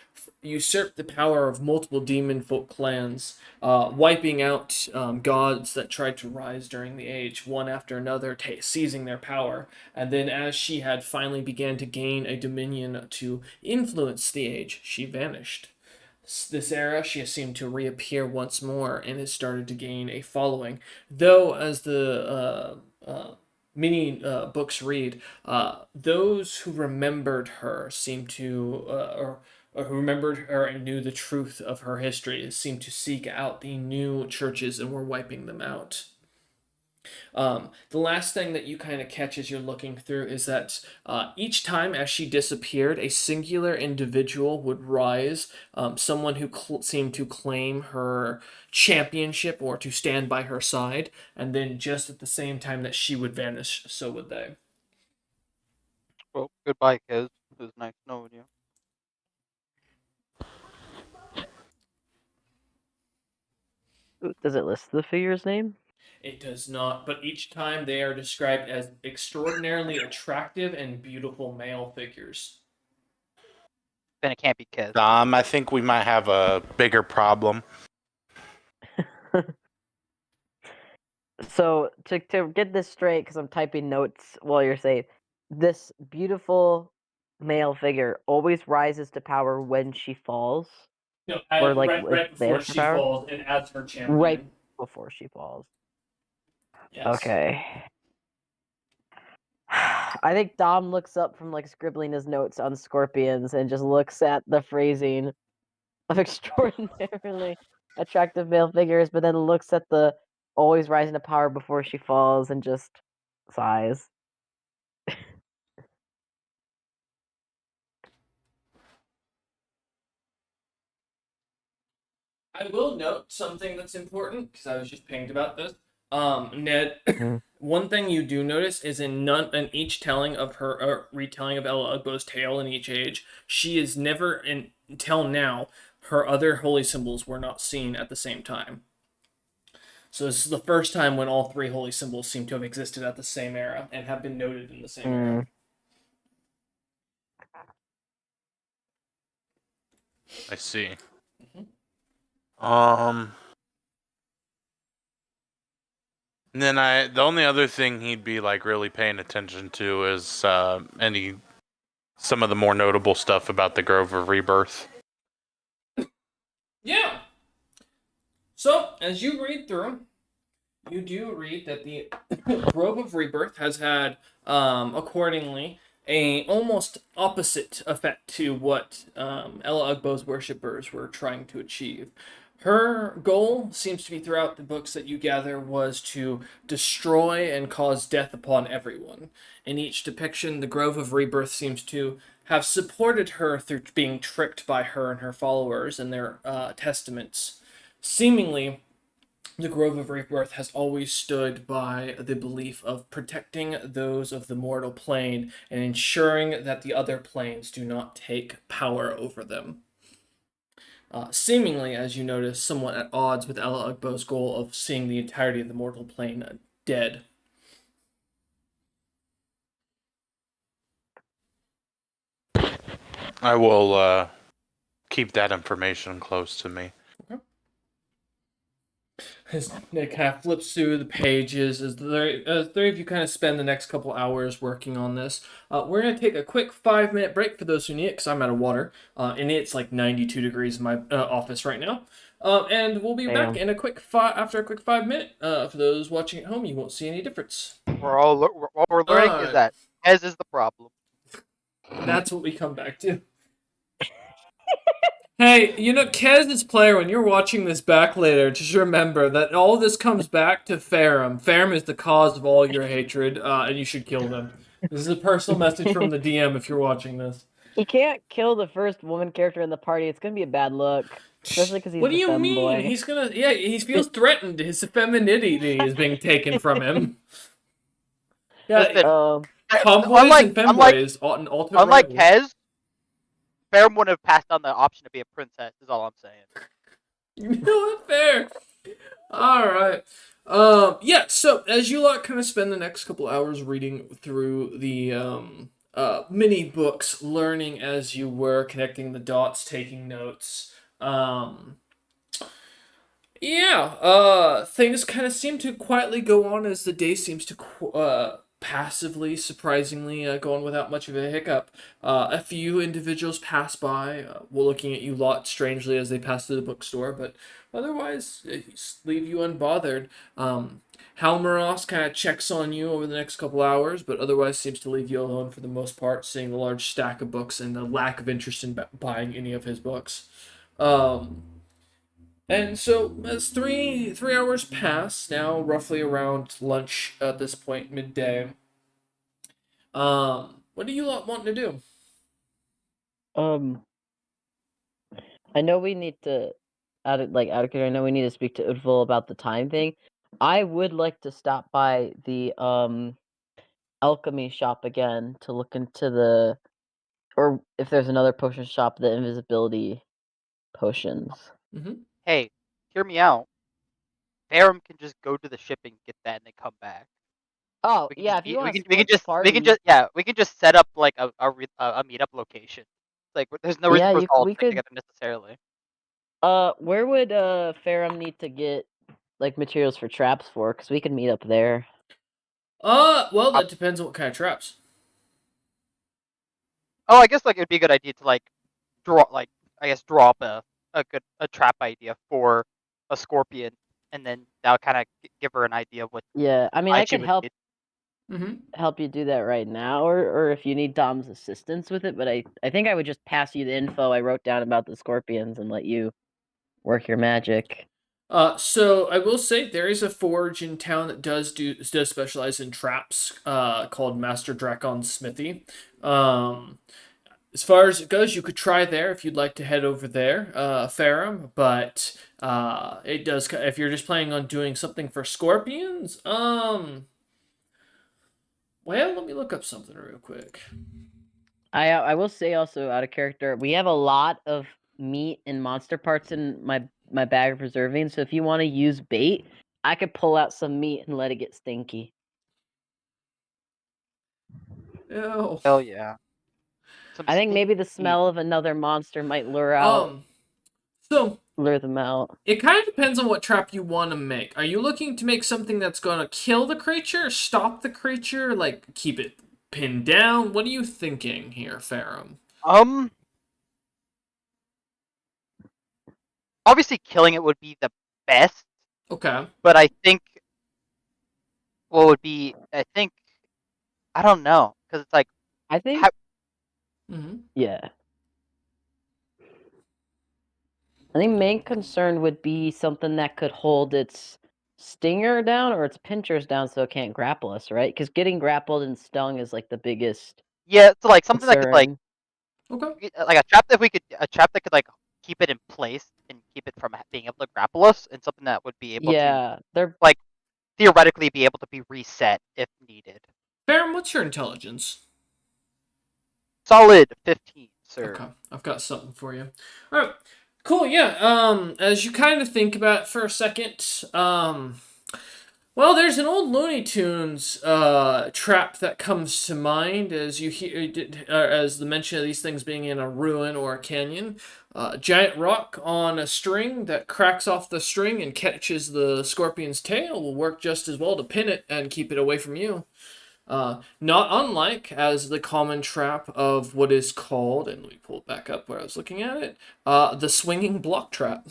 usurp the power of multiple demon folk clans, wiping out gods that tried to rise during the age, one after another, seizing their power. And then, as she had finally began to gain a dominion to influence the age, she vanished. This era, she has seemed to reappear once more and has started to gain a following. Though, as the many books read, those who remembered her seem to, or who remembered her and knew the truth of her history, seemed to seek out the new churches and were wiping them out. The last thing that you kind of catch as you're looking through is that each time as she disappeared, a singular individual would rise, someone who seemed to claim her championship or to stand by her side, and then just at the same time that she would vanish, so would they. Well, goodbye, Kez. It was nice knowing you. Does it list the figure's name? It does not, but each time they are described as extraordinarily attractive and beautiful male figures. Then it can't be Kez. I think we might have a bigger problem. So to get this straight, because I'm typing notes while you're saying, this beautiful male figure always rises to power when she falls, No, or like right before vanishes to she power falls and as her champion. right before she falls. Yes. Okay. I think Dom looks up from like scribbling his notes on scorpions and just looks at the phrasing of extraordinarily attractive male figures, but then looks at the always rising to power before she falls and just sighs. I will note something that's important because I was just pinged about this. Ned, one thing you do notice is in each telling of her retelling of Ella Ugbo's tale in each age, she is never until now her other holy symbols were not seen at the same time. So this is the first time when all three holy symbols seem to have existed at the same era and have been noted in the same era. I see. And then the only other thing he'd be like really paying attention to is some of the more notable stuff about the Grove of Rebirth. Yeah. So as you read through, You do read that the Grove of Rebirth has had, accordingly, a almost opposite effect to what Ella Ugbo's worshippers were trying to achieve. Her goal seems to be throughout the books that you gather was to destroy and cause death upon everyone. In each depiction, the Grove of Rebirth seems to have supported her through being tricked by her and her followers and their testaments. Seemingly, the Grove of Rebirth has always stood by the belief of protecting those of the mortal plane and ensuring that the other planes do not take power over them. Seemingly, as you notice, somewhat at odds with Ella Ugbo's goal of seeing the entirety of the mortal plane dead. I will keep that information close to me. As Nick kind of flips through the pages, as the three of you kind of spend the next couple hours working on this, we're going to take a quick 5 minute break for those who need it, because I'm out of water, and it's like 92 degrees in my office right now. And we'll be back Damn. in after a quick 5 minute. For those watching at home, you won't see any difference. What we're learning is Alright. that Hez is the problem. That's what we come back to. Hey, Kez player, when you're watching this back later, just remember that all this comes back to Ferrum. Ferrum is the cause of all your hatred, and you should kill them. This is a personal message from the DM if you're watching this. He can't kill the first woman character in the party. It's gonna be a bad look, especially because he's What do the you mean? femboy. He's gonna, yeah, he feels threatened. His femininity is being taken from him. Yeah, Listen, tomboys and unlike femboys, ultimate unlike rivals. Hez, Ferrum wouldn't have passed on the option to be a princess. Is all I'm saying. You know what? Fair. All right. Yeah. So as you lot kind of spend the next couple hours reading through the mini books, learning as you were, connecting the dots, taking notes. Yeah. Things kind of seem to quietly go on as the day seems to passively, surprisingly, go on without much of a hiccup. A few individuals pass by, looking at you lot strangely as they pass through the bookstore, but otherwise, leave you unbothered. Halmaros kind of checks on you over the next couple hours, but otherwise seems to leave you alone for the most part, seeing the large stack of books and the lack of interest in buying any of his books. And so as three hours pass, now roughly around lunch at this point, midday. What do you lot want to do? I know we need to out of character, I know we need to speak to Udvil about the time thing. I would like to stop by the alchemy shop again to look into or if there's another potion shop, the invisibility potions. Mm-hmm. Hey, hear me out. Ferrum can just go to the ship and get that, and then come back. Oh We can yeah, just if you meet, want to we can split the just party, we can just set up like a meetup location. Like there's no reason yeah, for us all to we stick could. together necessarily. Where would Ferrum need to get like materials for traps for? Because we could meet up there. Well, Uh, that depends on what kind of traps. Oh, I guess like it'd be a good idea to like draw up a trap idea for a scorpion, and then that'll kind of give her an idea of what Yeah, I mean, I she could would need. help you do that right now, or if you need Dom's assistance with it. But I think I would just pass you the info I wrote down about the scorpions and let you work your magic. So I will say there is a forge in town that does specialize in traps, called Master Dracon's Smithy. As far as it goes, you could try there if you'd like to head over there, Ferrum. But it does if you're just planning on doing something for scorpions. Well, let me look up something real quick. I will say also out of character, we have a lot of meat and monster parts in my bag of preserving. So if you want to use bait, I could pull out some meat and let it get stinky. Ew. Hell yeah! I think maybe the Meat. smell of another monster might So lure them out. it kind of depends on what trap you want to make. Are you looking to make something that's going to kill the creature, stop the creature, like keep it pinned down? What are you thinking here, Ferrum? Obviously killing it would be the best, Okay. but I think what would be, I think, I don't know, because it's like, I think, ha- Mm-hmm. yeah. I think main concern would be something that could hold its stinger down or its pinchers down so it can't grapple us, right? Because getting grappled and stung is like the biggest yeah, so like something that could like, Okay. like a trap that a trap that could like keep it in place and keep it from being able to grapple us, and something that would be able to Yeah, they're like theoretically be able to be reset if needed. Baron, what's your intelligence? Solid 15, sir. Okay, I've got something for you. All right, cool. Yeah. As you kind of think about it for a second, well, there's an old Looney Tunes trap that comes to mind as you hear as the mention of these things being in a ruin or a canyon. Giant rock on a string that cracks off the string and catches the scorpion's tail will work just as well to pin it and keep it away from you. Not unlike as the common trap of what is called, and let me pull it back up where I was looking at it, the swinging block trap.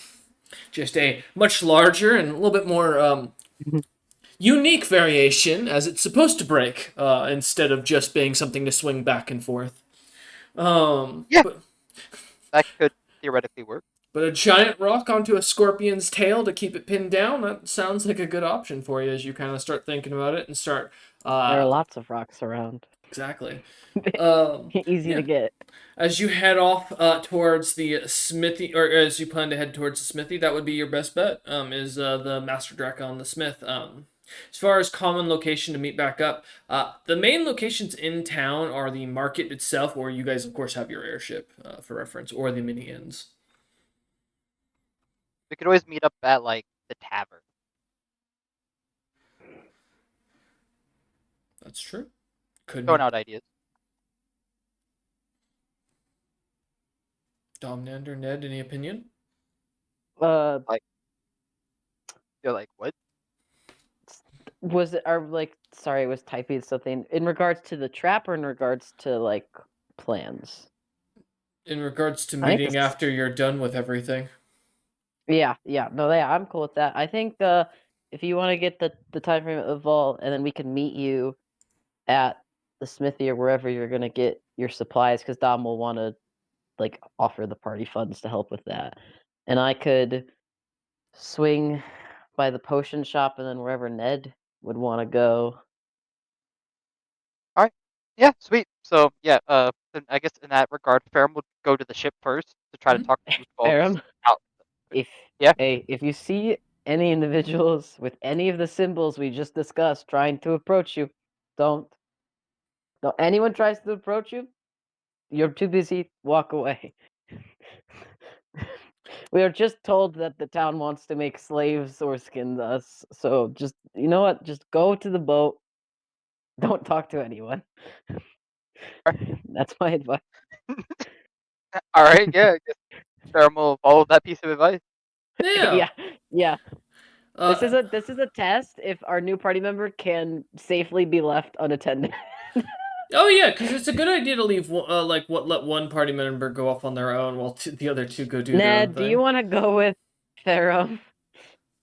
Just a much larger and a little bit more unique variation, as it's supposed to break instead of just being something to swing back and forth. Yeah, But that could theoretically work. But a giant rock onto a scorpion's tail to keep it pinned down, that sounds like a good option for you as you kind of start thinking about it and start. there are lots of rocks around. Exactly. Easy Yeah. to get. As you head off towards the smithy, or as you plan to head towards the smithy, that would be your best bet. Is the Master Drakon the Smith. As far as common location to meet back up, the main locations in town are the market itself, where you guys, of course, have your airship for reference, or the mini inns. We could always meet up at like the tavern. That's true. Could Throwing meet out ideas. Domnander, Ned, any opinion? Like, you're like, what? Was it or like sorry, I was typing something in regards to the trap or in regards to like plans? In regards to I think meeting this after you're done with everything. Yeah, no, yeah, I'm cool with that. I think if you want to get the time frame of Vault, and then we can meet you at the smithy or wherever you're gonna get your supplies, because Dom will want to like offer the party funds to help with that, and I could swing by the potion shop and then wherever Ned would want to go. All right. Yeah, sweet. So yeah, then I guess in that regard, Ferrum would go to the ship first to try to Mhm. talk to folks Ferrum, out. if Yeah. if you see any individuals with any of the symbols we just discussed trying to approach you, don't anyone tries to approach you, you're too busy, walk away. We are just told that the town wants to make slaves or skin us, so just you know what, just go to the boat, don't talk to anyone. That's my advice. All right. Yeah. I guess Ferrum will follow that piece of advice. Yeah. Yeah, yeah. This is Uh, a test if our new party member can safely be left unattended. oh yeah, because it's a good idea to leave let one party member go off on their own while the other two go do their own Ned, do you thing. want to go with Pharaoh?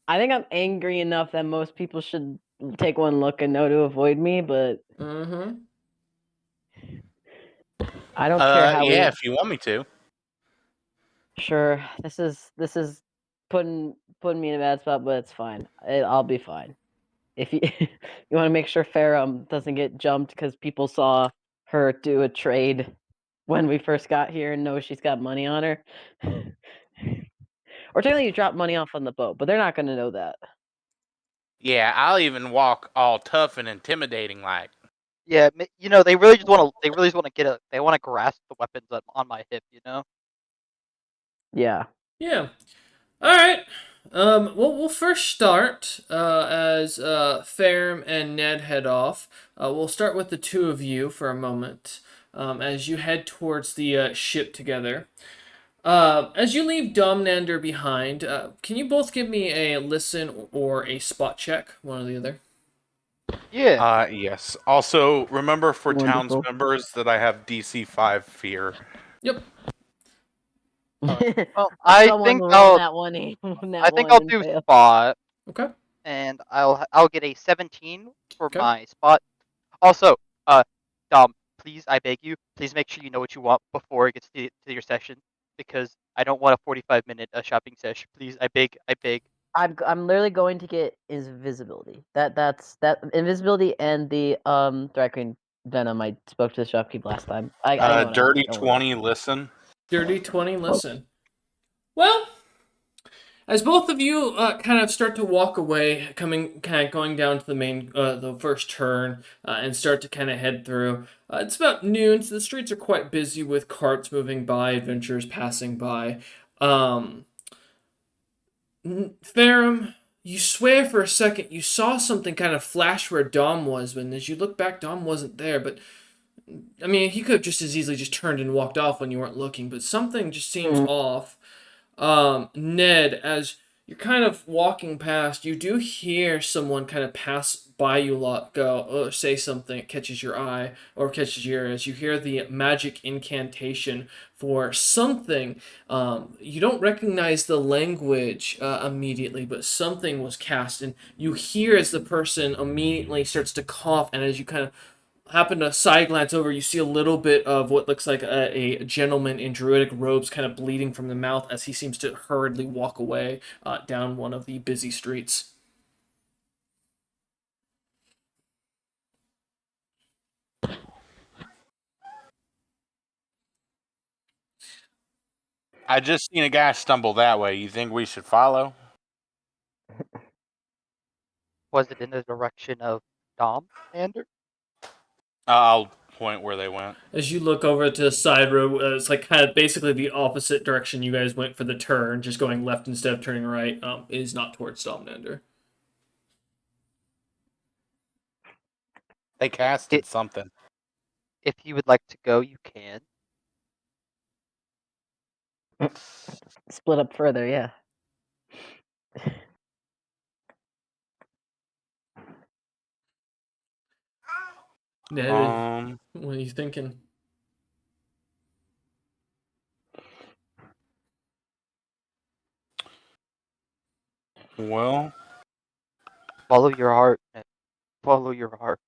I think I'm angry enough that most people should take one look and know to avoid me, but Mm-hmm. I don't care how Yeah, we. if you want me to. Sure, this is putting me in a bad spot, but it's fine. I'll be fine. If you you want to make sure Pharaoh doesn't get jumped because people saw her do a trade when we first got here and know she's got money on her. Or technically you drop money off on the boat, but they're not going to know that. Yeah, I'll even walk all tough and intimidating like. Yeah. You know, they really just want to. They really just want to get a. They want to grasp the weapons on my hip. You know. Yeah. Yeah. All right. Well, we'll first start as Ferm and Ned head off. We'll start with the two of you for a moment as you head towards the ship together. As you leave Domnander behind, can you both give me a listen or a spot check, one or the other? Yeah. Yes. Also, remember for towns Wonderful. members that I have DC 5 fear. Yep. All right. Well, I Someone think will roll I'll. that one, I that think one I'll and do fail. spot, Okay. and I'll get a 17 for Okay. my spot. Also, Dom, please, I beg you, please make sure you know what you want before it gets to your session, because I don't want a 45-minute shopping session. Please, I beg, I beg. I'm literally going to get invisibility. That's invisibility and the drag queen venom. I spoke to the shopkeep last time. I know what I Dirty want. Don't worry. 20, listen. Dirty 20, listen. Well, as both of you kind of start to walk away, going down to the main, the first turn, and start to kind of head through. It's about noon, so the streets are quite busy with carts moving by, adventurers passing by. Farum, you swear for a second you saw something kind of flash where Dom was, but as you look back, Dom wasn't there. But I mean, he could have just as easily just turned and walked off when you weren't looking. But something just seems off. Ned, as you're kind of walking past, you do hear someone kind of pass by you a lot, go, say something, it catches your eye, or catches your ear, as you hear the magic incantation for something. You don't recognize the language immediately, but something was cast, and you hear as the person immediately starts to cough, and as you kind of happen to side glance over, you see a little bit of what looks like a gentleman in druidic robes kind of bleeding from the mouth as he seems to hurriedly walk away down one of the busy streets. I just seen a guy stumble that way. You think we should follow? Was it in the direction of Dom, Ander? I'll point where they went. As you look over to the side road, it's like kind of basically the opposite direction you guys went for the turn, just going left instead of turning right, is not towards Domnander. They casted something. If you would like to go, you can. Split up further, yeah. Ned, what are you thinking? Well, Follow your heart. Ned. Follow your heart.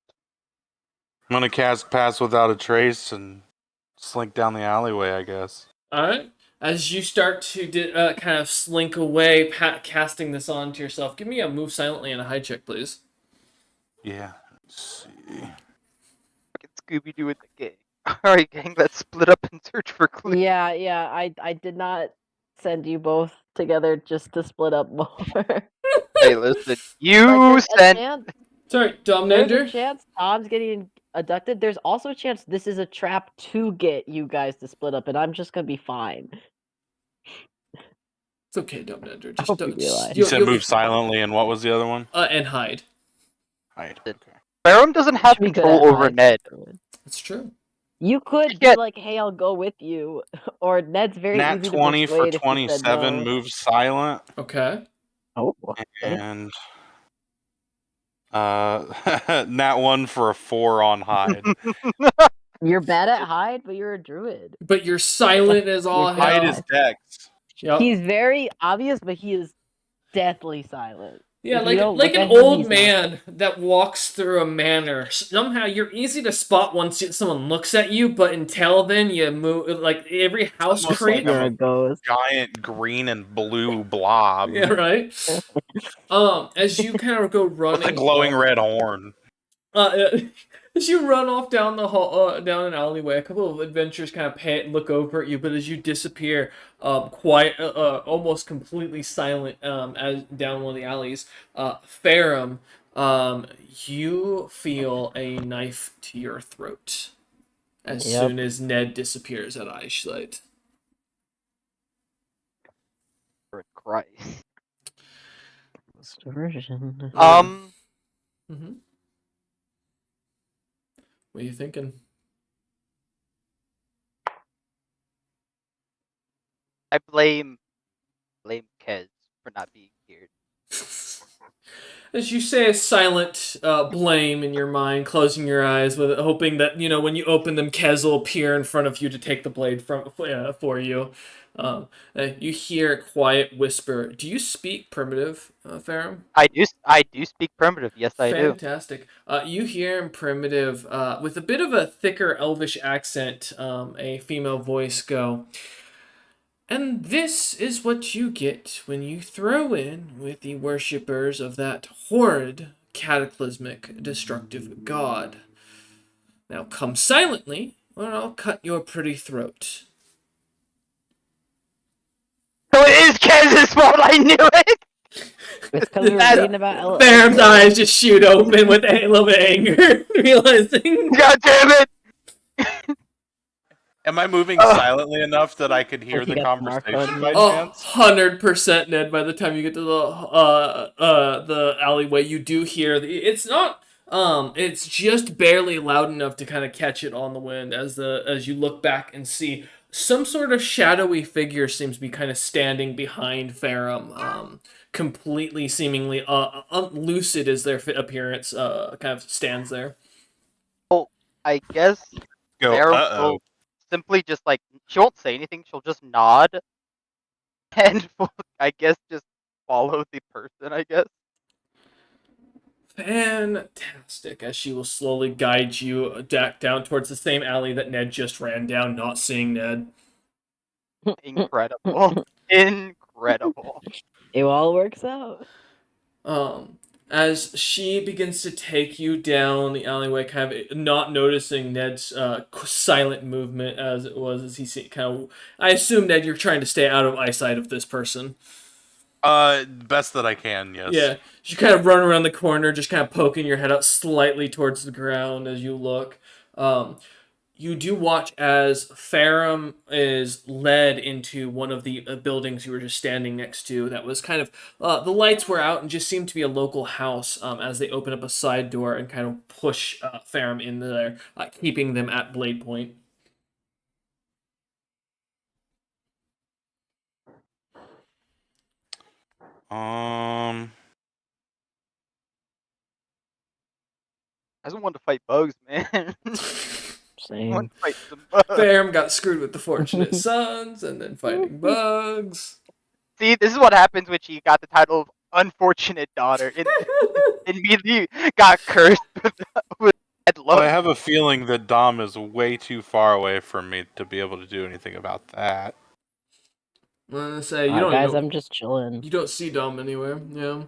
I'm gonna cast Pass Without a Trace and slink down the alleyway, I guess. All right. As you start to kind of slink away, casting this onto yourself, give me a move silently and a hide check, please. Yeah. Let's see. Fucking Scooby Doo in the gang. Alright, gang, let's split up and search for clues. Yeah. I did not send you both together just to split up more. Hey, listen. Like, You there's a sent. chance. Sorry, There's a Domnander. chance Tom's getting abducted. There's also a chance this is a trap to get you guys to split up, and I'm just gonna be fine. It's okay, Domnander. I Just hope you don't. realize. You said move silently, and what was the other one? And hide. Hide. Listen. Okay. Farum doesn't have Should be good control at over hide. Ned. It's true. You could be Yeah. like, "Hey, I'll go with you," or Ned's very Nat easy to 20 for persuade if you said 27, no. move silent, Okay. Oh, okay. and Nat 1 for a 4 on hide. You're bad at hide, but you're a druid. But you're silent as all You're good at Hide hell. is Dex. Yep. He's very obvious, but he is deathly silent. Yeah, If you don't like look an at him, old he's not man that walks through a manor. Somehow you're easy to spot once someone looks at you, but until then you move like every house Almost creep. like You're I'm a ghost. giant green and blue blob Yeah, right. As you kind of go with running a glowing off, red horn. as you run off down the hall, down an alleyway, a couple of adventurers kind of look over at you, but as you disappear, quiet, almost completely silent, as down one of the alleys, Farum, you feel a knife to your throat as Yep. soon as Ned disappears at eyesight. For Christ. Version. Mm-hmm. What are you thinking? I blame Kez for not being here. as you say a silent blame in your mind, closing your eyes, with hoping that when you open them, Kez will appear in front of you to take the blade for you. Um, you hear a quiet whisper. Do you speak primitive, Farum? I do speak primitive. Yes, I do. Fantastic. You hear in primitive, with a bit of a thicker elvish accent, a female voice go. And this is what you get when you throw in with the worshippers of that horrid, cataclysmic, destructive god. Now come silently, or I'll cut your pretty throat. So it is Kez's fault. I knew it. It's because we were That- reading about Ella. Farum's eyes just shoot open with a little bit of anger, realizing. God damn it! Am I moving silently enough that I could hear Like you the got the mark conversation on by you? Oh, chance? 100% Ned. By the time you get to the alleyway, you do hear it's not it's just barely loud enough to kind of catch it on the wind as you look back and see some sort of shadowy figure seems to be kind of standing behind Farum, completely seemingly lucid as their appearance kind of stands there. Well, I guess Go, Sarah will simply just like she won't say anything. She'll just nod and I guess just follow the person. I guess. Fantastic, as she will slowly guide you down towards the same alley that Ned just ran down, not seeing Ned. Incredible. Incredible. It all works out. As she begins to take you down the alleyway, kind of not noticing Ned's silent movement as it was as kind of. I assume, Ned, you're trying to stay out of eyesight of this person. Best that I can, yes. Yeah, you kind of run around the corner, just kind of poking your head out slightly towards the ground as you look. You do watch as Farum is led into one of the buildings you were just standing next to. That was kind of the lights were out and just seemed to be a local house. As they open up a side door and kind of push Farum in there, keeping them at blade point. I just want to fight bugs, man. I Same. want to fight some bugs. Farum got screwed with the Fortunate Sons and then fighting bugs. See, this is what happens when she got the title of Unfortunate Daughter. It immediately got cursed with bad luck. I have a feeling that Dom is way too far away from me to be able to do anything about that. I'm gonna say you don't guys, even, I'm just chilling. you don't see Dom anywhere. Yeah.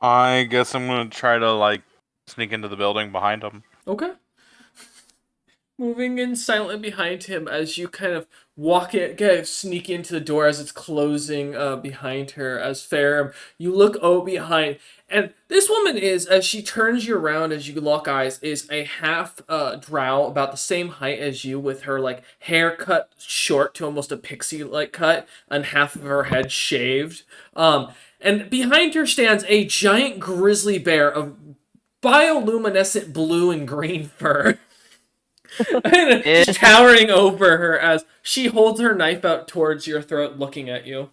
I guess I'm gonna try to sneak into the building behind him. Okay. Moving in silently behind him as you kind of walk it, kind of sneak into the door as it's closing behind her. As Farum, you look behind, and this woman is, as she turns you around as you lock eyes, is a half drow, about the same height as you, with her hair cut short to almost a pixie cut, and half of her head shaved. And behind her stands a giant grizzly bear of bioluminescent blue and green fur. Just towering over her as she holds her knife out towards your throat, looking at you.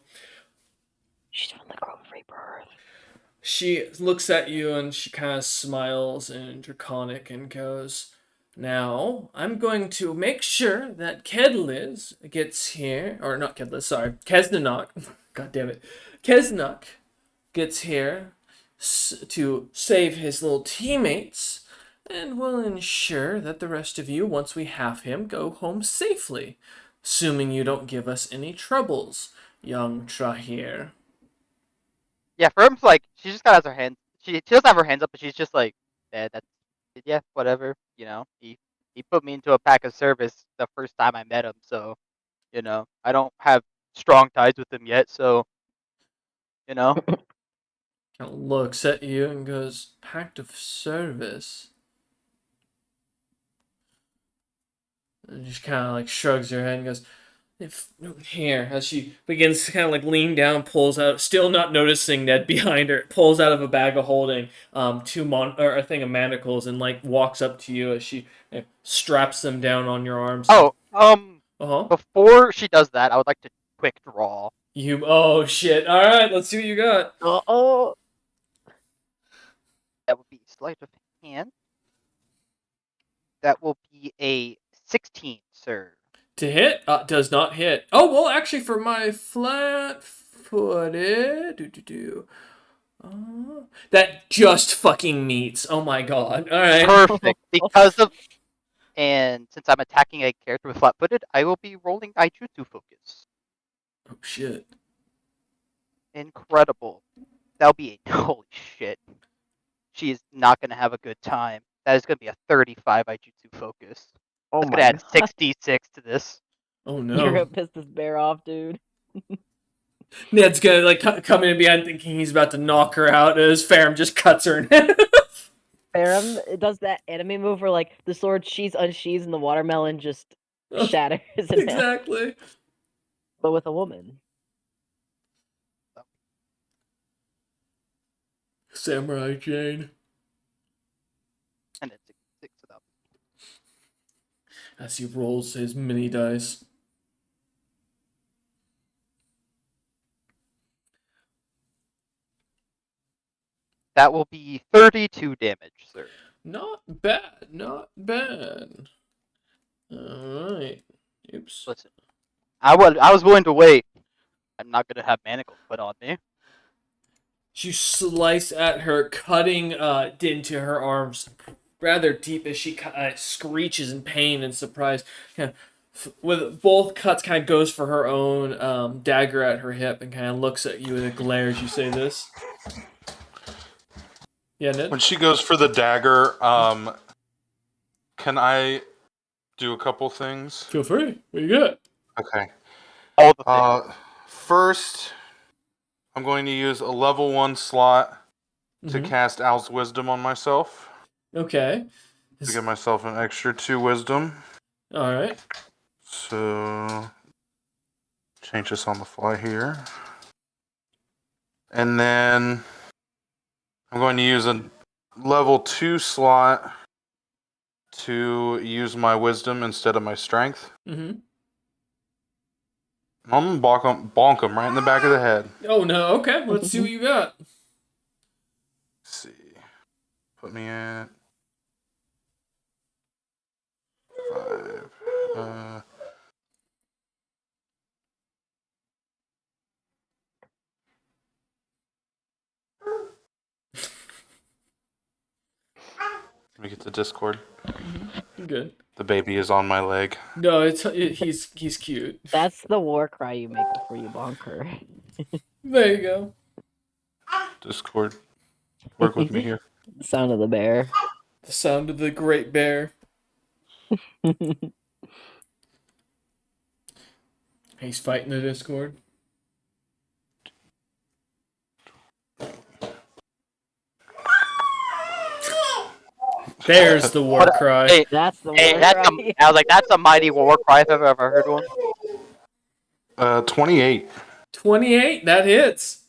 She's from the Grove Rebirth. She looks at you and she kind of smiles in Draconic and goes, "Now, I'm going to make sure that Kedliz gets here, or not Kedliz, sorry, Kesnanok, god damn it, Kesnok gets here to save his little teammates, and we'll ensure that the rest of you, once we have him, go home safely, assuming you don't give us any troubles, young Trahir." Yeah, Firm's she just got has her hands. She doesn't have her hands up, but she's just like, yeah, whatever. He put me into a pack of service the first time I met him, so I don't have strong ties with him yet, so Kind of looks at you and goes, "Pact of service?" And just kind of shrugs her head and goes, "Here," as she begins to kind of lean down, pulls out, still not noticing Ned behind her, pulls out of a bag of holding or a thing of manacles and walks up to you as she straps them down on your arms. Before she does that, I would like to quick draw. Oh shit! All right, let's see what you got. Oh. sleight of hand. That will be a 16, sir. To hit? Does not hit. Oh, well, actually, for my flat-footed... that just fucking meets. Oh my god. Alright. Perfect. Because of... And since I'm attacking a character with flat-footed, I will be rolling Aijutsu focus. Oh, shit. Incredible. That'll be a... Holy shit. She is not going to have a good time. That is going to be a 35 Aijutsu focus. Oh That's my going to add god. 66 to this. Oh, You're no. gonna piss this bear off, dude. Ned's gonna, like, come in behind thinking he's about to knock her out, as Ferrum just cuts her in half. Ferrum does that enemy move where, like, the sword sheaths unsheathes and the watermelon just shatters in half, Exactly. but with a woman. Samurai Jane. And it's 66 it up. As he rolls his mini dice. That will be 32 damage, sir. Not bad, not bad. Alright. Oops. Listen, I was willing to wait. I'm not going to have manacles put on me. You slice at her, cutting into her arms rather deep as she screeches in pain and surprise. With both cuts, kind of goes for her own dagger at her hip and kind of looks at you with a glare as you say this. Yeah, Ned? When she goes for the dagger, can I do a couple things? Feel free. What you got? Okay. All the things. First, I'm going to use a level 1 slot to cast Owl's Wisdom on myself. Okay. To give myself an extra 2 wisdom. Alright. So, change this on the fly here. And then I'm going to use a level 2 slot to use my wisdom instead of my strength. Mm-hmm. I'm gonna bonk him right in the back of the head. Oh no, okay. Let's see what you got. Let's see. Put me at 5. Let me get the Discord. Good. The baby is on my leg. No, he's cute. That's the war cry you make before you bonk her. There you go. Discord. Work with me here. Sound of the bear. The sound of the great bear. He's fighting the Discord. There's the war cry. Hey, That's the war that's cry. I was like, that's a mighty war cry if I've ever heard one. 28. 28, that hits.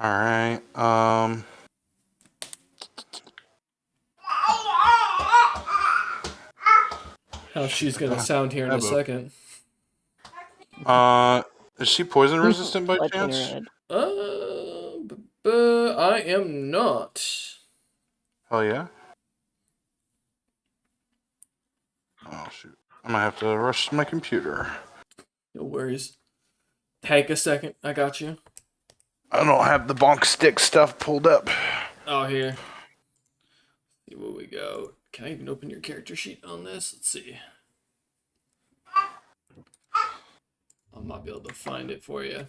Alright, How she's gonna sound here in a second. is she poison resistant by Let's chance? interact. I am not. Hell yeah. Oh shoot. I might have to rush my computer. No worries. Take a second. I got you. I don't have the bonk stick stuff pulled up. Oh, here. See what we go. Can I even open your character sheet on this? Let's see. I might be able to find it for you.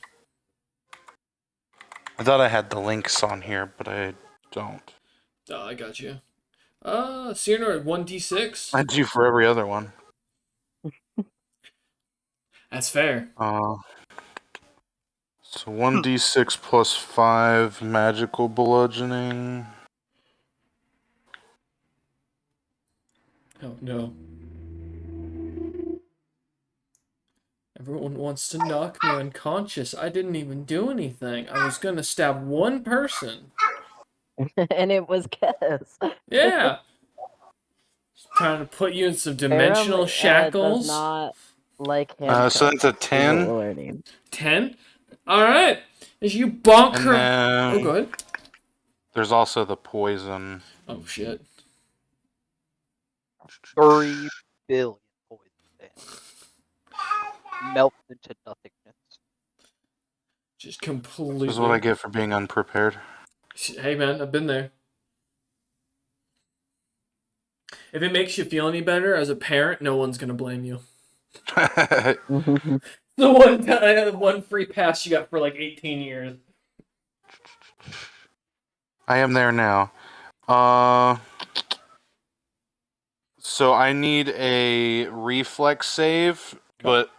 I thought I had the links on here, but I don't. Oh, I got you. Cyrano 1d6. I do for every other one. That's fair. So 1d6 plus 5 magical bludgeoning. Oh, no. Everyone wants to knock me unconscious. I didn't even do anything. I was gonna stab one person. And it was Kez. Yeah. Just trying to put you in some dimensional shackles. Does not like him. So that's a 10. We're learning. 10? Alright. As you bonk And her. then Oh, go ahead. There's also the poison. Oh shit. 3 billion poison damage. Melt into nothingness. Just This completely. is what I get for being unprepared. Hey man, I've been there. If it makes you feel any better as a parent, no one's gonna blame you. Mhm. The one free pass you got for like 18 years. I am there now. So I need a reflex save, but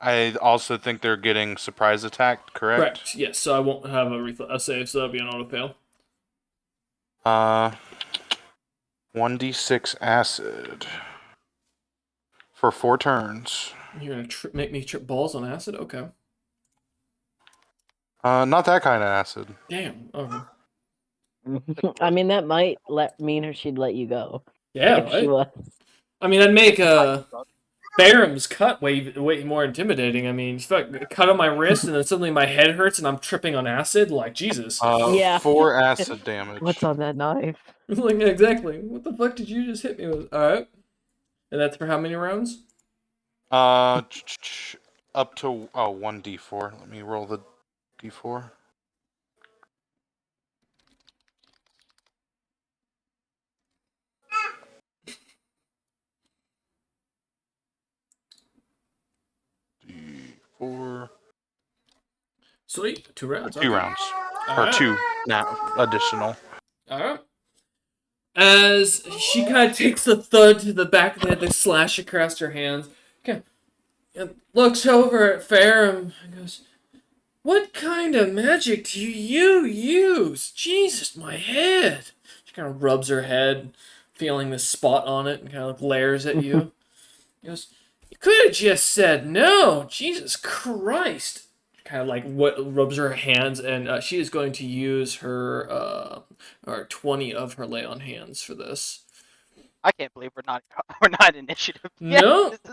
I also think they're getting surprise attacked, correct? Correct. Yes. So I won't have a save, so that'll be an auto fail. 1d6 acid for 4 turns. You're gonna make me trip balls on acid? Okay. Not that kind of acid. Damn. Okay. I mean, that might mean she'd let you go Yeah. if she Right? was. I mean, I'd make Barham's cut way more intimidating. I mean, cut on my wrist and then suddenly my head hurts and I'm tripping on acid. Like Jesus. Yeah. 4 acid damage. What's on that knife? Like exactly. What the fuck did you just hit me with? All right. And that's for how many rounds? Up to 1d4. Let me roll the d4. D4. Sweet. 2 rounds. 2 Okay. rounds. All Or right. 2 now additional. All right. As she kind of takes the thud to the back of the head, the slash across her hands, kind of looks over at Ferrum and goes, "What kind of magic do you use? Jesus, my head!" She kind of rubs her head, feeling the spot on it, and kind of glares at you. He goes, "You could have just said no. Jesus Christ!" Kind of like what rubs her hands, and she is going to use her 20 of her lay on hands for this. I can't believe we're not initiative. No. Yeah,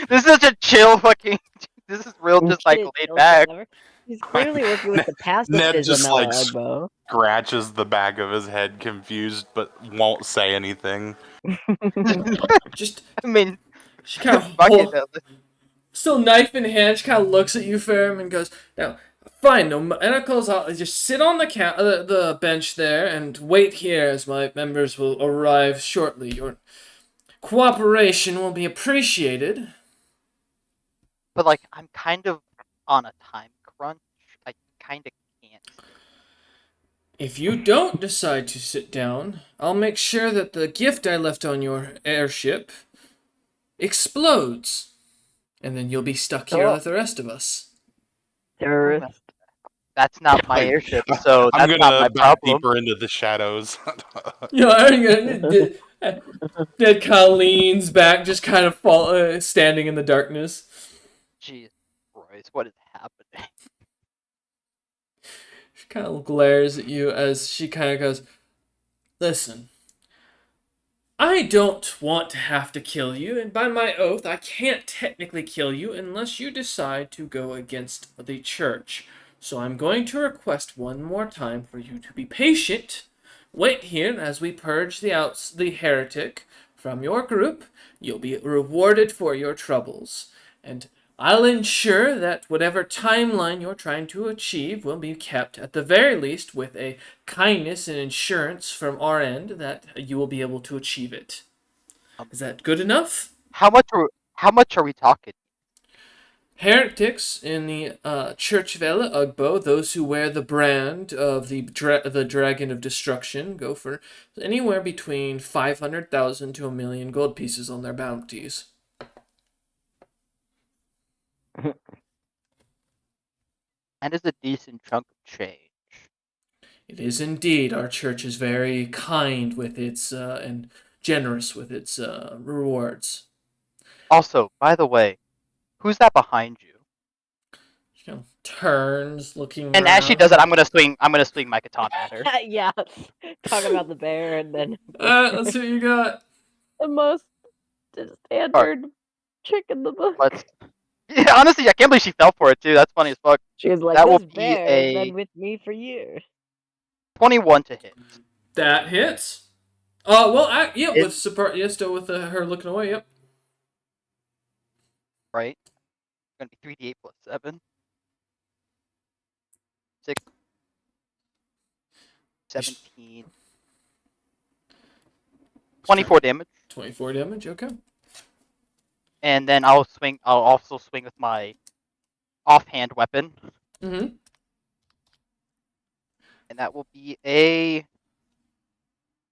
this is such a chill fucking. This is real, just like Shit, laid Jill, back. whatever. He's clearly working with the Ned pacifism, just like Ugbo. scratches the back of his head, confused, but won't say anything. Just I mean, she kind of fuck it. still knife in hand. She kind of looks at you, Ferrum, and goes, "Now, fine. No, and calls out. Just sit on the bench there and wait here as my members will arrive shortly. Your cooperation will be appreciated." But like, I'm kind of on a time crunch. I kind of can't. If you don't decide to sit down, I'll make sure that the gift I left on your airship explodes, and then you'll be stuck here Oh. with the rest of us. Terrorist. That's not my Like, airship, so I'm that's not gonna my back problem. deeper into the shadows. Dead kind of leans back, just kind of standing in the darkness. Jeez Christ, what is happening? She kind of glares at you as she kind of goes, "Listen, I don't want to have to kill you, and by my oath, I can't technically kill you unless you decide to go against the church. So I'm going to request one more time for you to be patient. Wait here as we purge the heretic from your group. You'll be rewarded for your troubles. And I'll ensure that whatever timeline you're trying to achieve will be kept, at the very least, with a kindness and insurance from our end that you will be able to achieve it. Is that good enough?" How much are we talking? Heretics in the Church of Ella Ugbo, those who wear the brand of the Dragon of Destruction, go for anywhere between 500,000 to 1,000,000 gold pieces on their bounties. And is a decent chunk of change. It is indeed. Our church is very kind with its and generous with its rewards. Also, by the way, who's that behind you? She kind of turns, looking And around. as she does that, I'm gonna swing my katana at her. Yeah. Talk about the bear and then Let's see what you got. the most standard trick in the book. Let's. Yeah, honestly, I can't believe she fell for it too. That's funny as fuck. She was like, That will "This be bear has a. been with me for years." 21 to hit. That hits. Yeah, with support. Yeah, still with her looking away. Yep. Right? Gonna be 3d8 plus 7. 6, 17. 24 damage. 24 damage. Okay. And then I'll also swing with my offhand weapon. Mm-hmm. And that will be a...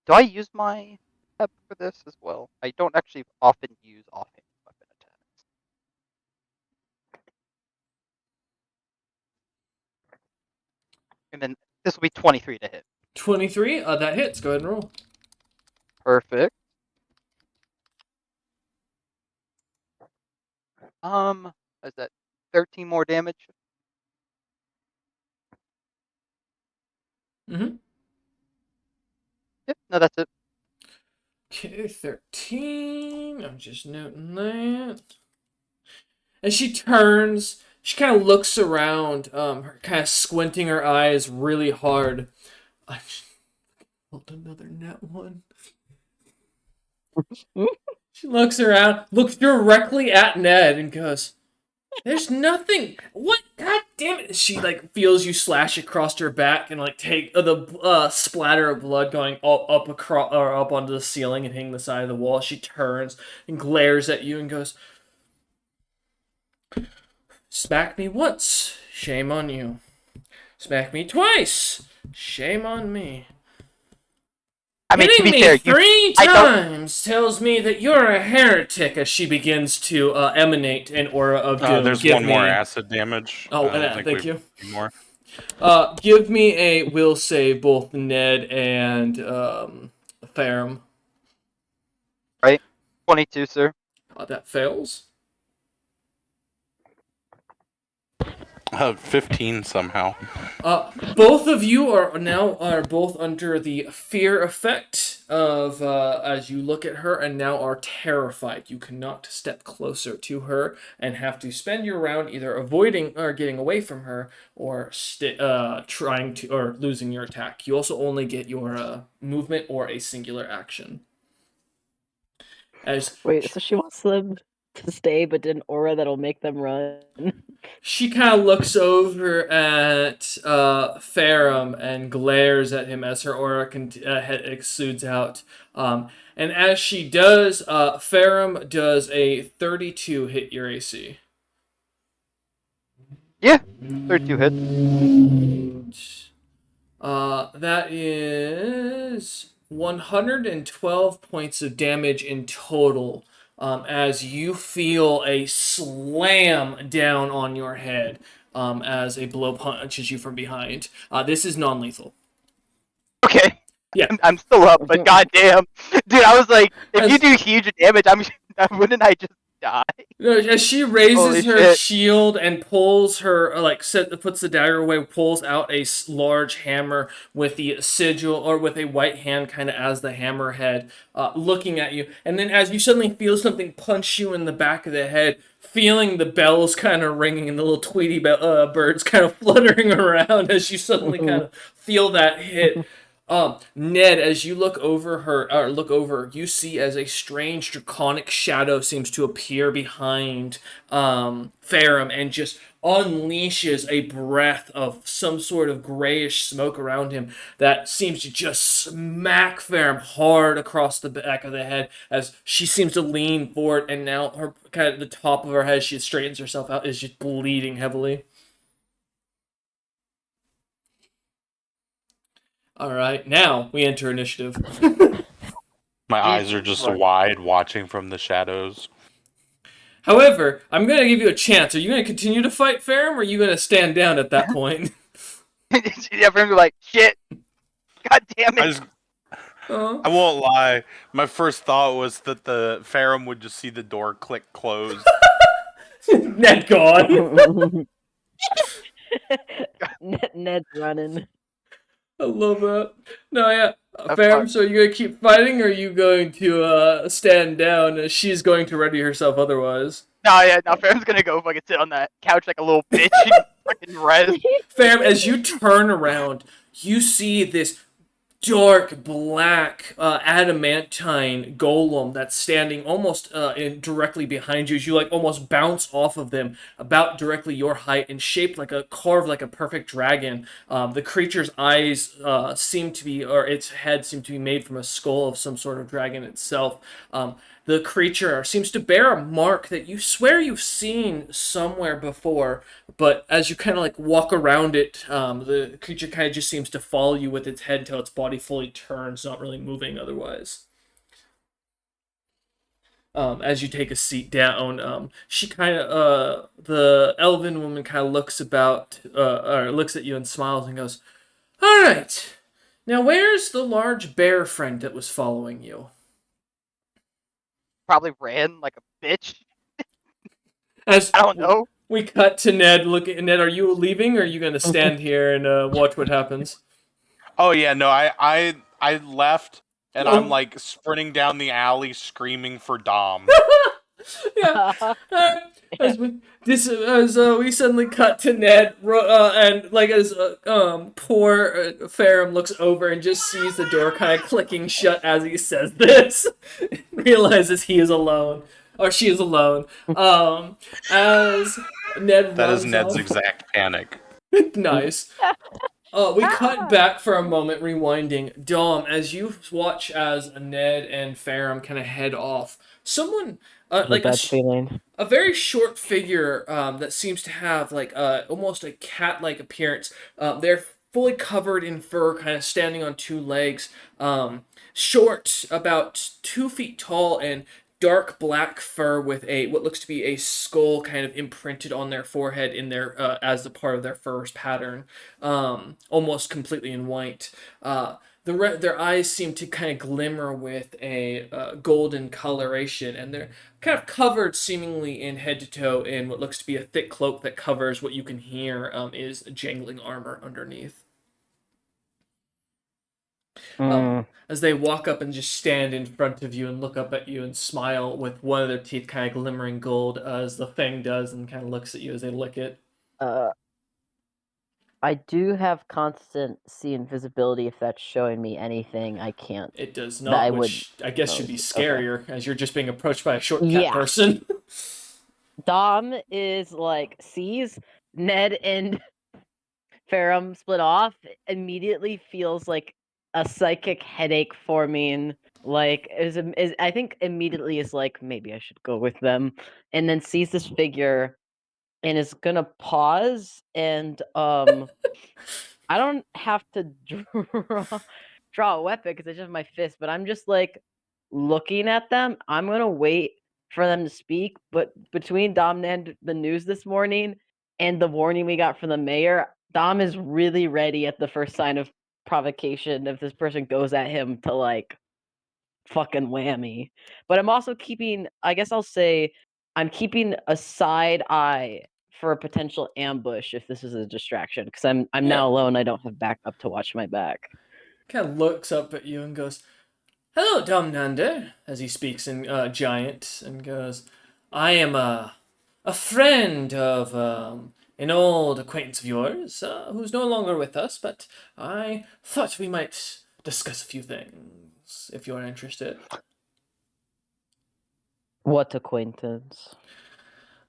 Do I use my pep for this as well? I don't actually often use offhand weapon attacks. And then this will be 23 to hit. 23. That hits. Go ahead and roll. Perfect. Is that 13 more damage? Mm-hmm. Yep, no, that's it. Okay, 13. I'm just noting that. And she turns. She kind of looks around, kind of squinting her eyes really hard. I rolled another net one. She looks around, looks directly at Ned, and goes, "There's nothing. What? God damn it!" She like feels you slash across her back and like take the splatter of blood going all up across or up onto the ceiling and hitting the side of the wall. She turns and glares at you and goes, "Smack me once, shame on you. Smack me twice, shame on me. I mean, to Hitting be me fair, three I don't- times tells me that you're a heretic." As she begins to emanate an aura of doom. There's Give one more me... acid damage. Oh, I don't think thank we you. need more. Give me a will save, both Ned and Farum. right? 22, sir. That fails. 15 somehow. Both of you are both under the fear effect of as you look at her and now are terrified. You cannot step closer to her and have to spend your round either avoiding or getting away from her or trying to or losing your attack. You also only get your movement or a singular action. Wait, so she wants them to stay, but an aura that'll make them run. She kind of looks over at Farum and glares at him as her aura exudes out. And as she does, Farum does a 32 hit your AC. Yeah, 32 hits. That is 112 points of damage in total. As you feel a slam down on your head as a blow punches you from behind. This is non-lethal. Okay. Yeah. I'm still up, but goddamn, dude, I was like, if you do huge damage, wouldn't I just die? As she raises Holy her shit. shield and pulls her, puts the dagger away, pulls out a large hammer with the sigil, or with a white hand kind of as the hammerhead, looking at you. And then as you suddenly feel something punch you in the back of the head, feeling the bells kind of ringing and the little Tweety birds kind of fluttering around as you suddenly kind of feel that hit. Ned, as you look over, you see as a strange draconic shadow seems to appear behind Farum and just unleashes a breath of some sort of grayish smoke around him that seems to just smack Farum hard across the back of the head as she seems to lean forward, and now her kind of the top of her head, she straightens herself out, is just bleeding heavily. All right, now we enter initiative. My eyes are just wide, watching from the shadows. However, I'm going to give you a chance. Are you going to continue to fight Farum, or are you going to stand down at that point? Everyone's like, shit. God damn it. I won't lie. My first thought was that the Farum would just see the door click closed. Ned gone. Ned's running. I love that. No, yeah. That's Farum, fine. so are you going to keep fighting, or are you going to stand down as she's going to ready herself otherwise? No, Farron's gonna go fucking sit on that couch like a little bitch and fucking rest. Farum, as you turn around, you see this dark black adamantine golem that's standing almost directly behind you as you like almost bounce off of them about directly your height and shaped like a carved like a perfect dragon. The creature's eyes seem to be, or its head seemed to be made from a skull of some sort of dragon itself. The creature seems to bear a mark that you swear you've seen somewhere before, but as you kind of like walk around it, the creature kind of just seems to follow you with its head until its body fully turns, not really moving otherwise. As you take a seat down, she kind of, the elven woman kind of looks about, or looks at you and smiles and goes, "All right, now where's the large bear friend that was following you?" Probably ran like a bitch. As I don't know. we cut to Ned. Look at Ned. Are you leaving, or are you going to stand here and watch what happens? Oh yeah, no, I left and I'm Oh. like sprinting down the alley screaming for Dom. Yeah. As we suddenly cut to Ned, and like as poor Ferrum looks over and just sees the door kind of clicking shut as he says this, realizes he is alone or she is alone. As Ned That is runs Ned's off. exact panic. Nice. We cut back for a moment, rewinding. Dom, as you watch as Ned and Ferrum kind of head off, someone The bad feeling. a very short figure that seems to have like almost a cat-like appearance. They're fully covered in fur, kind of standing on two legs. Short, about 2 feet tall, and dark black fur with a what looks to be a skull kind of imprinted on their forehead in their as a part of their fur pattern, almost completely in white. Their eyes seem to kind of glimmer with a golden coloration, and they're kind of covered seemingly in head to toe in what looks to be a thick cloak that covers what you can hear is jangling armor underneath. As they walk up and just stand in front of you and look up at you and smile with one of their teeth kind of glimmering gold as the fang does and kind of looks at you as they lick it. I do have constant see invisibility if that's showing me anything I can't. It does That I not, would which I guess should be notice. Okay. scarier as you're just being approached by a short cat Yeah. person. Dom is like sees Ned and Ferrum split off, immediately feels like a psychic headache forming. Like is I think immediately is like maybe I should go with them, and then sees this figure and is gonna pause and I don't have to draw a weapon because I just have my fist, but I'm just like looking at them. I'm gonna wait for them to speak, but between Dom and the news this morning and the warning we got from the mayor, Dom is really ready at the first sign of provocation if this person goes at him to like fucking whammy. But I'm also keeping, I guess I'll say, I'm keeping a side eye for a potential ambush if this is a distraction because I'm Yeah. now alone. I don't have backup to watch my back. Kind of looks up at you and goes, "Hello, Domnander," as he speaks in giant and goes, "I am a friend of an old acquaintance of yours who's no longer with us, but I thought we might discuss a few things if you're interested." What acquaintance?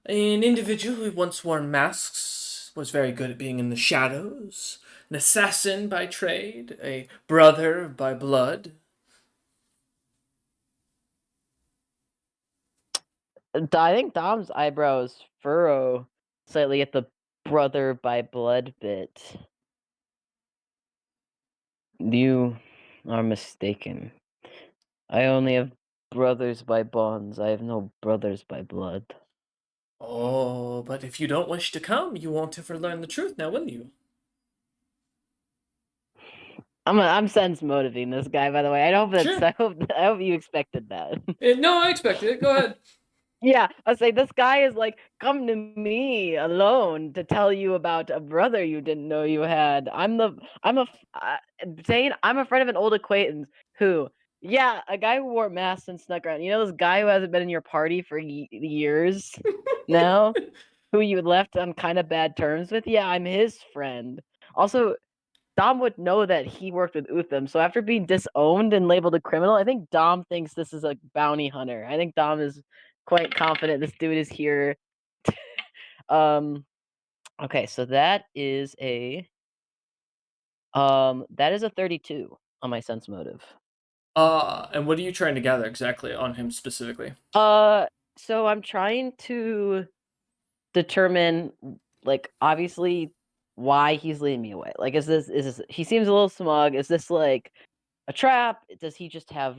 An individual who once wore masks, was very good at being in the shadows, an assassin by trade, a brother by blood. I think Dom's eyebrows furrow slightly at the brother by blood bit. You are mistaken. I only have brothers by bonds. I have no brothers by blood. Oh, but if you don't wish to come, you won't ever learn the truth now, will you? I'm sense motivating this guy, by the way. Sure. I hope you expected that. No, I expected it. Go ahead. Yeah, I say this guy is like, come to me alone to tell you about a brother you didn't know you had. Saying I'm a friend of an old acquaintance who, yeah, a guy who wore masks and snuck around. You know this guy who hasn't been in your party for years now, who you left on kind of bad terms with. Yeah, I'm his friend. Also, Dom would know that he worked with Utham. So after being disowned and labeled a criminal, I think Dom thinks this is a bounty hunter. I think Dom is quite confident this dude is here. Okay, so that is a 32 on my sense motive. And what are you trying to gather exactly on him specifically? So I'm trying to determine, like, obviously why he's leading me away. Like, is this he seems a little smug. Is this like a trap? Does he just have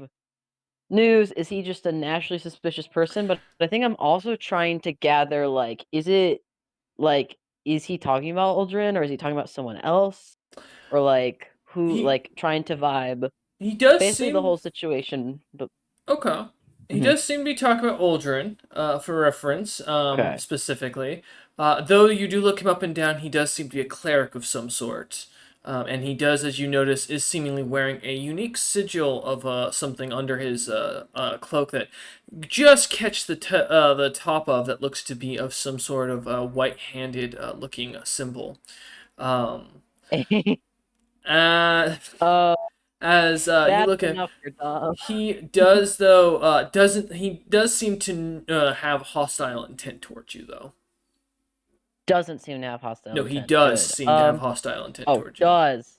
news? Is he just a naturally suspicious person? But I think I'm also trying to gather, like, is it like, is he talking about Aldrin or is he talking about someone else? Or like who, He like, trying to vibe he does basically the seem whole situation. But okay. He Mhm. does seem to be talking about Aldrin, for reference, Okay. specifically. Though you do look him up and down, he does seem to be a cleric of some sort. And he does, as you notice, is seemingly wearing a unique sigil of something under his cloak that just catch the top of that looks to be of some sort of white-handed looking symbol. Um, uh, uh, as you that's look at enough for Dom. he does though doesn't he does seem to have hostile intent towards you though. Doesn't seem to have hostile No, he intent. does Good. seem to have hostile intent Oh, towards you. does.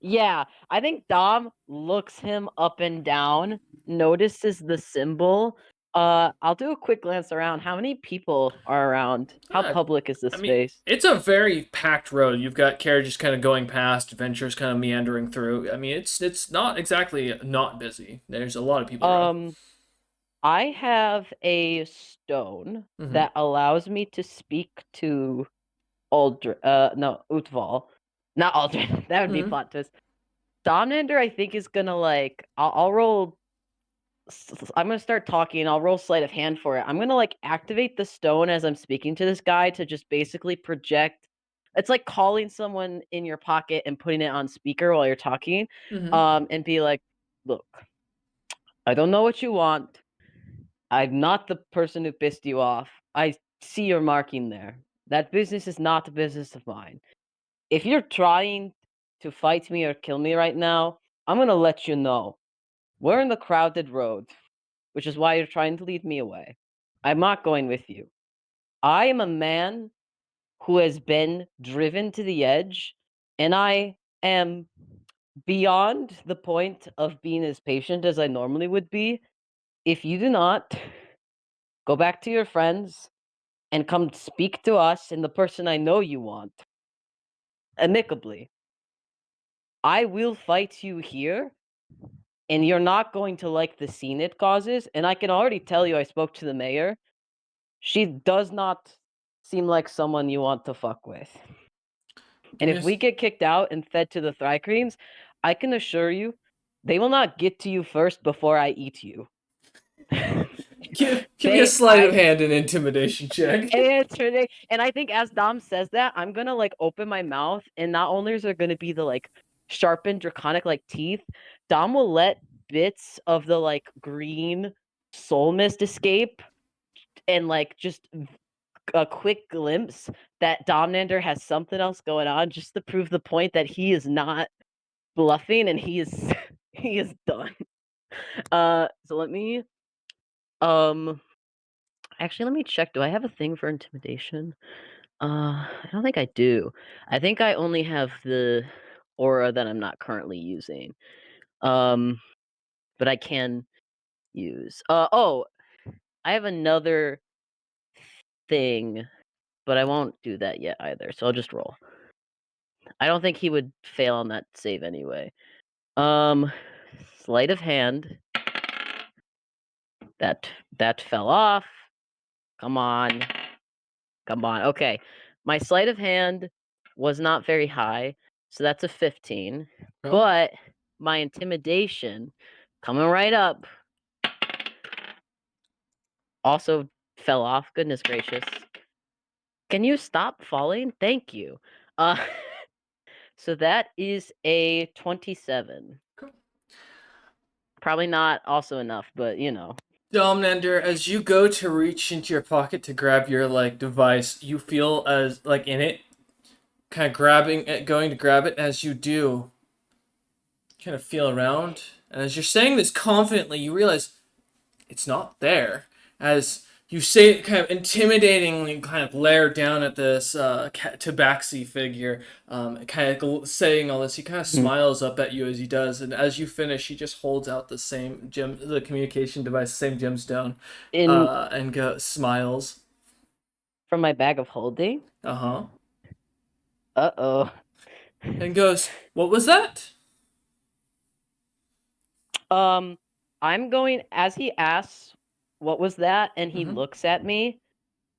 Yeah, I think Dom looks him up and down, notices the symbol. I'll do a quick glance around. How many people are around? How Uh, public is this I mean, space? it's a very packed road. You've got carriages kind of going past, adventurers kind of meandering through. I mean, it's not exactly not busy. There's a lot of people around. I have a stone Mm-hmm. that allows me to speak to no, Utval. Not Aldrin. That would be Mm-hmm. plot twist. Dominander, I think, is gonna like. I'll roll. I'm gonna start talking. I'll roll sleight of hand for it. I'm gonna like activate the stone as I'm speaking to this guy to just basically project. It's like calling someone in your pocket and putting it on speaker while you're talking, Mm-hmm. and be like, "Look, I don't know what you want. I'm not the person who pissed you off. I see your marking there. That business is not a business of mine. If you're trying to fight me or kill me right now, I'm gonna let you know. We're in the crowded road, which is why you're trying to lead me away. I'm not going with you. I am a man who has been driven to the edge, and I am beyond the point of being as patient as I normally would be. If you do not go back to your friends and come speak to us and the person I know you want amicably, I will fight you here, and you're not going to like the scene it causes. And I can already tell you, I spoke to the mayor. She does not seem like someone you want to fuck with. And if we get kicked out and fed to the Thrycreans, I can assure you, they will not get to you first before I eat you. Give me a sleight of hand and intimidation check. And I think as Dom says that, I'm gonna like open my mouth, and not only is there gonna be the like sharpened draconic like teeth, Dom will let bits of the like green soul mist escape, and like just a quick glimpse that Dominander has something else going on, just to prove the point that he is not bluffing and he is he is done. So let me actually let me check. Do I have a thing for intimidation? I don't think I do. I think I only have the aura that I'm not currently using. Um, but I can use. Oh, I have another thing, but I won't do that yet either. So I'll just roll. I don't think he would fail on that save anyway. Um, sleight of hand. That fell off. Come on. Come on. Okay. My sleight of hand was not very high, so that's a 15. Oh. But my intimidation coming right up also fell off. Goodness gracious. Can you stop falling? Thank you. Uh so that is a 27. Cool. Probably not also enough, but you know. Domnander, as you go to reach into your pocket to grab your like device, you feel as like in it kind of grabbing it, going to grab it. As you do, kind of feel around, and as you're saying this confidently, you realize it's not there. As you say it kind of intimidatingly, kind of glare down at this tabaxi figure, kind of saying all this. He kind of Mhm. smiles up at you as he does, and as you finish, he just holds out the communication device, same gemstone, In and smiles. from my bag of holding. Uh huh. Uh-oh. And goes, "What was that?" I'm going as he asks, "What was that?" and he Mm-hmm. looks at me.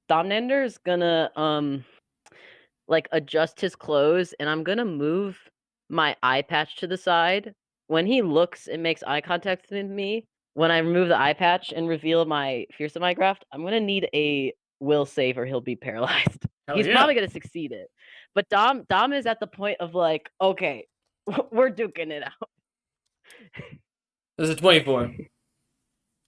Domnander is gonna like adjust his clothes, and I'm gonna move my eye patch to the side. When he looks and makes eye contact with me, when I remove the eye patch and reveal my fearsome eye graft, I'm gonna need a will save or he'll be paralyzed. Hell He's yeah. probably gonna succeed it. But Dom is at the point of like, okay, we're duking it out. There's a 24.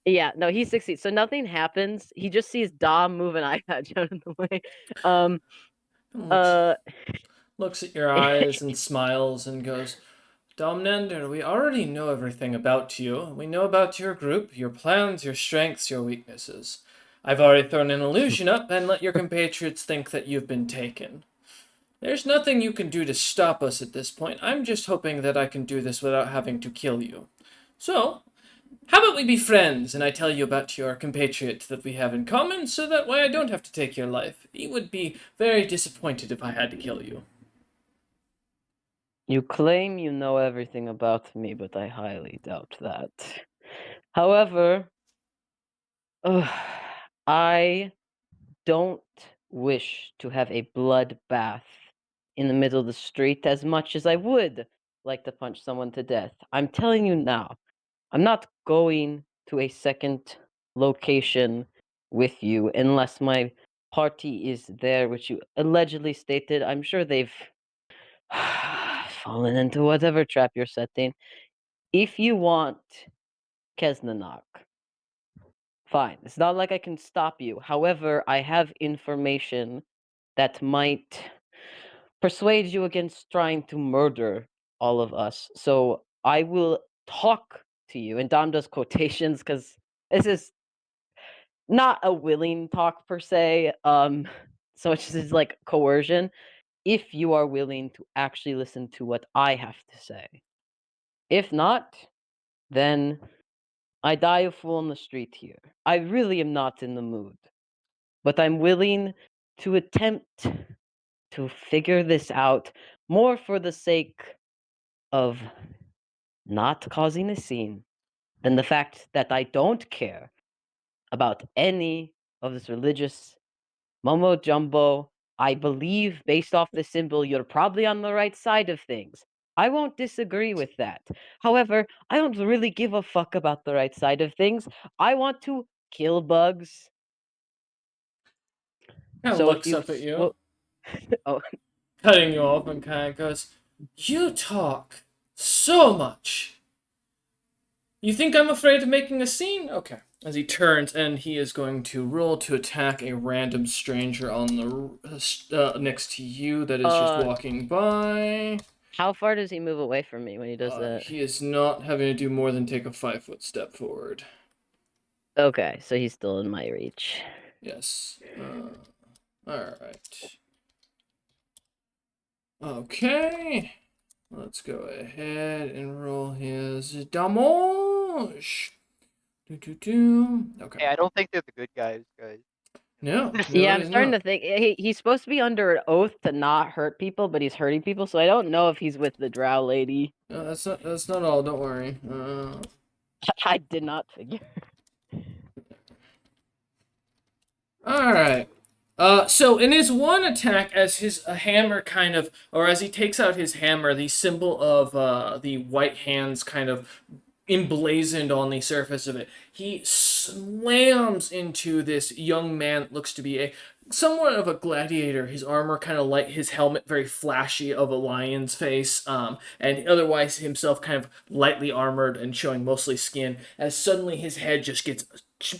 Yeah, no, he succeeds. So nothing happens. He just sees Dom move an eye patch out of the way. Um Looks, uh looks at your eyes and smiles and goes, Domnander, we already know everything about you. We know about your group, your plans, your strengths, your weaknesses. I've already thrown an illusion up and let your compatriots think that you've been taken. There's nothing you can do to stop us at this point. I'm just hoping that I can do this without having to kill you. So, how about we be friends and I tell you about your compatriot that we have in common so that way I don't have to take your life. He would be very disappointed if I had to kill you. You claim you know everything about me, but I highly doubt that. However, I don't wish to have a bloodbath in the middle of the street as much as I would like to punch someone to death. I'm telling you now, I'm not going to a second location with you unless my party is there, which you allegedly stated. I'm sure they've fallen into whatever trap you're setting. If you want Kesnanak, fine. It's not like I can stop you. However, I have information that might persuade you against trying to murder all of us. So I will talk to you. And Dom does quotations because this is not a willing talk per se. So much as like coercion. If you are willing to actually listen to what I have to say. If not, then I die a fool on the street here. I really am not in the mood, but I'm willing to attempt to figure this out more for the sake of not causing a scene than the fact that I don't care about any of this religious mumbo jumbo. I believe, based off the symbol, you're probably on the right side of things. I won't disagree with that. However, I don't really give a fuck about the right side of things. I want to kill bugs. Kind of So if looks you up at you, well, oh, cutting you off, and kind of goes, "You talk so much. You think I'm afraid of making a scene? Okay." As he turns, and he is going to roll to attack a random stranger on the next to you that is just uh, walking by. how far does he move away from me when he does that? He is not having to do more than take a 5 foot step forward. Okay, so he's still in my reach. Yes. All right. Okay. Let's go ahead and roll his damage. Okay. Hey, I don't think they're the good guys. No, no, Yeah, I'm he's starting not. to think he's supposed to be under an oath to not hurt people, but he's hurting people, so I don't know if he's with the drow lady. No, that's not all. Don't worry. I did not figure. All right. So in his one attack, as his hammer kind of, or as he takes out his hammer, the symbol of the white hands kind of emblazoned on the surface of it, he slams into this young man that looks to be a somewhat of a gladiator. His armor kind of like his helmet, very flashy of a lion's face, and otherwise himself kind of lightly armored and showing mostly skin. As suddenly his head just gets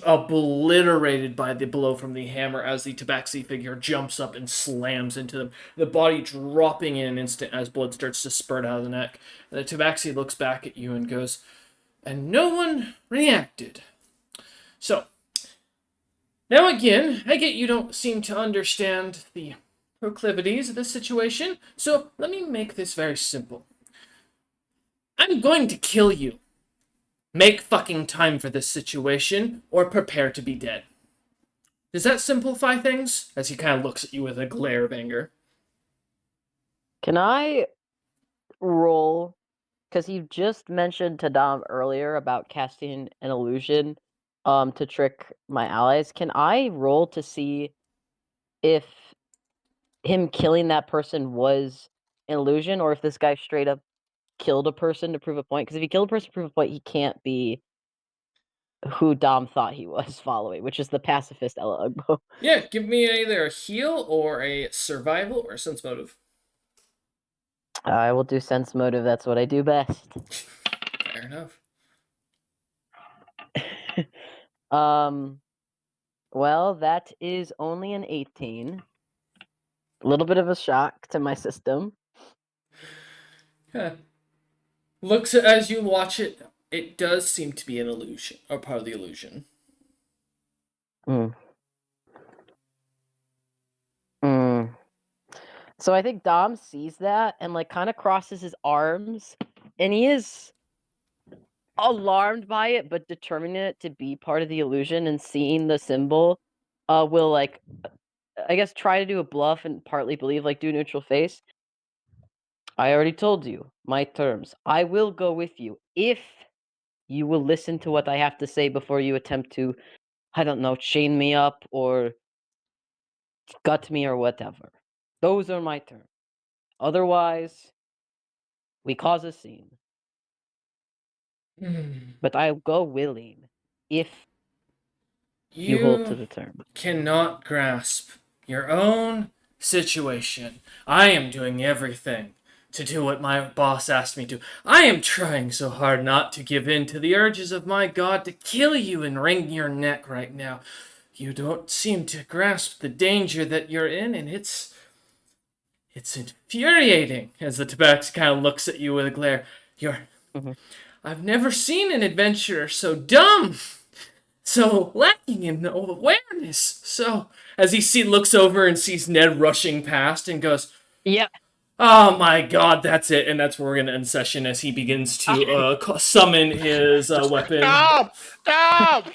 obliterated by the blow from the hammer as the tabaxi figure jumps up and slams into them, the body dropping in an instant as blood starts to spurt out of the neck. And the tabaxi looks back at you and goes, "And no one reacted." So, now again, I get you don't seem to understand the proclivities of this situation, so let me make this very simple. I'm going to kill you. Make fucking time for this situation, or prepare to be dead. Does that simplify things? As he kind of looks at you with a glare of anger. Can I roll? Because you just mentioned to Dom earlier about casting an illusion to trick my allies. Can I roll to see if him killing that person was an illusion, or if this guy straight up killed a person to prove a point? Because if he killed a person to prove a point, he can't be who Dom thought he was following, which is the pacifist Ella Ugbo. Yeah, give me either a heal or a survival or a sense motive. I will do sense motive. That's what I do best. Fair enough. Well, that is only an 18. A little bit of a shock to my system. Yeah. Looks as you watch it, it does seem to be an illusion, or part of the illusion. Mm. So I think Dom sees that and like kind of crosses his arms, and he is alarmed by it, but determining it to be part of the illusion and seeing the symbol, will like, I guess, try to do a bluff and partly believe, like do a neutral face. I already told you my terms. I will go with you if you will listen to what I have to say before you attempt to, I don't know, chain me up or gut me or whatever. Those are my terms. Otherwise, we cause a scene. But I'll go willing if you hold to You the term. cannot grasp your own situation. I am doing everything to do what my boss asked me to. I am trying so hard not to give in to the urges of my god to kill you and wring your neck right now. You don't seem to grasp the danger that you're in, and it's infuriating as the tabaxi kind of looks at you with a glare. Mhm. I've never seen an adventurer so dumb, so lacking in awareness. So as looks over and sees Ned rushing past and goes, Yeah. "Oh my god, that's it!" And that's where we're gonna end session as he begins to summon his weapon. Stop! Stop!